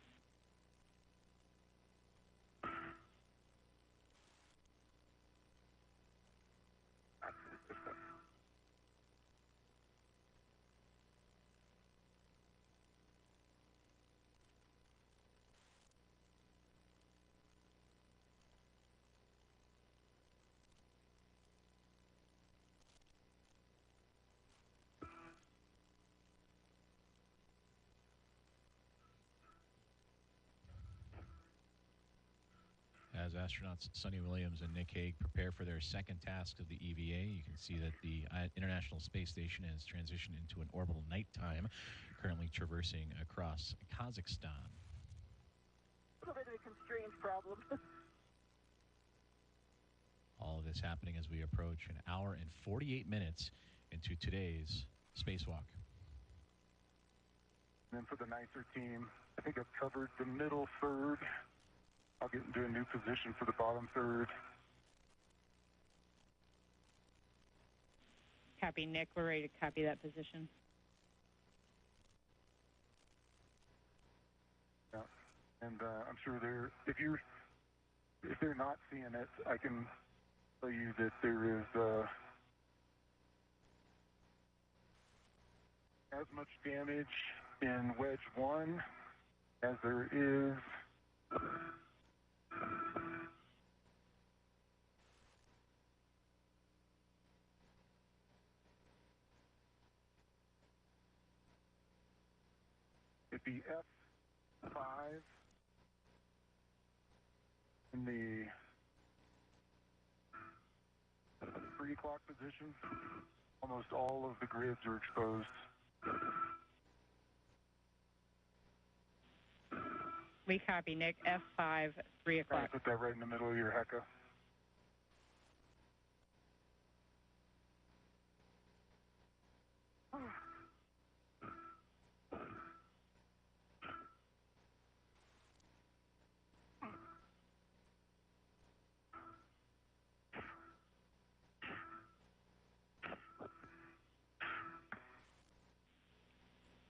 As astronauts Suni Williams and Nick Hague prepare for their second task of the EVA, you can see that the International Space Station has transitioned into an orbital nighttime, currently traversing across Kazakhstan. A little bit of a constraints problem. All of this happening as we approach an hour and 48 minutes into today's spacewalk. And then for the nicer team, I think I've covered the middle third. I'll get into a new position for the bottom third. Copy, Nick. We're ready to copy that position. Yeah. And I'm sure if they're not seeing it, I can tell you that there is as much damage in wedge 1 as there is it'd be F5 in the 3 o'clock position. Almost all of the grids are exposed. We copy, Nick. F5, 3 o'clock. Put that right in the middle of your HECA.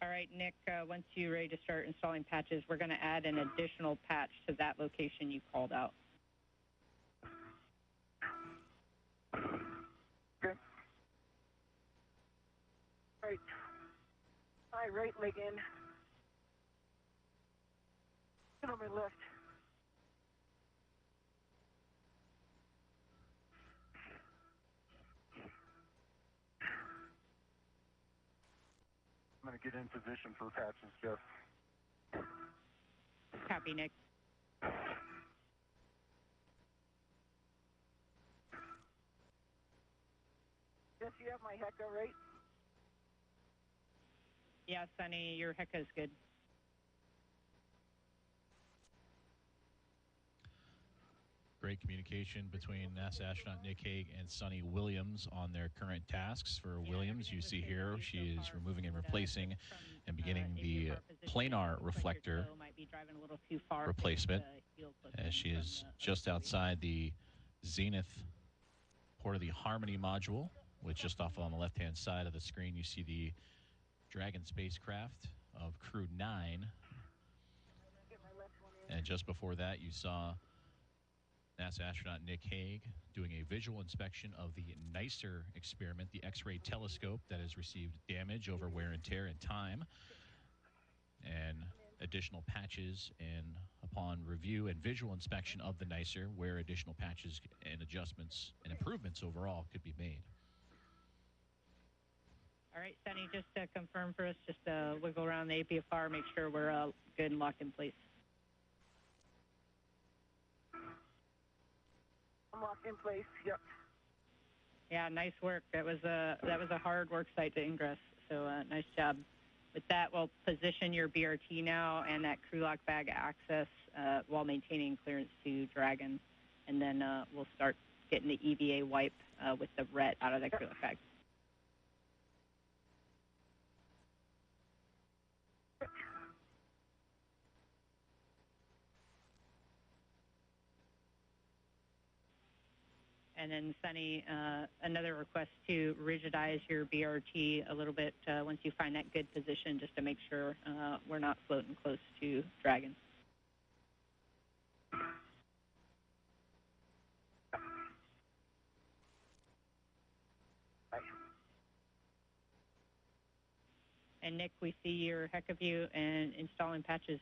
All right, Nick, once you're ready to start installing patches, we're going to add an additional patch to that location you called out. Okay. Right. My right leg in. Get on my left. get in position for patches, Jeff. Copy, Nick. Yes, you have my HECA, right? Yeah, Sunny, your HECA is good. Great communication between NASA astronaut Nick Hague and Suni Williams on their current tasks. For Williams, you see here, she is removing and replacing and beginning the Planar reflector replacement, as she is just outside the zenith port of the Harmony module, which just off on the left-hand side of the screen, you see the Dragon spacecraft of Crew 9. And just before that, you saw NASA astronaut Nick Hague doing a visual inspection of the NICER experiment, the X-ray telescope that has received damage over wear and tear and time, and additional patches, and upon review and visual inspection of the NICER, where additional patches and adjustments and improvements overall could be made. All right, Sunny, just to confirm for us, just wiggle around the APFR, make sure we're good and locked in place. I'm locked in place. Yep. Yeah, nice work. That was a hard work site to ingress. So nice job. With that, we'll position your BRT now and that crew lock bag access while maintaining clearance to Dragon, and then we'll start getting the EVA wipe with the RET out of the crew lock bag. And then, Sunny, another request to rigidize your BRT a little bit once you find that good position, just to make sure we're not floating close to Dragon. And, Nick, we see your HECA view and installing patches.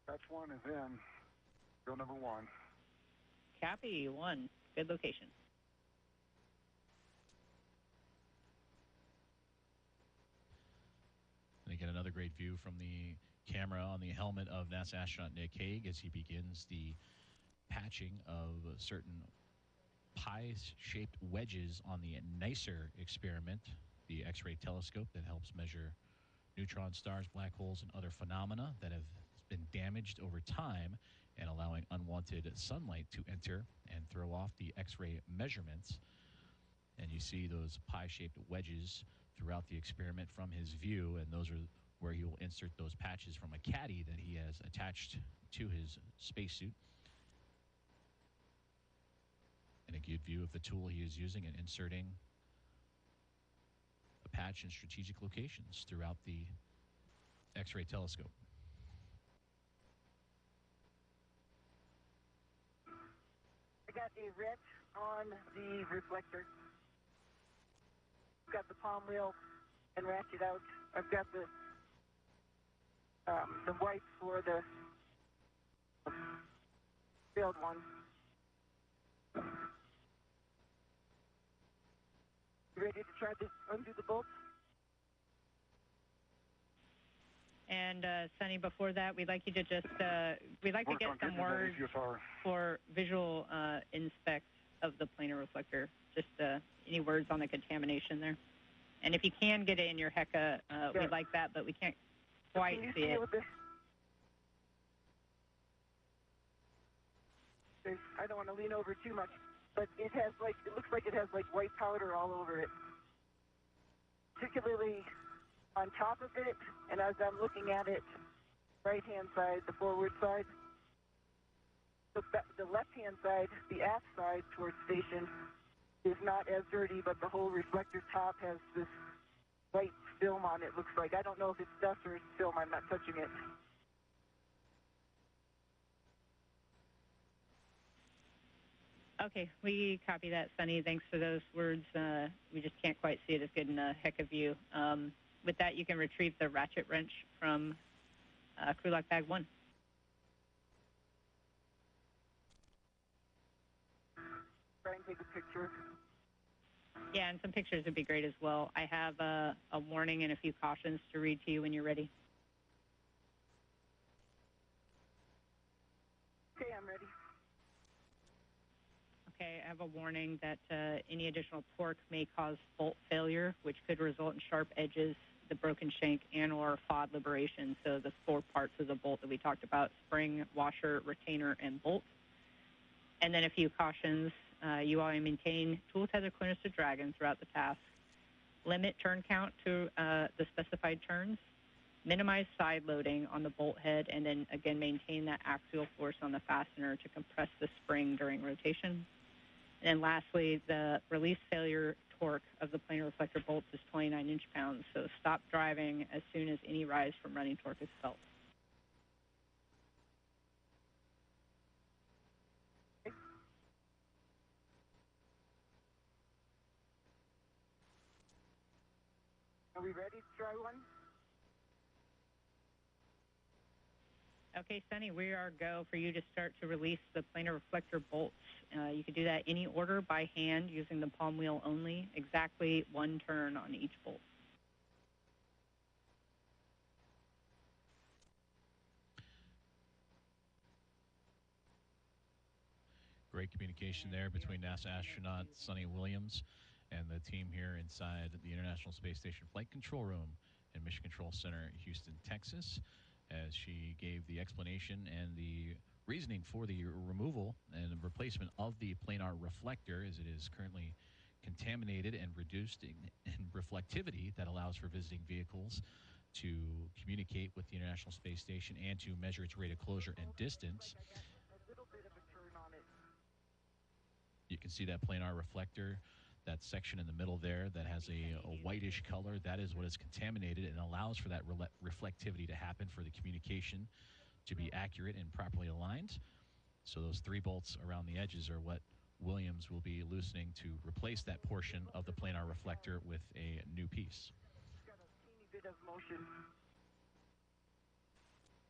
Patch 1 is in. Go number 1. Copy, 1. Good location. And again, another great view from the camera on the helmet of NASA astronaut Nick Hague as he begins the patching of certain pie-shaped wedges on the NICER experiment, the X-ray telescope that helps measure neutron stars, black holes, and other phenomena that have been damaged over time, and allowing unwanted sunlight to enter and throw off the X-ray measurements. And you see those pie-shaped wedges throughout the experiment from his view, and those are where he will insert those patches from a caddy that he has attached to his spacesuit. And a good view of the tool he is using in inserting a patch in strategic locations throughout the X-ray telescope. I got a RET on the reflector. I've got the palm wheel and ratchet out. I've got the wipes for the failed one. You ready to try to undo the bolts? And Sunny, before that, we'd like you to just we'd like to get some words for visual inspect of the planar reflector. Just any words on the contamination there. And if you can get it in your HECA, we'd like that, but we can't quite see it. I don't want to lean over too much, but it looks like it has white powder all over it, particularly on top of it, and as I'm looking at it, right-hand side, the forward side, the left-hand side, the aft side towards station, is not as dirty, but the whole reflector top has this white film on it, looks like. I don't know if it's dust or it's film. I'm not touching it. Okay, we copy that, Sunny. Thanks for those words. We just can't quite see it as good in a HECA view. With that, you can retrieve the ratchet wrench from crew lock bag 1. Try and take a picture. Yeah, and some pictures would be great as well. I have a warning and a few cautions to read to you when you're ready. Okay, I'm ready. Okay, I have a warning that any additional torque may cause bolt failure, which could result in sharp edges, the broken shank, and or FOD liberation. So the 4 parts of the bolt that we talked about: spring, washer, retainer, and bolt. And then a few cautions. You want to maintain tool tether clearance to dragon throughout the task. Limit turn count to the specified turns. Minimize side loading on the bolt head, and then again maintain that axial force on the fastener to compress the spring during rotation. And then lastly, the release failure torque of the planar reflector bolts is 29 inch-pounds, so stop driving as soon as any rise from running torque is felt. Are we ready to try one? Okay, Sunny, we are go for you to start to release the planar reflector bolts. You can do that any order by hand using the palm wheel only, exactly 1 turn on each bolt. Great communication there between NASA astronaut Suni Williams and the team here inside the International Space Station Flight Control Room in Mission Control Center, Houston, Texas, as she gave the explanation and the reasoning for the removal and replacement of the planar reflector, as it is currently contaminated and reduced in reflectivity that allows for visiting vehicles to communicate with the International Space Station and to measure its rate of closure and distance. A little bit of a turn on it. You can see that planar reflector, that section in the middle there that has a whitish color. That is what is contaminated and allows for that reflectivity to happen, for the communication to be accurate and properly aligned. So those 3 bolts around the edges are what Williams will be loosening to replace that portion of the planar reflector with a new piece. Got a teeny bit of motion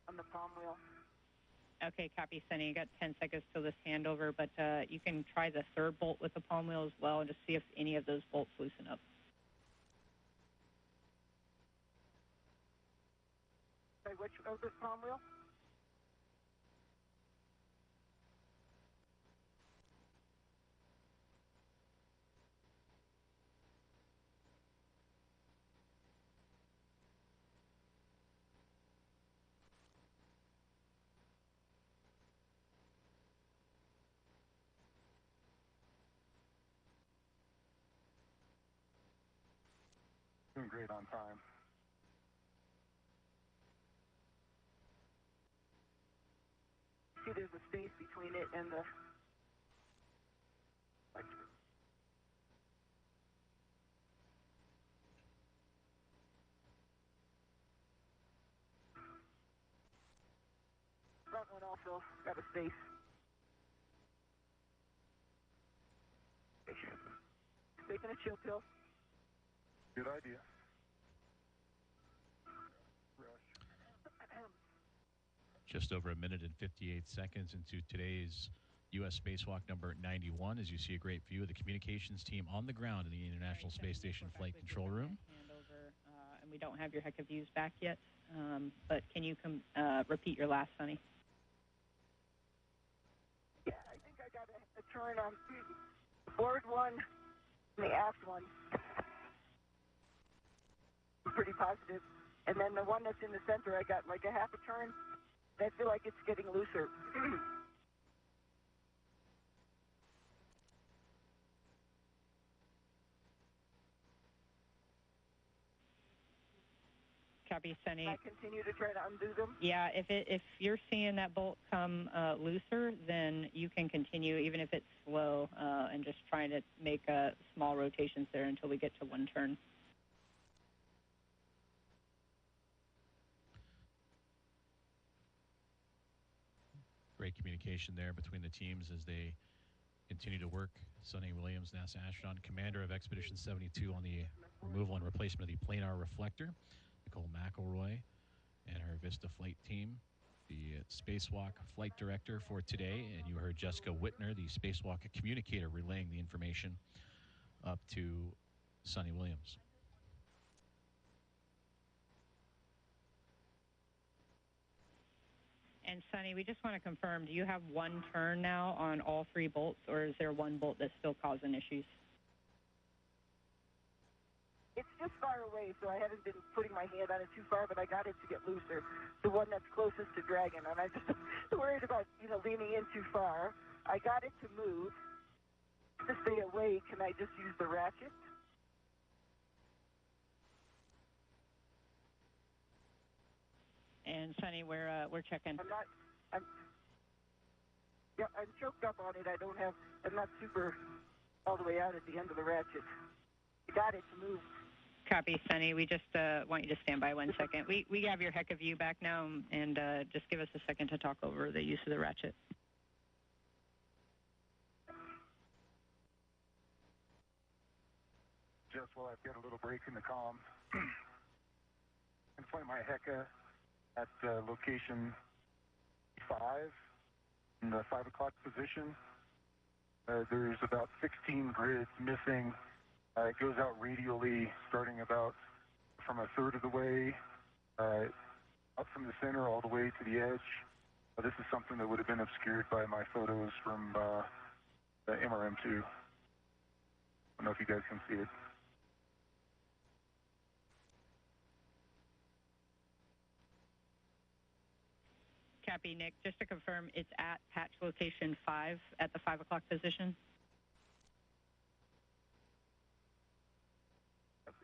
on the palm wheel. Okay, copy, Sunny. You got 10 seconds till this handover, but you can try the 3rd bolt with the palm wheel as well and just see if any of those bolts loosen up. Sorry, which of the palm wheel? Doing great on time. See, there's a space between it and the... Front one also got a space. Taking a chill pill. Good idea. Just over 1 minute and 58 seconds into today's U.S. spacewalk number 91, as you see a great view of the communications team on the ground in the International Space Station Flight Control Room. Handover, and we don't have your HECA views back yet, but can you repeat your last, Sunny? Yeah, I think I got a turn on the forward one and the aft one. I'm pretty positive. And then the one that's in the center, I got like a half a turn. I feel like it's getting looser. Copy, Sunny. I continue to try to undo them. Yeah, if you're seeing that bolt come looser, then you can continue, even if it's slow, and just trying to make small rotations there until we get to 1 turn. Great communication there between the teams as they continue to work. Suni Williams, NASA astronaut, commander of Expedition 72, on the removal and replacement of the planar reflector. Nicole McElroy and her Vista flight team, the spacewalk flight director for today. And you heard Jessica Whitner, the spacewalk communicator, relaying the information up to Suni Williams. And Suni, we just want to confirm, do you have one turn now on all 3 bolts, or is there one bolt that's still causing issues? It's just far away, so I haven't been putting my hand on it too far, but I got it to get looser. The one that's closest to dragging, and I'm just worried about, leaning in too far. I got it to move. To stay away, can I just use the ratchet? And Suni, we're checking. I'm choked up on it. I'm not super all the way out at the end of the ratchet. I got it to move. Copy, Suni. We just want you to stand by 1 second. We have your heck of view back now, and just give us a second to talk over the use of the ratchet. Just while I've got a little break in the comm, I'm flying my Hecka at location 5 in the 5 o'clock position. There's about 16 grids missing. It goes out radially, starting about from a third of the way, up from the center all the way to the edge. This is something that would have been obscured by my photos from the MRM2. I don't know if you guys can see it. Copy, Nick. Just to confirm, it's at patch location 5 at the 5 o'clock position?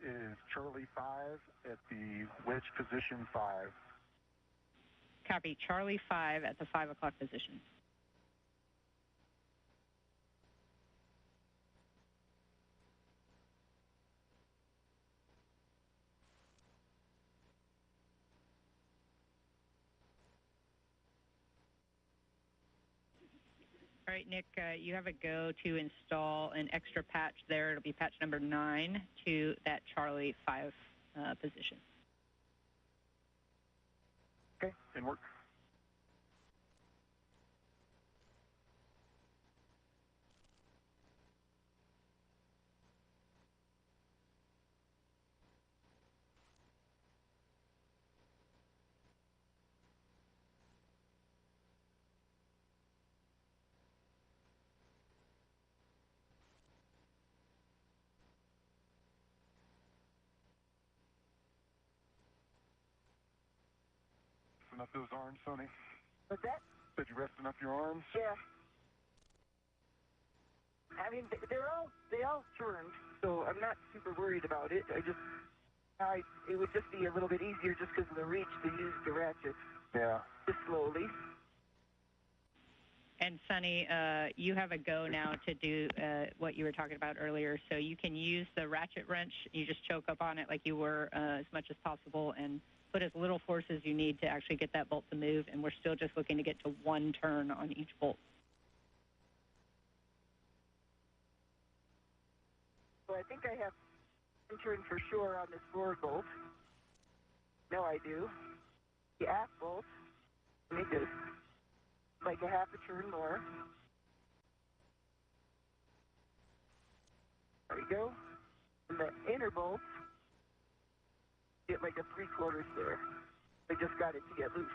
It is Charlie 5 at the wedge position 5. Copy, Charlie 5 at the 5 o'clock position. All right, Nick, you have a go to install an extra patch there. It'll be patch number 9 to that Charlie 5 position. Okay, can work. Resting up those arms, Suni? What's that? Said you resting up your arms? Yeah. I mean, they all turned, so I'm not super worried about it. It would just be a little bit easier just because of the reach to use the ratchet. Yeah. Just slowly. And Suni, you have a go now to do what you were talking about earlier. So you can use the ratchet wrench. You just choke up on it like you were as much as possible and put as little force as you need to actually get that bolt to move. And we're still just looking to get to 1 turn on each bolt. So I think I have 1 turn for sure on this forward bolt. No, I do. The aft bolt, let me just like a half a turn more. There we go. And the inner bolt, get like a 3/4 there. I just got it to get loose.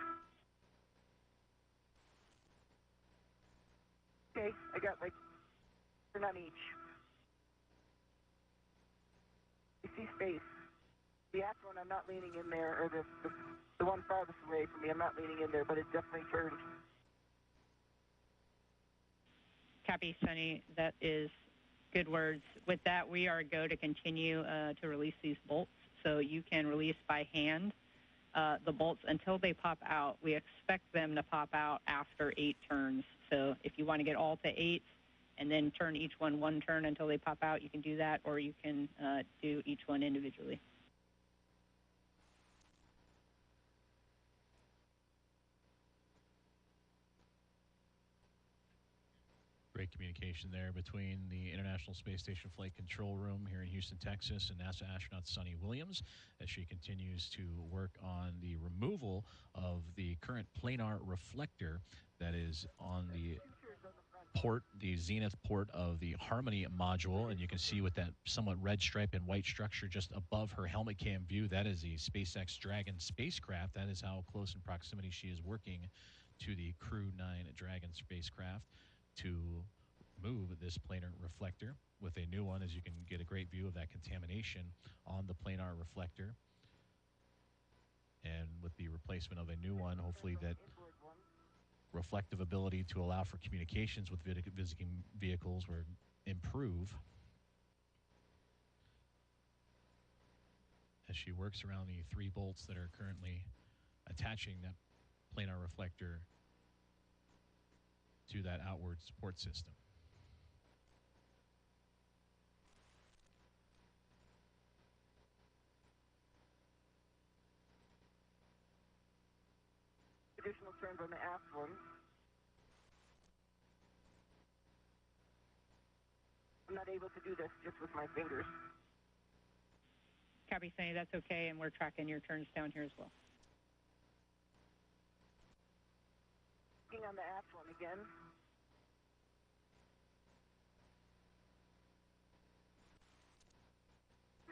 Okay, I got like turn on each. You see space. The aft one, I'm not leaning in there, or the one farthest away from me, I'm not leaning in there, but it definitely turned. Copy, Suni. That is good words. With that, we are go to continue to release these bolts. So you can release by hand the bolts until they pop out. We expect them to pop out after 8 turns. So if you want to get all to 8 and then turn each one 1 turn until they pop out, you can do that, or you can do each one individually. Great communication there between the International Space Station Flight Control Room here in Houston, Texas, and NASA astronaut Suni Williams as she continues to work on the removal of the current planar reflector that is on the port, the zenith port of the Harmony module, and you can see with that somewhat red stripe and white structure just above her helmet cam view, that is the SpaceX Dragon spacecraft. That is how close in proximity she is working to the Crew 9 Dragon spacecraft to move this planar reflector. With a new one, as you can get a great view of that contamination on the planar reflector. And with the replacement of a new one, hopefully that reflective ability to allow for communications with visiting vehicles will improve as she works around the 3 bolts that are currently attaching that planar reflector to that outward support system. Additional turns on the aft one. I'm not able to do this just with my fingers. Copy, Suni, that's okay, and we're tracking your turns down here as well. Looking on the aft one again.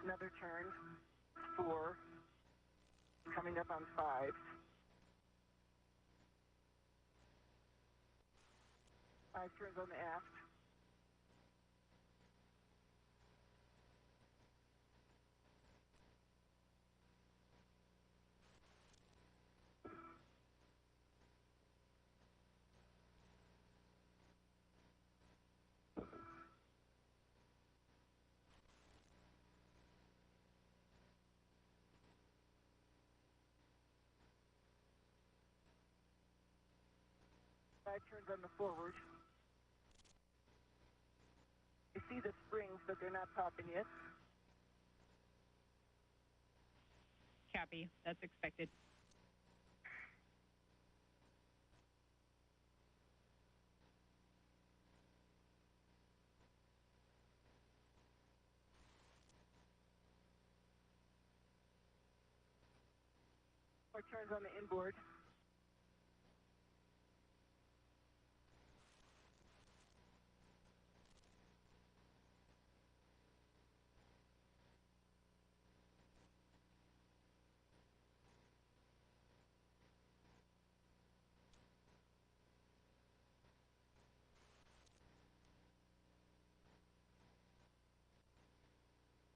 Another turn, 4, coming up on 5. 5 turns on the aft. Five turns on the forward. I see the springs, but they're not popping yet. Copy, that's expected. More turns on the inboard.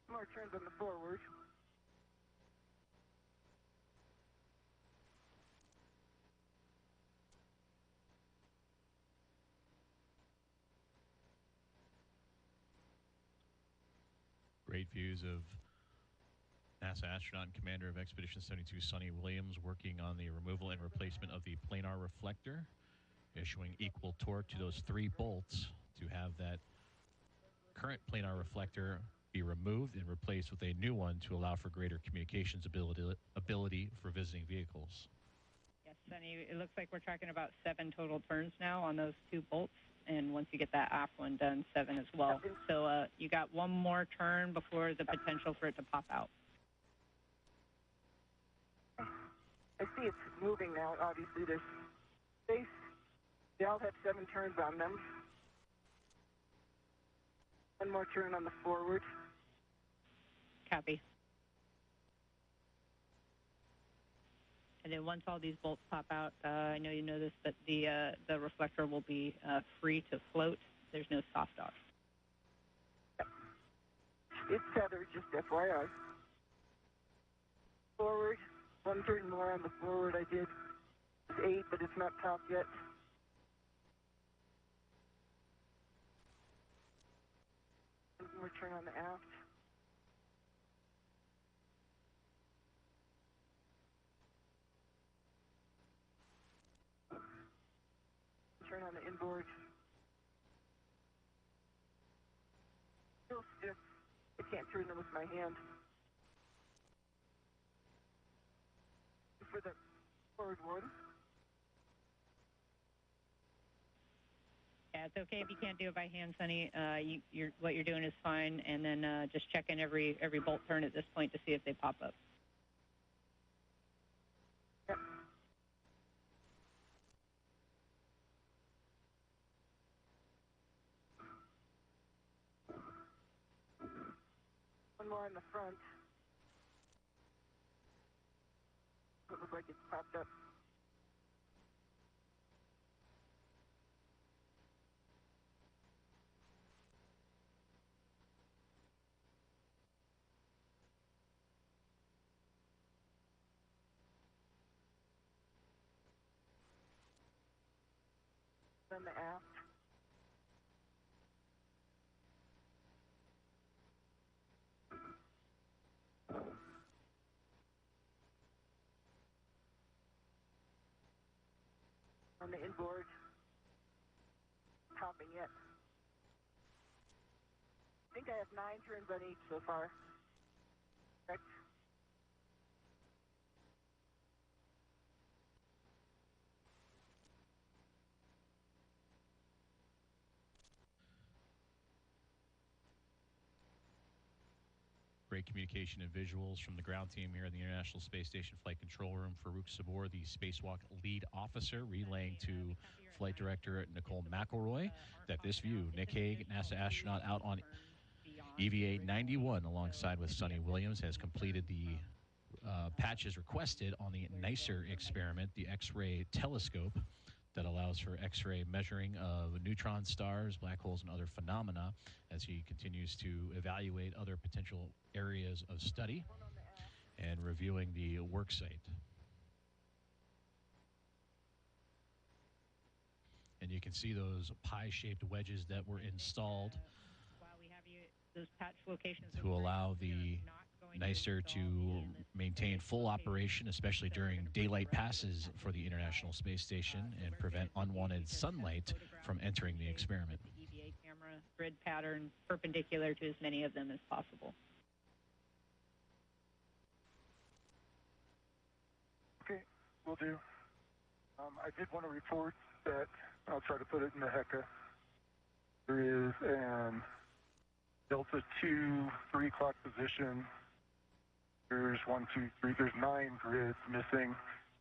More turns on the forward. Great views of NASA astronaut and commander of Expedition 72, Suni Williams, working on the removal and replacement of the planar reflector, issuing equal torque to those 3 bolts to have that current planar reflector be removed and replaced with a new one to allow for greater communications ability for visiting vehicles. Yes, Suni, it looks like we're tracking about 7 total turns now on those 2 bolts, and once you get that aft one done, 7 as well. So you got 1 more turn before the potential for it to pop out. I see it's moving now. Obviously, there's space. They all have 7 turns on them. 1 more turn on the forward. Copy. And then once all these bolts pop out, I know you know this, but the reflector will be free to float. There's no soft off. It's tethered, just FYI. Forward. 1 turn more on the forward. I did 8, but it's not topped yet. One more turn on the aft. Turn on the inboard. Still stiff. I can't turn them with my hand. For the forward one. Yeah, it's okay if you can't do it by hand, Suni. What you're doing is fine, and then just check in every bolt turn at this point to see if they pop up. Yep. more in the front. It looks like it's popped up. Then the aft. On the inboard, topping it. I think I have 9 turns on each so far. Correct? Great communication and visuals from the ground team here in the International Space Station Flight Control Room. Farouk Sabor, the spacewalk lead officer, relaying to Flight Director Nicole McElroy that this view, Nick Hague, NASA astronaut out on EVA 91 alongside with Suni Williams, has completed the patches requested on the NICER experiment, the X-ray telescope that allows for X-ray measuring of neutron stars, black holes, and other phenomena as he continues to evaluate other potential areas of study and reviewing the work site. And you can see those pie-shaped wedges that were installed those patch locations to allow the NICER to maintain full operation, especially during daylight passes for the International Space Station, and prevent unwanted sunlight from entering the experiment. The EVA camera grid pattern perpendicular to as many of them as possible. Okay, will do. I did want to report that, I'll try to put it in the HECA. There is an Delta 2, 3 o'clock position. There's 1, 2, 3, there's 9 grids missing.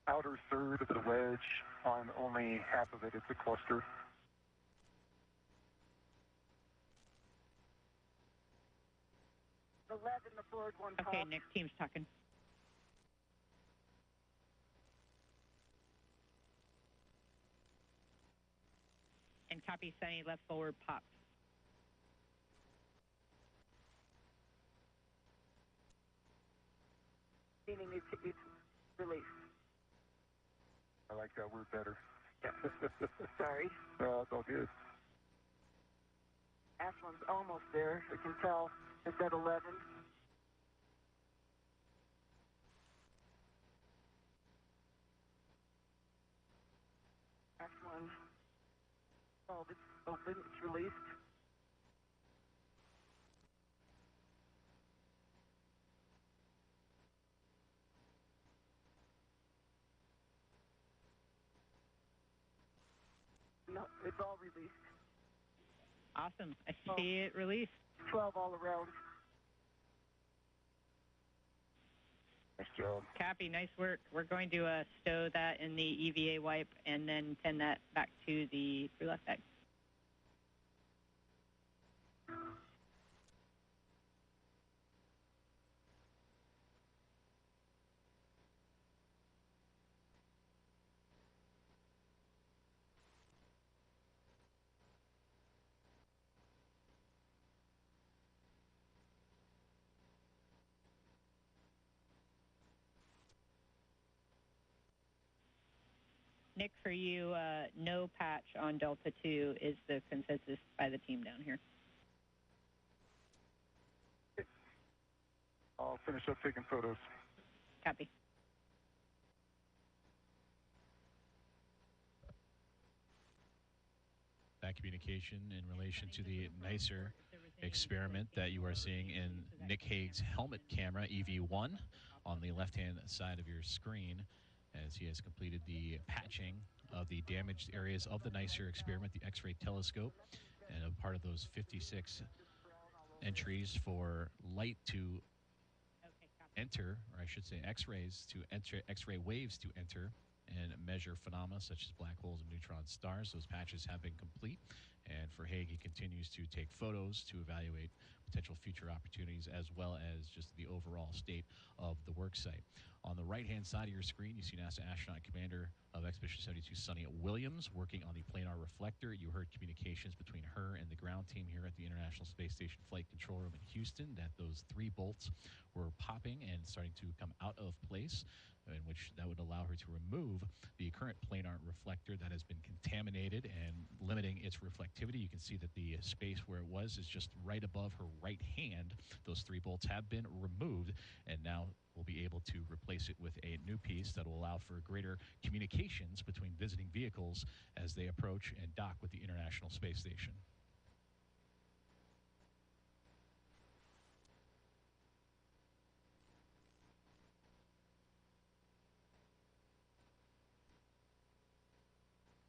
Outer third of the wedge, on only half of it, it's a cluster. The lead in the forward one. Okay, Nick, team's talking. And copy, Sunny, left forward popped. Meaning it's released. I like that word better. Yeah. Sorry. It's all good. Ashland's almost there. I can tell it's at 11. Ashland. Oh, it's open. It's released. No, it's all released. Awesome. I see it released. 12 all around. Nice job. Copy. Nice work. We're going to stow that in the EVA wipe and then send that back to the crew left bag. Nick, for you, no patch on Delta 2 is the consensus by the team down here. I'll finish up taking photos. Copy. That communication in relation to the NICER experiment that you are seeing in Nick Hague's helmet camera, EV1, on the left-hand side of your screen, as he has completed the patching of the damaged areas of the NICER experiment, the X-ray telescope, and a part of those 56 entries for light to enter, or I should say X-rays to enter, X-ray waves to enter and measure phenomena such as black holes and neutron stars. Those patches have been complete. And for Hague, he continues to take photos to evaluate potential future opportunities as well as just the overall state of the work site. On the right-hand side of your screen, you see NASA astronaut commander of Expedition 72, Suni Williams, working on the Planar reflector. You heard communications between her and the ground team here at the International Space Station Flight Control Room in Houston that those 3 bolts were popping and starting to come out of place, in which that would allow her to remove the current planar reflector that has been contaminated and limiting its reflectivity. You can see that the space where it was is just right above her right hand. Those 3 bolts have been removed, and now we'll be able to replace it with a new piece that will allow for greater communications between visiting vehicles as they approach and dock with the International Space Station.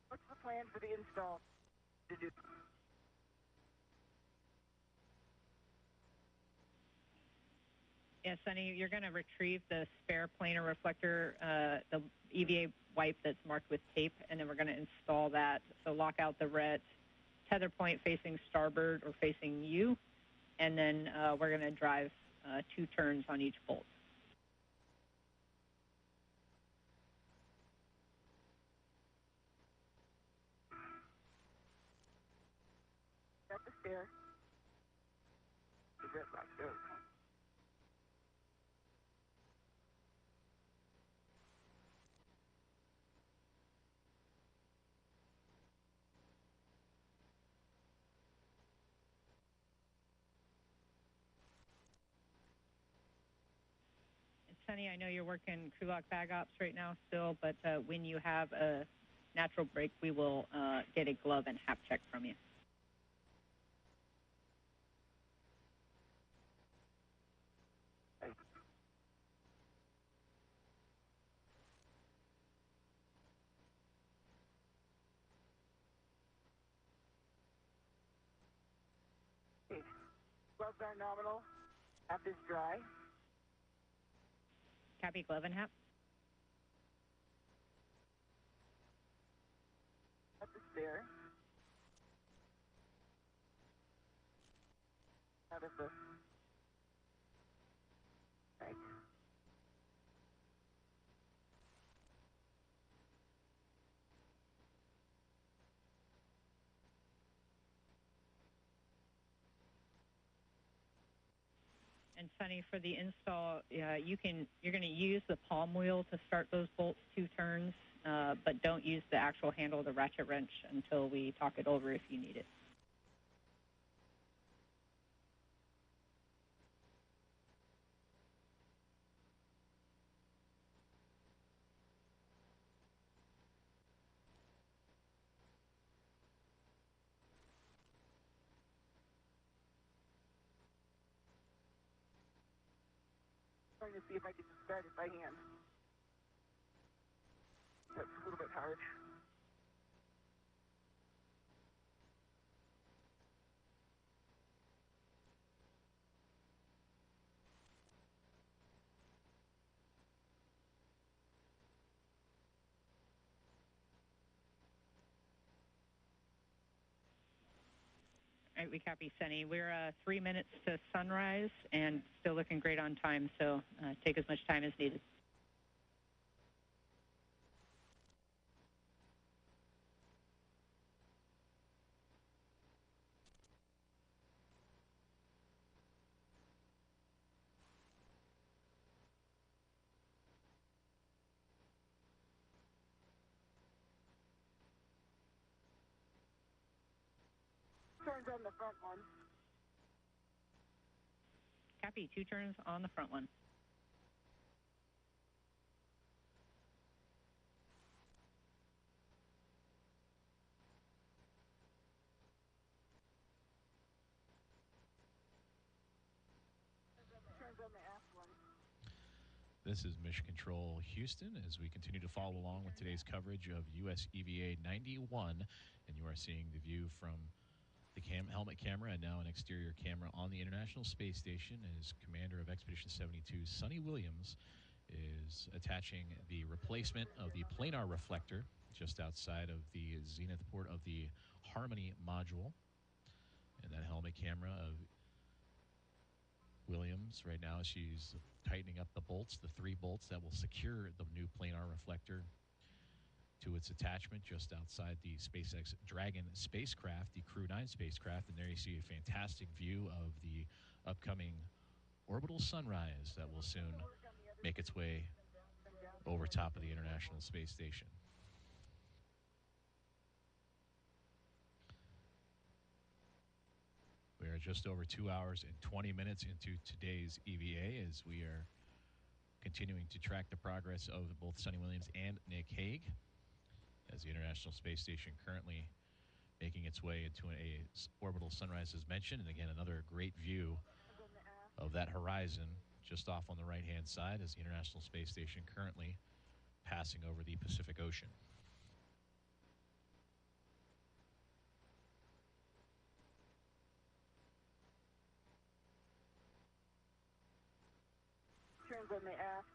What's the plan for the install? Yeah, Sunny, you're going to retrieve the spare planar reflector, the EVA wipe that's marked with tape, and then we're going to install that. So lock out the ret, tether point facing starboard or facing you, and then we're going to drive 2 turns on each bolt. Got the spare. The red lock goes. Sunny, I know you're working crew lock bag ops right now still, but when you have a natural break, we will get a glove and hap check from you. Gloves are nominal. Hap is dry. Copy, glove and hap. Hap is there. Out of the right. And Sunny, for the install, you're going to use the palm wheel to start those bolts 2 turns, but don't use the actual handle of the ratchet wrench until we talk it over if you need it. Trying to see if I can just start it by hand. That's a little bit hard. All right, we copy, Sunny. We're 3 minutes to sunrise and still looking great on time, so take as much time as needed. Turns on the front one. Copy, 2 turns on the front one. Turns on the aft one. This is Mission Control Houston as we continue to follow along with today's coverage of US EVA 91, and you are seeing the view from the helmet camera and now an exterior camera on the International Space Station as Commander of Expedition 72, Suni Williams, is attaching the replacement of the planar reflector just outside of the zenith port of the Harmony module. And that helmet camera of Williams right now, she's tightening up the bolts, the 3 bolts that will secure the new planar reflector to its attachment just outside the SpaceX Dragon spacecraft, the Crew 9 spacecraft. And there you see a fantastic view of the upcoming orbital sunrise that will soon make its way over top of the International Space Station. We are just over 2 hours and 20 minutes into today's EVA as we are continuing to track the progress of both Suni Williams and Nick Hague as the International Space Station currently making its way into a orbital sunrise as mentioned. And again, another great view of that horizon just off on the right-hand side as the International Space Station currently passing over the Pacific Ocean. Turns on the aft.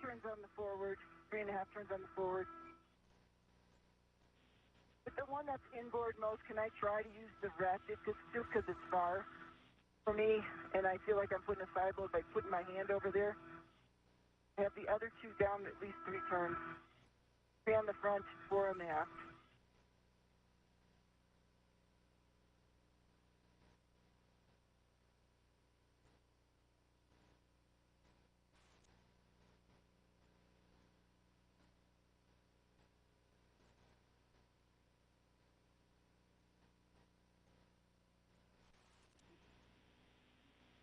Turns on the forward, 3.5 turns on the forward. With the one that's inboard most, can I try to use the ratchet just because it's far for me, and I feel like I'm putting a side load by putting my hand over there? I have the other 2 down at least 3 turns. 3 on the front, 4 on the aft.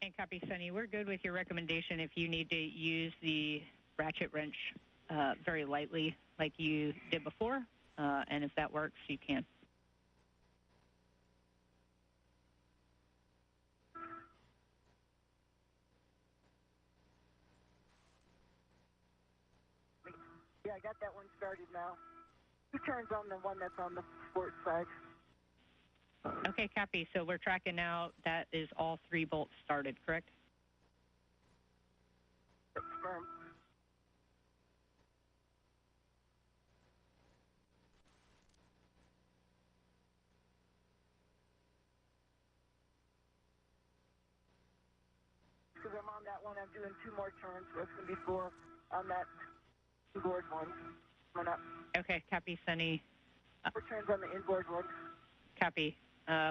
And copy, Suni. We're good with your recommendation if you need to use the ratchet wrench very lightly like you did before. And if that works, you can. Yeah, I got that one started now. 2 turns on the one that's on the port side. Okay, copy. So we're tracking now. That is all 3 bolts started, correct? Confirm. Because I'm on that one, I'm doing 2 more turns, so it's going to be 4 on that inboard one. Coming up. Okay, copy, Suni. 4 turns on the inboard one. Copy.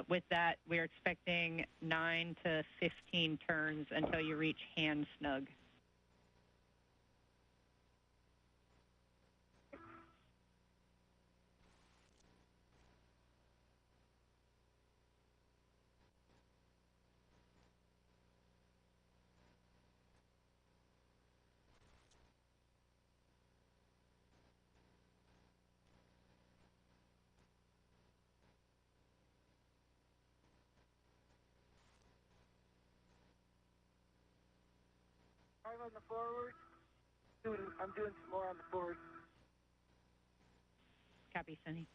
With that, we're expecting 9 to 15 turns until you reach hand snug. On the forward. I'm doing some more on the forward. Copy, Suni.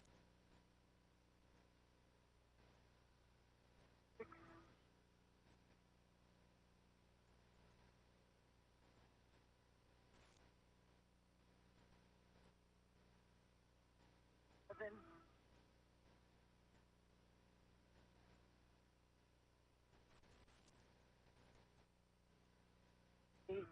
Then 8.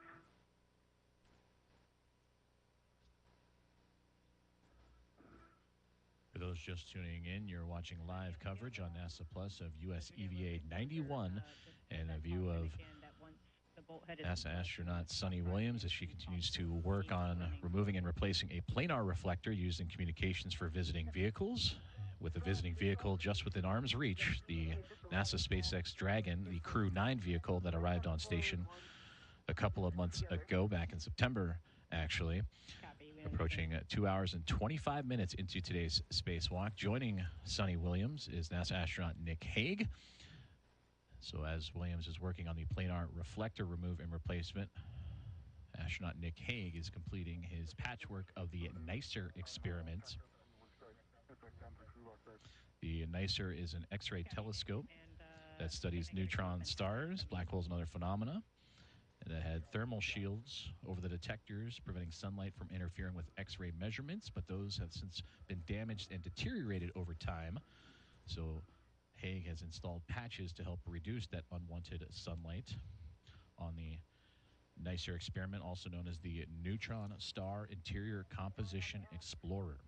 For those just tuning in, you're watching live coverage on NASA Plus of US EVA 91 and a view of NASA astronaut Suni Williams as she continues to work on removing and replacing a planar reflector used in communications for visiting vehicles. With the visiting vehicle just within arm's reach, the NASA SpaceX Dragon, the Crew 9 vehicle that arrived on station a couple of months ago, back in September, actually. Approaching 2 hours and 25 minutes into today's spacewalk. Joining Suni Williams is NASA astronaut Nick Hague. So as Williams is working on the planar reflector remove and replacement, astronaut Nick Hague is completing his patchwork of the NICER experiment. The NICER is an X-ray telescope that studies neutron stars, black holes, and other phenomena. And that had thermal shields over the detectors, preventing sunlight from interfering with X-ray measurements, but those have since been damaged and deteriorated over time. So Hague has installed patches to help reduce that unwanted sunlight on the NICER experiment, also known as the Neutron Star Interior Composition Explorer.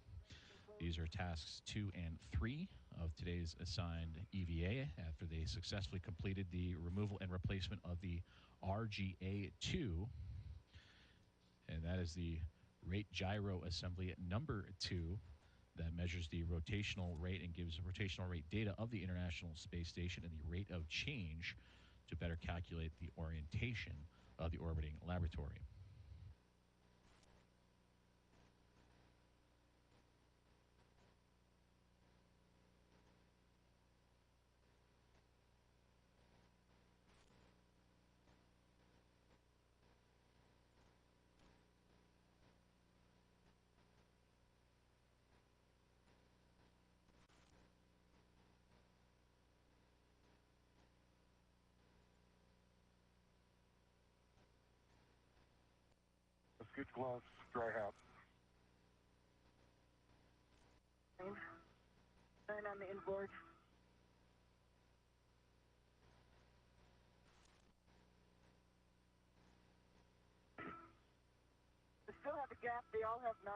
These are tasks 2 and 3 of today's assigned EVA after they successfully completed the removal and replacement of the RGA-2, and that is the rate gyro assembly number 2 that measures the rotational rate and gives rotational rate data of the International Space Station and the rate of change to better calculate the orientation of the orbiting laboratory. Let's get gloves, dry house. Turn on the inboard. They still have a gap. They all have 9.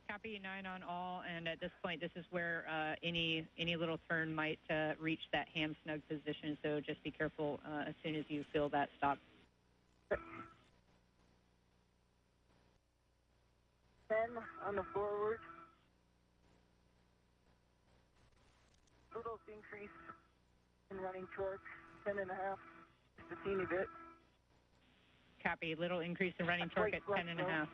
Copy, 9 on all, and at this point, this is where any little turn might reach that ham snug position, so just be careful as soon as you feel that stop. 10 on the forward. Little increase in running torque, 10.5, just a teeny bit. Copy, little increase in running torque at 10.5.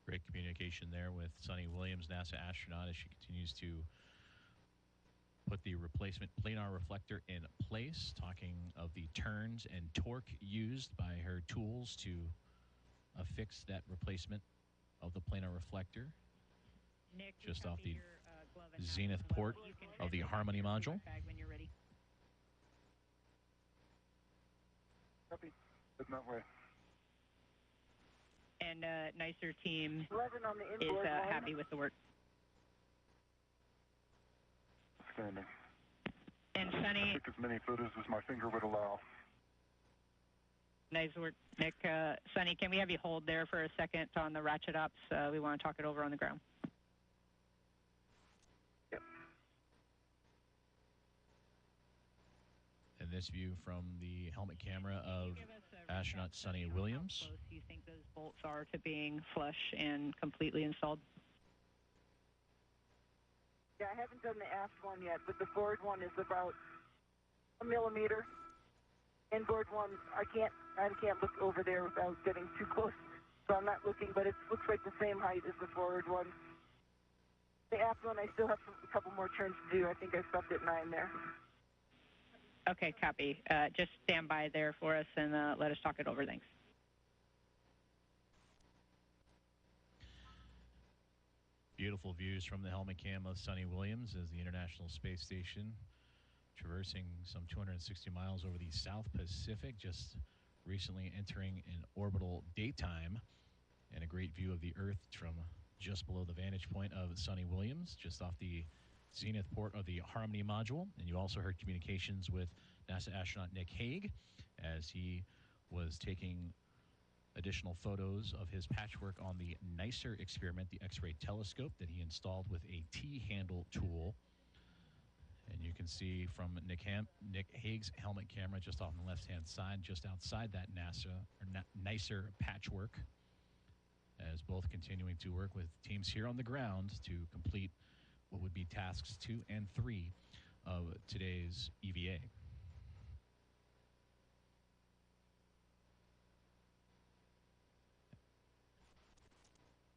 Great communication there with Suni Williams, NASA astronaut, as she continues to put the replacement planar reflector in place, talking of the turns and torque used by her tools to affix that replacement of the planar reflector. Nick, just off the zenith port of the Harmony module. When you're ready. Copy. Heading that way. And NICER team 11 on the is inboard line. happy with the work. Standing. And Suni, Take as many photos as my finger would allow. nice work, Nick. Suni, can we have you hold there for a second on the ratchet ops? We want to talk it over on the ground. Yep. And this view from the helmet camera of astronaut Suni Williams. How close do you think those bolts are to being flush and completely installed? Yeah, I haven't done the aft one yet, but the forward one is about 1 millimeter. Inboard one, I can't look over there without getting too close, so I'm not looking, but it looks like the same height as the forward one. The aft one, I still have a couple more turns to do. I think I stopped at 9 there. Okay, copy. Just stand by there for us and let us talk it over. Thanks. Beautiful views from the helmet cam of Suni Williams as the International Space Station traversing some 260 miles over the South Pacific, just recently entering an orbital daytime, and a great view of the Earth from just below the vantage point of Suni Williams, just off the zenith port of the Harmony module. And you also heard communications with NASA astronaut Nick Hague as he was taking additional photos of his patchwork on the NICER experiment, the X-ray telescope that he installed with a T-handle tool. And you can see from Nick Hague's helmet camera just off on the left-hand side, just outside that NICER patchwork, as both continuing to work with teams here on the ground to complete what would be tasks 2 and 3 of today's EVA.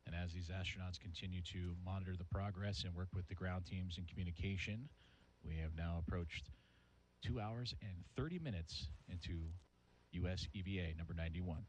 And as these astronauts continue to monitor the progress and work with the ground teams in communication, we have now approached 2 hours and 30 minutes into US EVA number 91.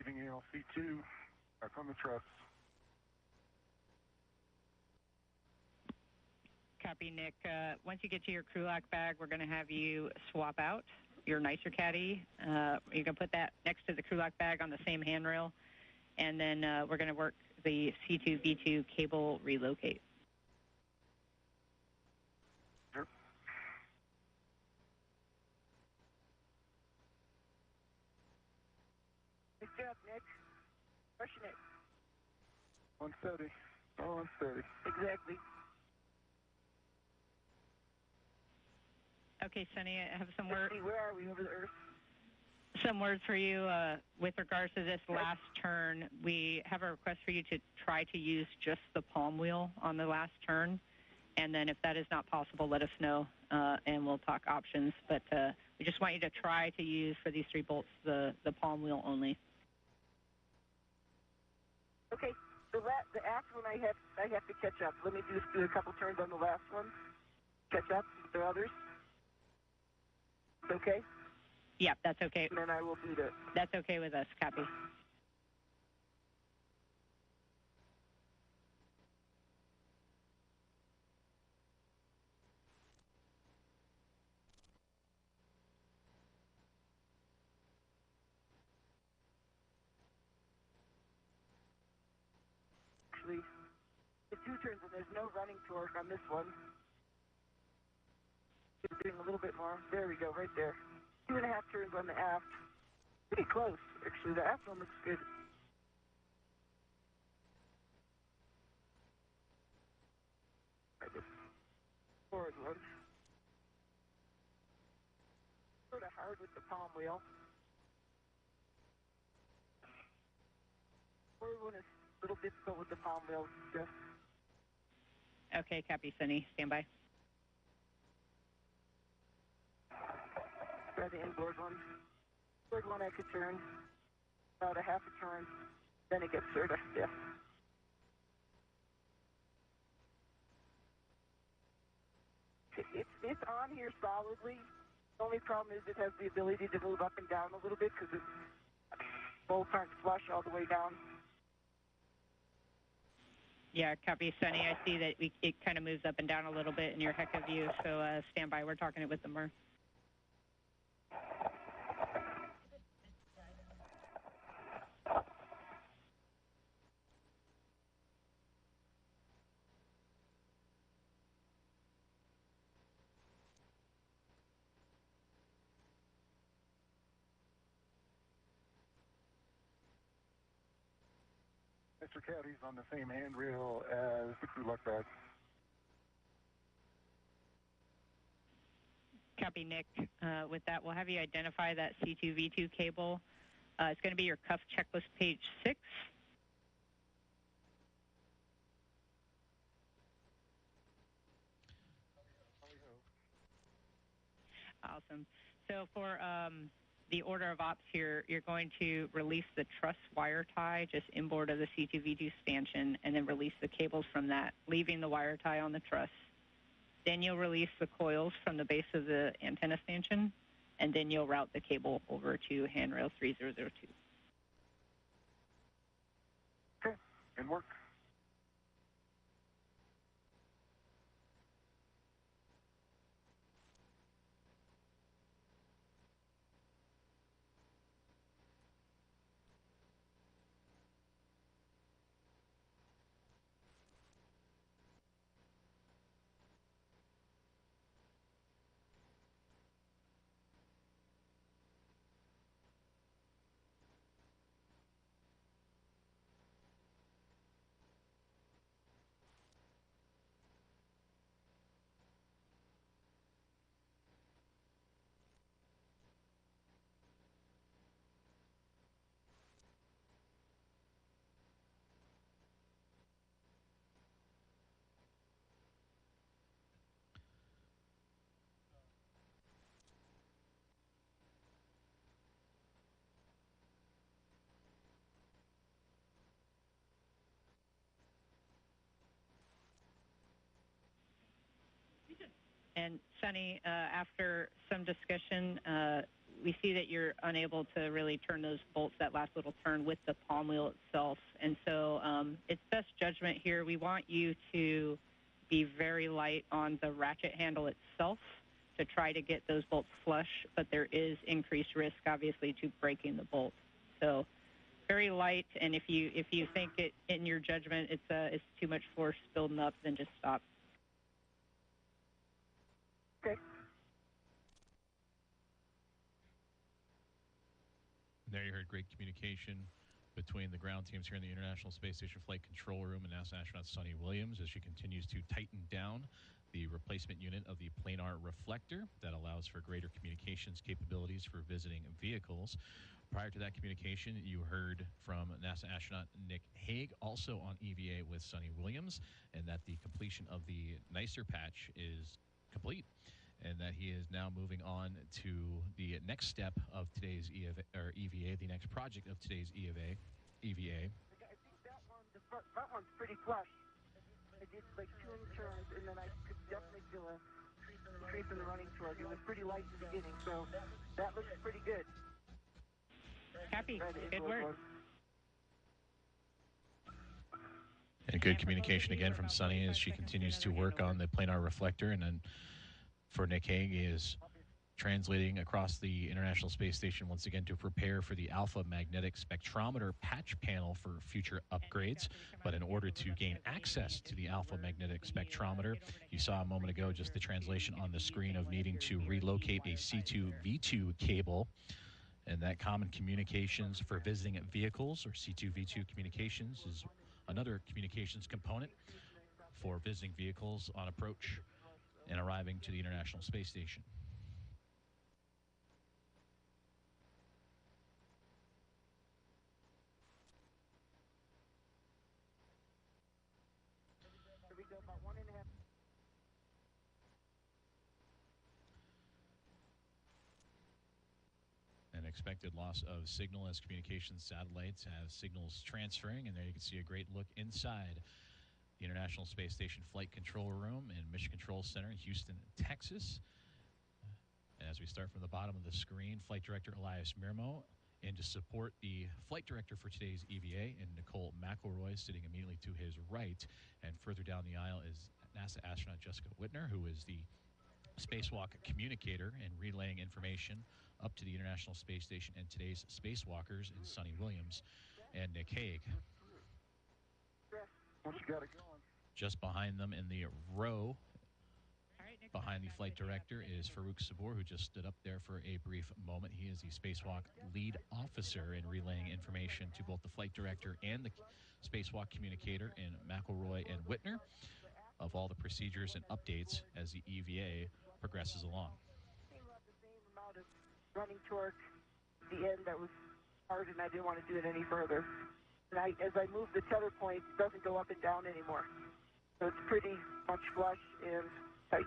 Leaving ALC2, back on the truss. Copy, Nick. Once you get to your crew lock bag, we're going to have you swap out your nicer caddy. You're going to put that next to the crew lock bag on the same handrail, and then we're going to work the C2V2 cable relocate. Sure. Good job, Nick. Crushing it. Unsteady. Oh, unsteady. Exactly. Okay, Suni, I have some words. Where are we over the Earth? Some words for you with regards to this last turn. We have a request for you to try to use just the palm wheel on the last turn. And then if that is not possible, let us know, and we'll talk options. But we just want you to try to use, for these 3 bolts, the palm wheel only. Okay, the last one I have to catch up. Let me just do a couple turns on the last one. Catch up with the others. Okay? Yeah, that's okay. And then I will do that. That's okay with us. Copy. Actually, the 2 turns, and there's no running torque on this one. Just doing a little bit more. There we go, right there. 2.5 turns on the aft. Pretty close, actually. The aft one looks good. Try this forward one. Sort of hard with the palm wheel. Forward one is a little difficult with the palm wheel. Just Okay, copy, Suni. Stand by. try the inboard one. Inboard one I could turn about a half a turn. Then it gets sort of stiff. It's on here solidly. The only problem is it has the ability to move up and down a little bit because its bolts aren't flush all the way down. Yeah, copy, Suni. I see that it kind of moves up and down a little bit in your HECA view, so stand by. We're talking it with the MER. Mr. Caddy's on the same handrail as the crew lock bag. Copy, Nick. With that, we'll have you identify that C2V2 cable. It's going to be your cuff checklist page 6. Awesome. So for the order of ops here, you're going to release the truss wire tie just inboard of the C2V2 stanchion, and then release the cables from that, leaving the wire tie on the truss. Then you'll release the coils from the base of the antenna stanchion, and then you'll route the cable over to handrail 3002. Okay, and work. And Sunny, after some discussion, we see that you're unable to really turn those bolts that last little turn with the palm wheel itself. And so it's best judgment here. We want you to be very light on the ratchet handle itself to try to get those bolts flush, but there is increased risk, obviously, to breaking the bolt. So very light, and if you think it in your judgment it's too much force building up, then just stop. Okay. There you heard great communication between the ground teams here in the International Space Station Flight Control Room and NASA astronaut Suni Williams as she continues to tighten down the replacement unit of the Planar reflector that allows for greater communications capabilities for visiting vehicles. Prior to that communication, you heard from NASA astronaut Nick Hague, also on EVA with Suni Williams, and that the completion of the NICER patch is complete, and that he is now moving on to the next step of today's EVA, the next project of today's EVA. I think that one, the front one's pretty flush. I did like 2 turns, and then I could definitely feel a increase in the running torque. It was pretty light in the beginning, so that looks pretty good. Happy. Good work. And good communication again from Suni as she continues to work on the planar reflector. And then for Nick Hague is translating across the International Space Station once again to prepare for the alpha magnetic spectrometer patch panel for future upgrades. But in order to gain access to the alpha magnetic spectrometer, you saw a moment ago just the translation on the screen of needing to relocate a C2V2 cable. And that common communications for visiting vehicles, or C2V2 communications, is another communications component for visiting vehicles on approach and arriving to the International Space Station. An expected loss of signal as communications satellites have signals transferring, and there you can see a great look inside the International Space Station Flight Control Room and Mission Control Center in Houston, Texas. As we start from the bottom of the screen, Flight Director Elias Mirmo, and to support the Flight Director for today's EVA, and Nicole McElroy sitting immediately to his right. And further down the aisle is NASA astronaut Jessica Whitner, who is the spacewalk communicator and relaying information up to the International Space Station and today's spacewalkers in Suni Williams and Nick Hague. Just behind them in the row, behind the flight director, is Farouk Sabor, who just stood up there for a brief moment. He is the spacewalk lead officer in relaying information to both the flight director and the spacewalk communicator in McElroy and Whitner of all the procedures and updates as the EVA progresses along. The same amount of running torque at the end that was hard, and I didn't want to do it any further. And as I move the tether point, it doesn't go up and down anymore. So it's pretty much flush and tight.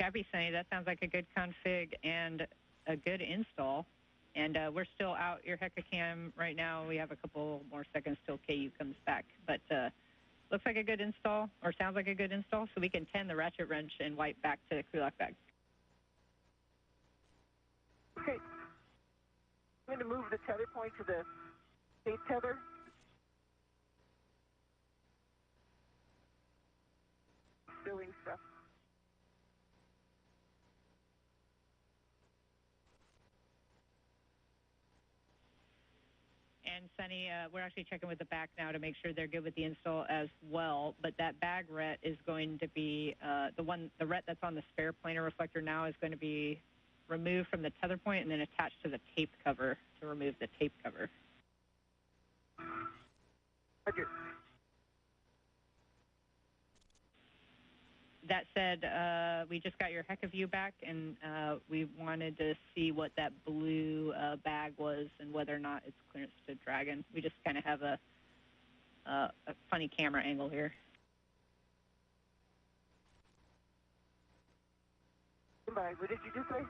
Copy, Sunny. That sounds like a good config and a good install. And we're still out your Hecka cam right now. We have a couple more seconds till KU comes back. But looks like a good install, or sounds like a good install, so we can tend the ratchet wrench and wipe back to the crew lock bag. Okay. I'm going to move the tether point to the tape tether. Doing stuff. And Sunny, we're actually checking with the back now to make sure they're good with the install as well. But that bag ret is going to be the ret that's on the spare planar reflector now is going to be removed from the tether point and then attached to the tape cover to remove the tape cover. Okay. That said, we just got your Hecka view back, and we wanted to see what that blue bag was and whether or not it's clearance to Dragon. We just kind of have a funny camera angle here. What did you just say?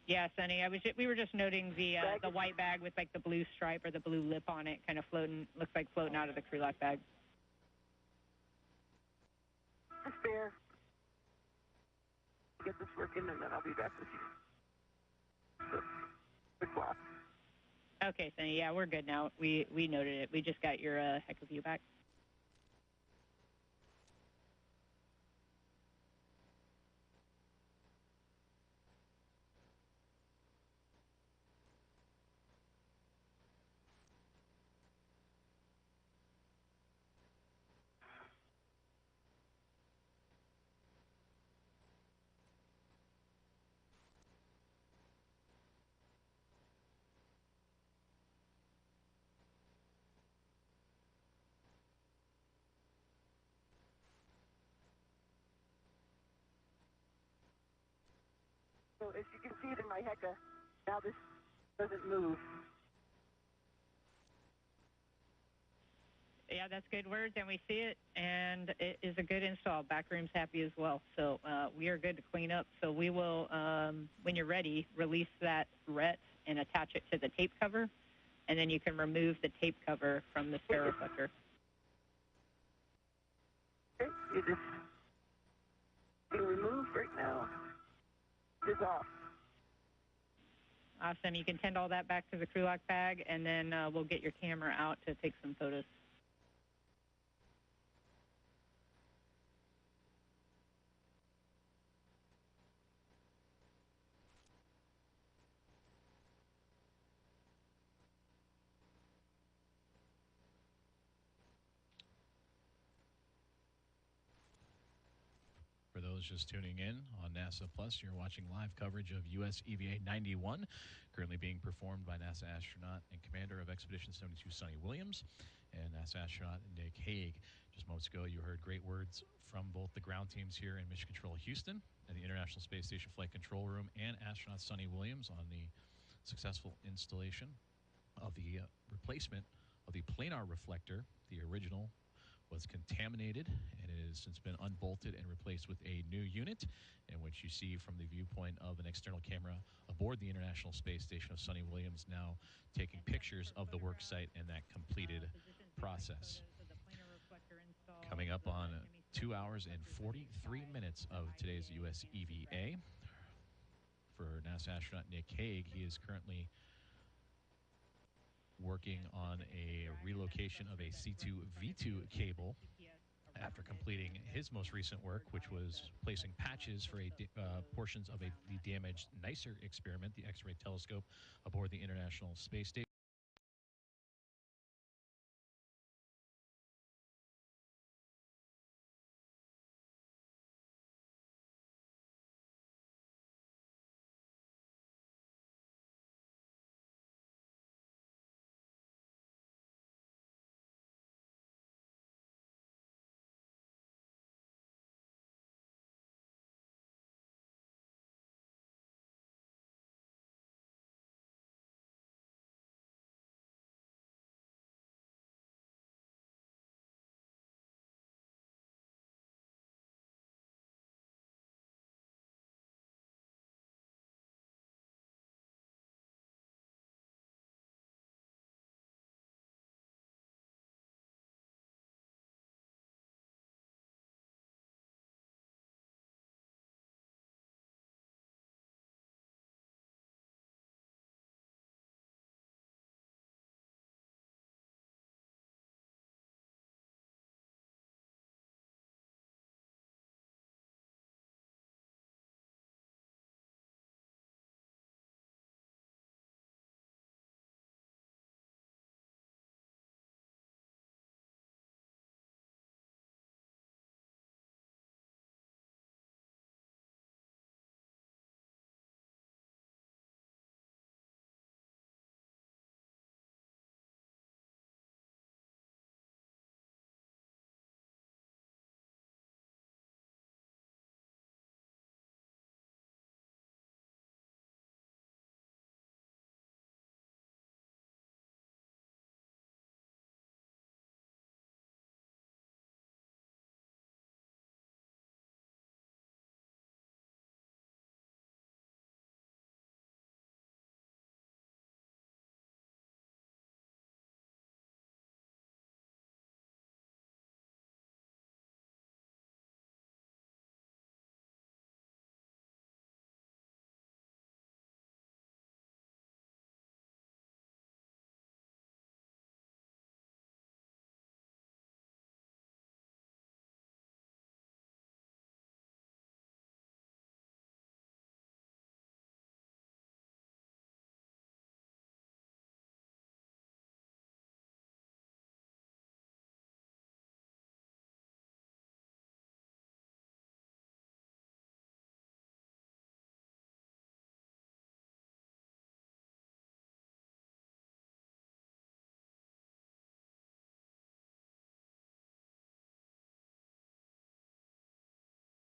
Yeah, Sunny. We were just noting the white bag with like the blue stripe or the blue lip on it, kind of floating. Looks like floating out of the crew lock bag. Spare. Get this working, and then I'll be back with you. So, good block. Okay, Sunny. Yeah, we're good now. We noted it. We just got your heck of view back. So as you can see it in my HECA, now this doesn't move. Yeah, that's good words, and we see it, and it is a good install. Backroom's happy as well. So we are good to clean up. So we will, when you're ready, release that ret and attach it to the tape cover, and then you can remove the tape cover from the spare reflector. Okay, it is being removed right now. It's off. Awesome. You can tend all that back to the crew lock bag, and then we'll get your camera out to take some photos. For those just tuning in on NASA Plus, you're watching live coverage of US EVA 91, currently being performed by NASA astronaut and commander of Expedition 72, Suni Williams, and NASA astronaut Nick Hague. Just moments ago, you heard great words from both the ground teams here in Mission Control Houston and the International Space Station Flight Control Room and astronaut Suni Williams on the successful installation of the replacement of the planar reflector. The original was contaminated, and it has since been unbolted and replaced with a new unit, in which you see from the viewpoint of an external camera aboard the International Space Station of Suni Williams now taking pictures of the work site and that completed process. Coming up on 2 hours and 43 minutes of today's US EVA. For NASA astronaut Nick Hague, he is currently working on a relocation of a C2V2 cable after completing his most recent work, which was placing patches for portions of the damaged NICER experiment, the X-ray telescope aboard the International Space Station.